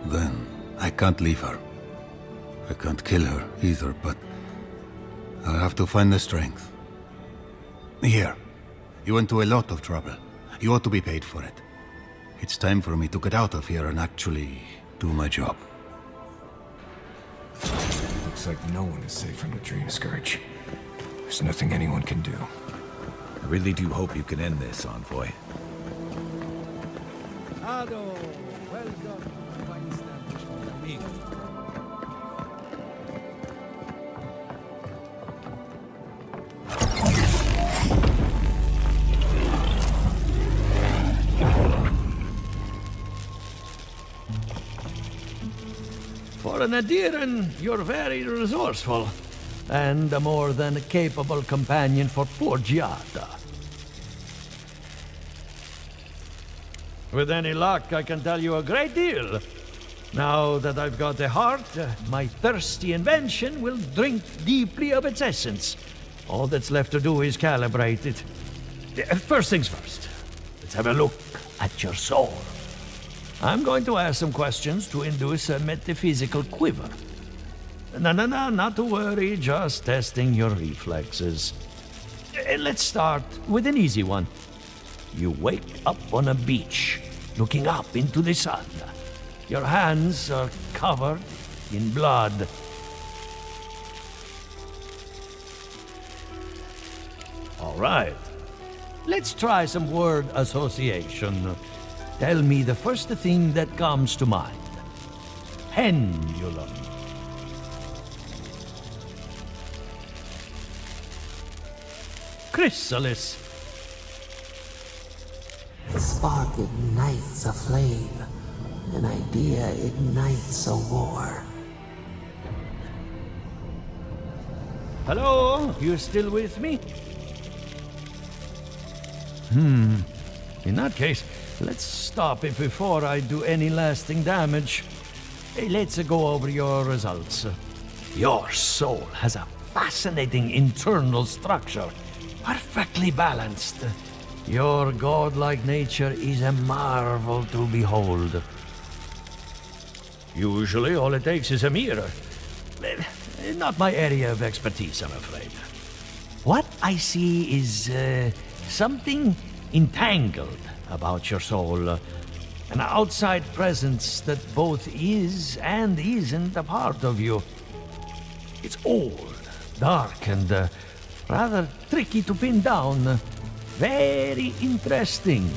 Then I can't leave her. I can't kill her either, but I'll have to find the strength. Here, you went to a lot of trouble. You ought to be paid for it. It's time for me to get out of here and actually do my job. Looks like no one is safe from the Dream Scourge. There's nothing anyone can do. I really do hope you can end this, Envoy. Ado, welcome to my establishment, amigo. For an Adiran, you're very resourceful, and a more than capable companion for poor Giada. With any luck, I can tell you a great deal. Now that I've got a heart, my thirsty invention will drink deeply of its essence. All that's left to do is calibrate it. First things first, let's have a look at your soul. I'm going to ask some questions to induce a metaphysical quiver. No, not to worry, just testing your reflexes. Let's start with an easy one. You wake up on a beach, looking up into the sun. Your hands are covered in blood. All right. Let's try some word association. Tell me the first thing that comes to mind. Pendulum. Chrysalis. A spark ignites a flame. An idea ignites a war. Hello? You still with me? In that case, let's stop it before I do any lasting damage. Hey, let's go over your results. Your soul has a fascinating internal structure, perfectly balanced. Your godlike nature is a marvel to behold. Usually, all it takes is a mirror. Not my area of expertise, I'm afraid. What I see is something entangled about your soul. An outside presence that both is and isn't a part of you. It's old, dark, and rather tricky to pin down. Very interesting.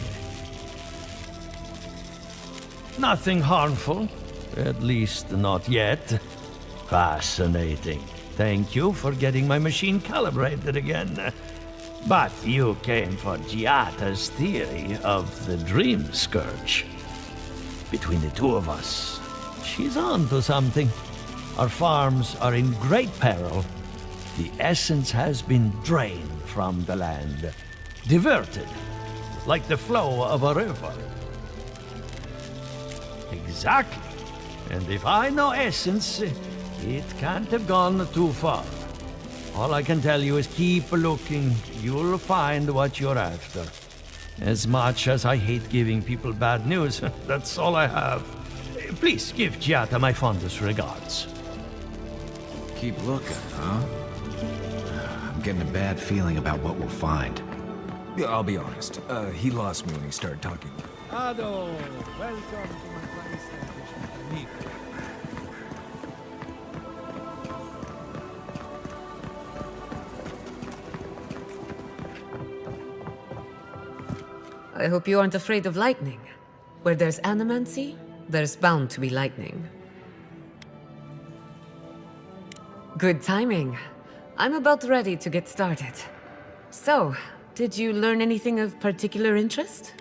Nothing harmful, at least not yet. Fascinating. Thank you for getting my machine calibrated again. But you came for Giata's theory of the Dream Scourge. Between the two of us, she's on to something. Our farms are in great peril. The essence has been drained from the land. Diverted, like the flow of a river. Exactly. And if I know essence, it can't have gone too far. All I can tell you is keep looking. You'll find what you're after. As much as I hate giving people bad news, that's all I have. Please give Giata my fondest regards. Keep looking, huh? I'm getting a bad feeling about what we'll find. Yeah, I'll be honest. He lost me when he started talking. Ado, welcome to my establishment, amigo. I hope you aren't afraid of lightning. Where there's animancy, there's bound to be lightning. Good timing. I'm about ready to get started. So, did you learn anything of particular interest?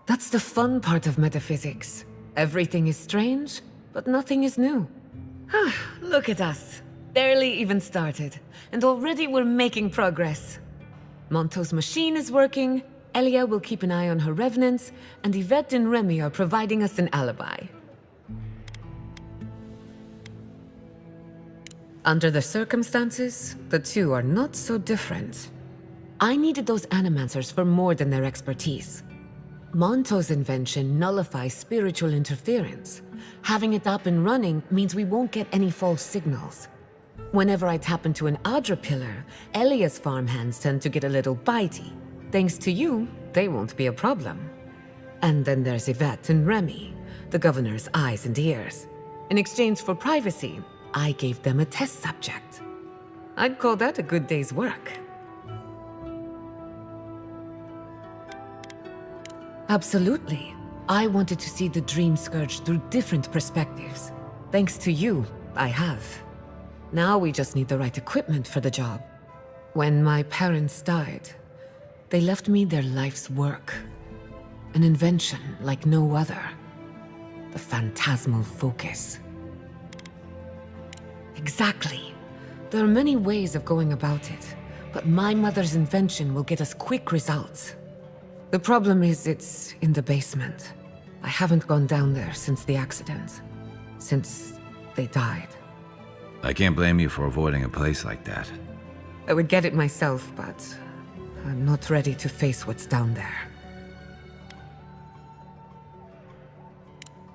That's the fun part of metaphysics. Everything is strange, but nothing is new. Look at us. Barely even started, and already we're making progress. Monto's machine is working, Elia will keep an eye on her revenants, and Yvette and Remy are providing us an alibi. Under the circumstances, the two are not so different. I needed those animancers for more than their expertise. Monto's invention nullifies spiritual interference. Having it up and running means we won't get any false signals. Whenever I tap into an Adra pillar, Elia's farmhands tend to get a little bitey. Thanks to you, they won't be a problem. And then there's Yvette and Remy, the governor's eyes and ears. In exchange for privacy, I gave them a test subject. I'd call that a good day's work. Absolutely. I wanted to see the Dream Scourge through different perspectives. Thanks to you, I have. Now we just need the right equipment for the job. When my parents died, they left me their life's work. An invention like no other. The phantasmal focus. Exactly. There are many ways of going about it, but my mother's invention will get us quick results. The problem is it's in the basement. I haven't gone down there since the accident. Since they died. I can't blame you for avoiding a place like that. I would get it myself, but I'm not ready to face what's down there.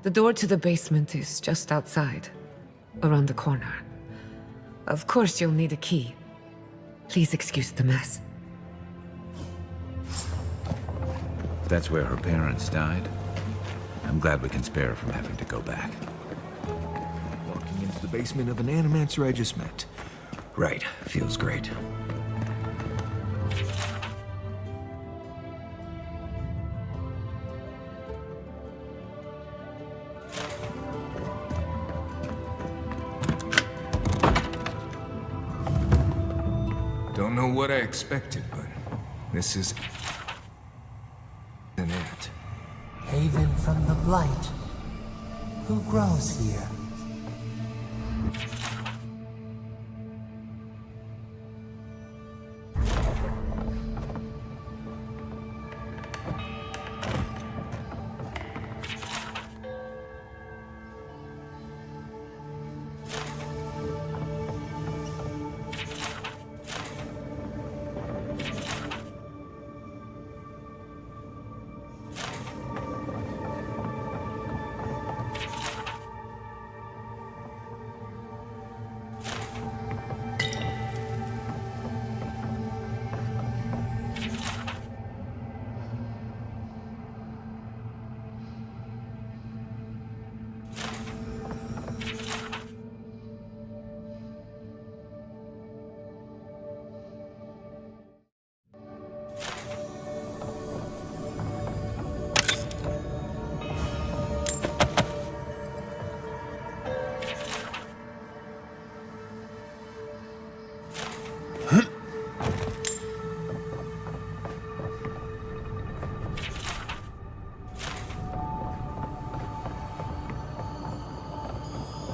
The door to the basement is just outside, around the corner. Of course you'll need a key. Please excuse the mess. That's where her parents died. I'm glad we can spare her from having to go back. Walking into the basement of an animancer I just met. Right, feels great. Don't know what I expected, but this is an it. Haven from the blight. Who grows here?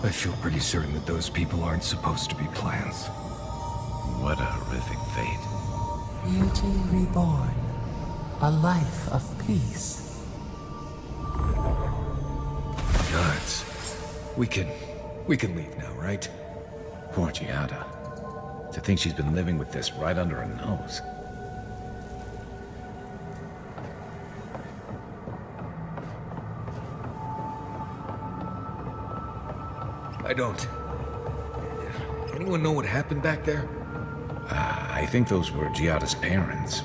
I feel pretty certain that those people aren't supposed to be plants. What a horrific fate. Beauty reborn. A life of peace. Gods. We can leave now, right? Poor Giada. To think she's been living with this right under her nose. I don't. Anyone know what happened back there? I think those were Giada's parents.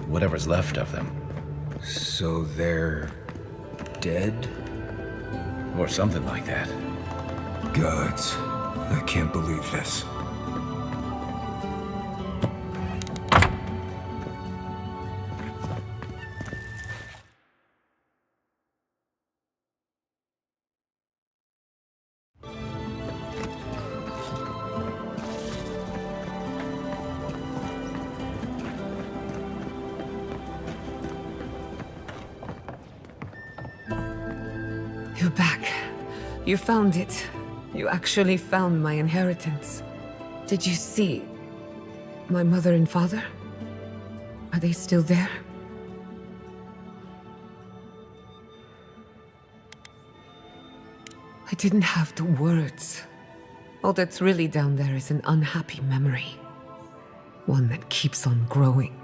Whatever's left of them. So they're dead? Or something like that. Gods. I can't believe this. You're back. You found it. You actually found my inheritance. Did you see my mother and father? Are they still there? I didn't have the words. All that's really down there is an unhappy memory. One that keeps on growing.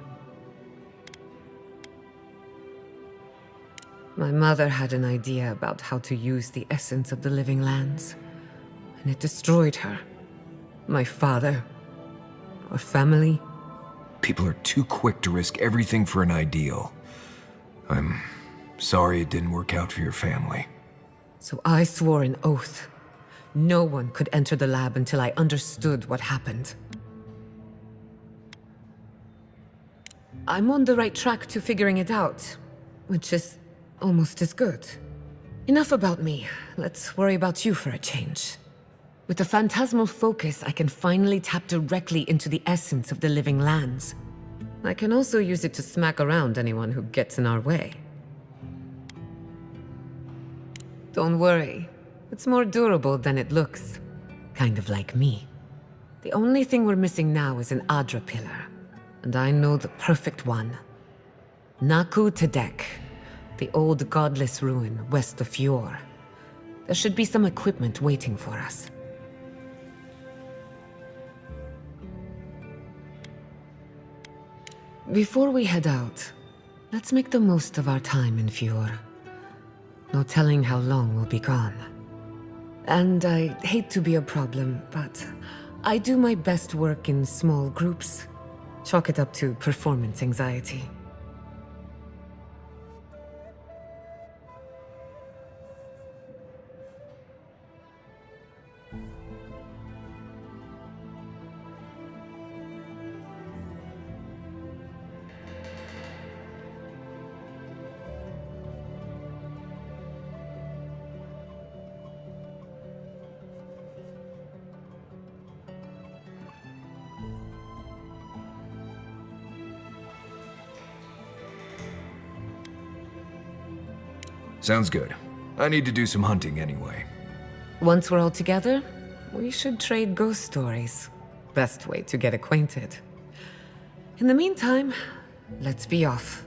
My mother had an idea about how to use the essence of the living lands, and it destroyed her. My father. Our family. People are too quick to risk everything for an ideal. I'm sorry it didn't work out for your family. So I swore an oath. No one could enter the lab until I understood what happened. I'm on the right track to figuring it out, which is almost as good. Enough about me. Let's worry about you for a change. With the phantasmal focus, I can finally tap directly into the essence of the living lands. I can also use it to smack around anyone who gets in our way. Don't worry. It's more durable than it looks. Kind of like me. The only thing we're missing now is an Adra pillar. And I know the perfect one. Naku Tedek, the old godless ruin west of Fjord. There should be some equipment waiting for us. Before we head out, let's make the most of our time in Fjord. No telling how long we'll be gone. And I hate to be a problem, but I do my best work in small groups. Chalk it up to performance anxiety. Sounds good. I need to do some hunting anyway. Once we're all together, we should trade ghost stories. Best way to get acquainted. In the meantime, let's be off.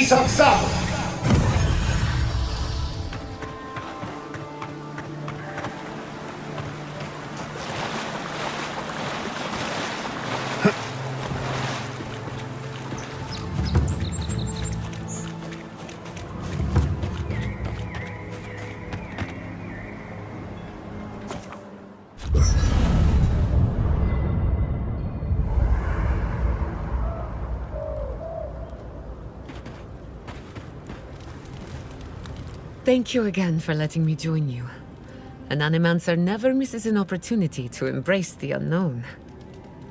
Isaksam! Thank you again for letting me join you. An Animancer never misses an opportunity to embrace the unknown.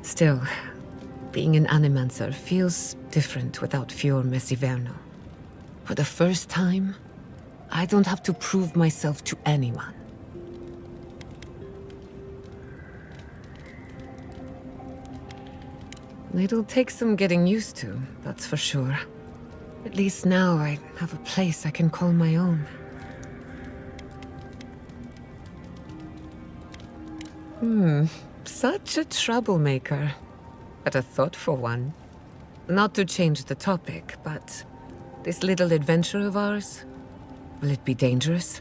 Still, being an Animancer feels different without Fior Messiverno. For the first time, I don't have to prove myself to anyone. It'll take some getting used to, that's for sure. At least now I have a place I can call my own. Such a troublemaker. But a thoughtful one. Not to change the topic, but this little adventure of ours, will it be dangerous?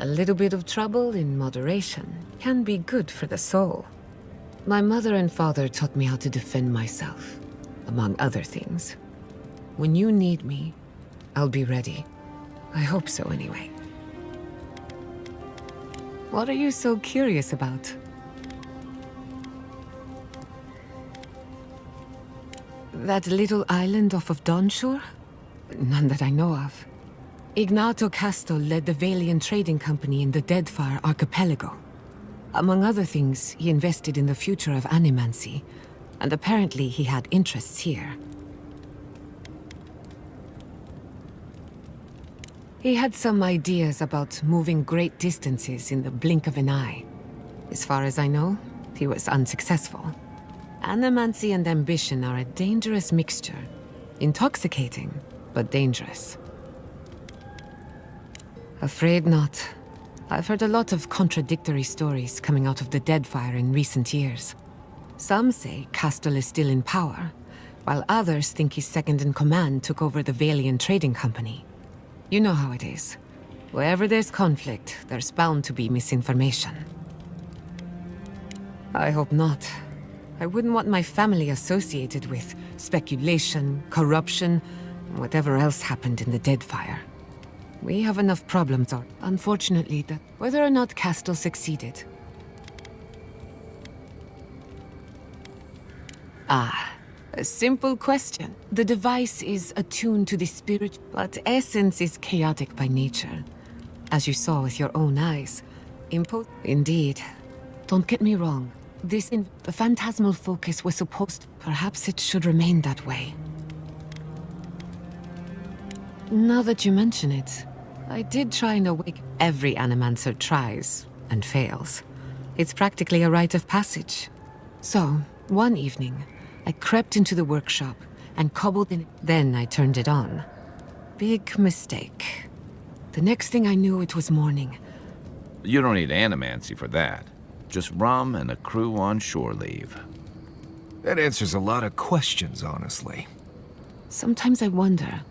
A little bit of trouble in moderation can be good for the soul. My mother and father taught me how to defend myself, among other things. When you need me, I'll be ready. I hope so anyway. What are you so curious about? That little island off of Dawnshore? None that I know of. Ignato Casto led the Valiant Trading Company in the Deadfire Archipelago. Among other things, he invested in the future of animancy, and apparently he had interests here. He had some ideas about moving great distances in the blink of an eye. As far as I know, he was unsuccessful. Animancy and ambition are a dangerous mixture. Intoxicating, but dangerous. Afraid not. I've heard a lot of contradictory stories coming out of the Deadfire in recent years. Some say Castle is still in power, while others think his second-in-command took over the Valiant Trading Company. You know how it is. Wherever there's conflict, there's bound to be misinformation. I hope not. I wouldn't want my family associated with speculation, corruption, and whatever else happened in the Deadfire. We have enough problems, unfortunately, that whether or not Castle succeeded. A simple question. The device is attuned to the spirit, but essence is chaotic by nature. As you saw with your own eyes. Indeed. Don't get me wrong. The phantasmal focus was supposed... Perhaps it should remain that way. Now that you mention it, I did try and awake. Every Animancer tries and fails. It's practically a rite of passage. So, one evening, I crept into the workshop and cobbled in. Then I turned it on. Big mistake. The next thing I knew, it was morning. You don't need animancy for that. Just rum and a crew on shore leave. That answers a lot of questions, honestly. Sometimes I wonder,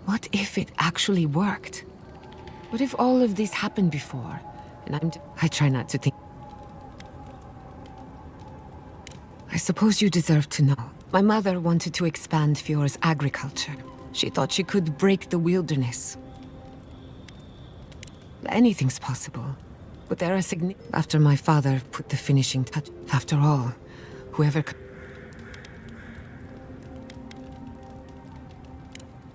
what if it actually worked? What if all of this happened before, and I try not to think. I suppose you deserve to know. My mother wanted to expand Fior's agriculture. She thought she could break the wilderness. Anything's possible. But there are after my father put the finishing touch. After all, whoever...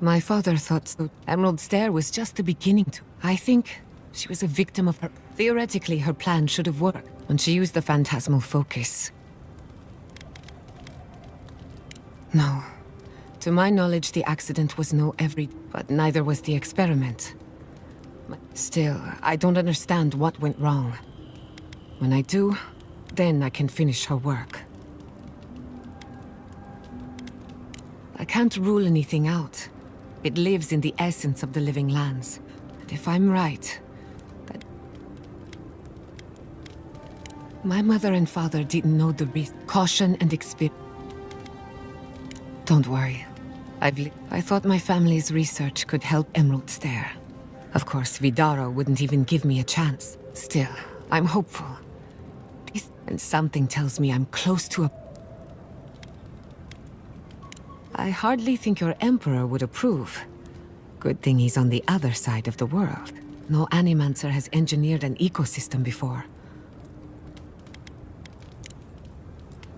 My father thought so. Emerald Stair was just the beginning to... I think she was a victim of her... Theoretically, her plan should have worked when she used the phantasmal focus. No. To my knowledge, the accident was but neither was the experiment. Still, I don't understand what went wrong. When I do, then I can finish her work. I can't rule anything out. It lives in the essence of the living lands. And if I'm right, that... My mother and father didn't know the risk. Caution and experience. Don't worry. I thought my family's research could help Emeralds there. Of course, Vidaro wouldn't even give me a chance. Still, I'm hopeful. And something tells me I'm close to a... I hardly think your Emperor would approve. Good thing he's on the other side of the world. No Animancer has engineered an ecosystem before.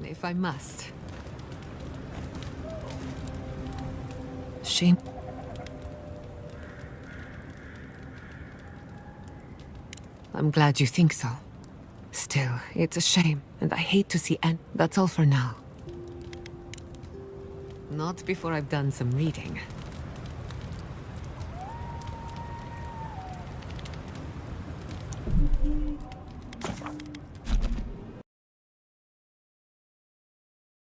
If I must. Shame. I'm glad you think so. Still, it's a shame, and I hate to see That's all for now. Not before I've done some reading.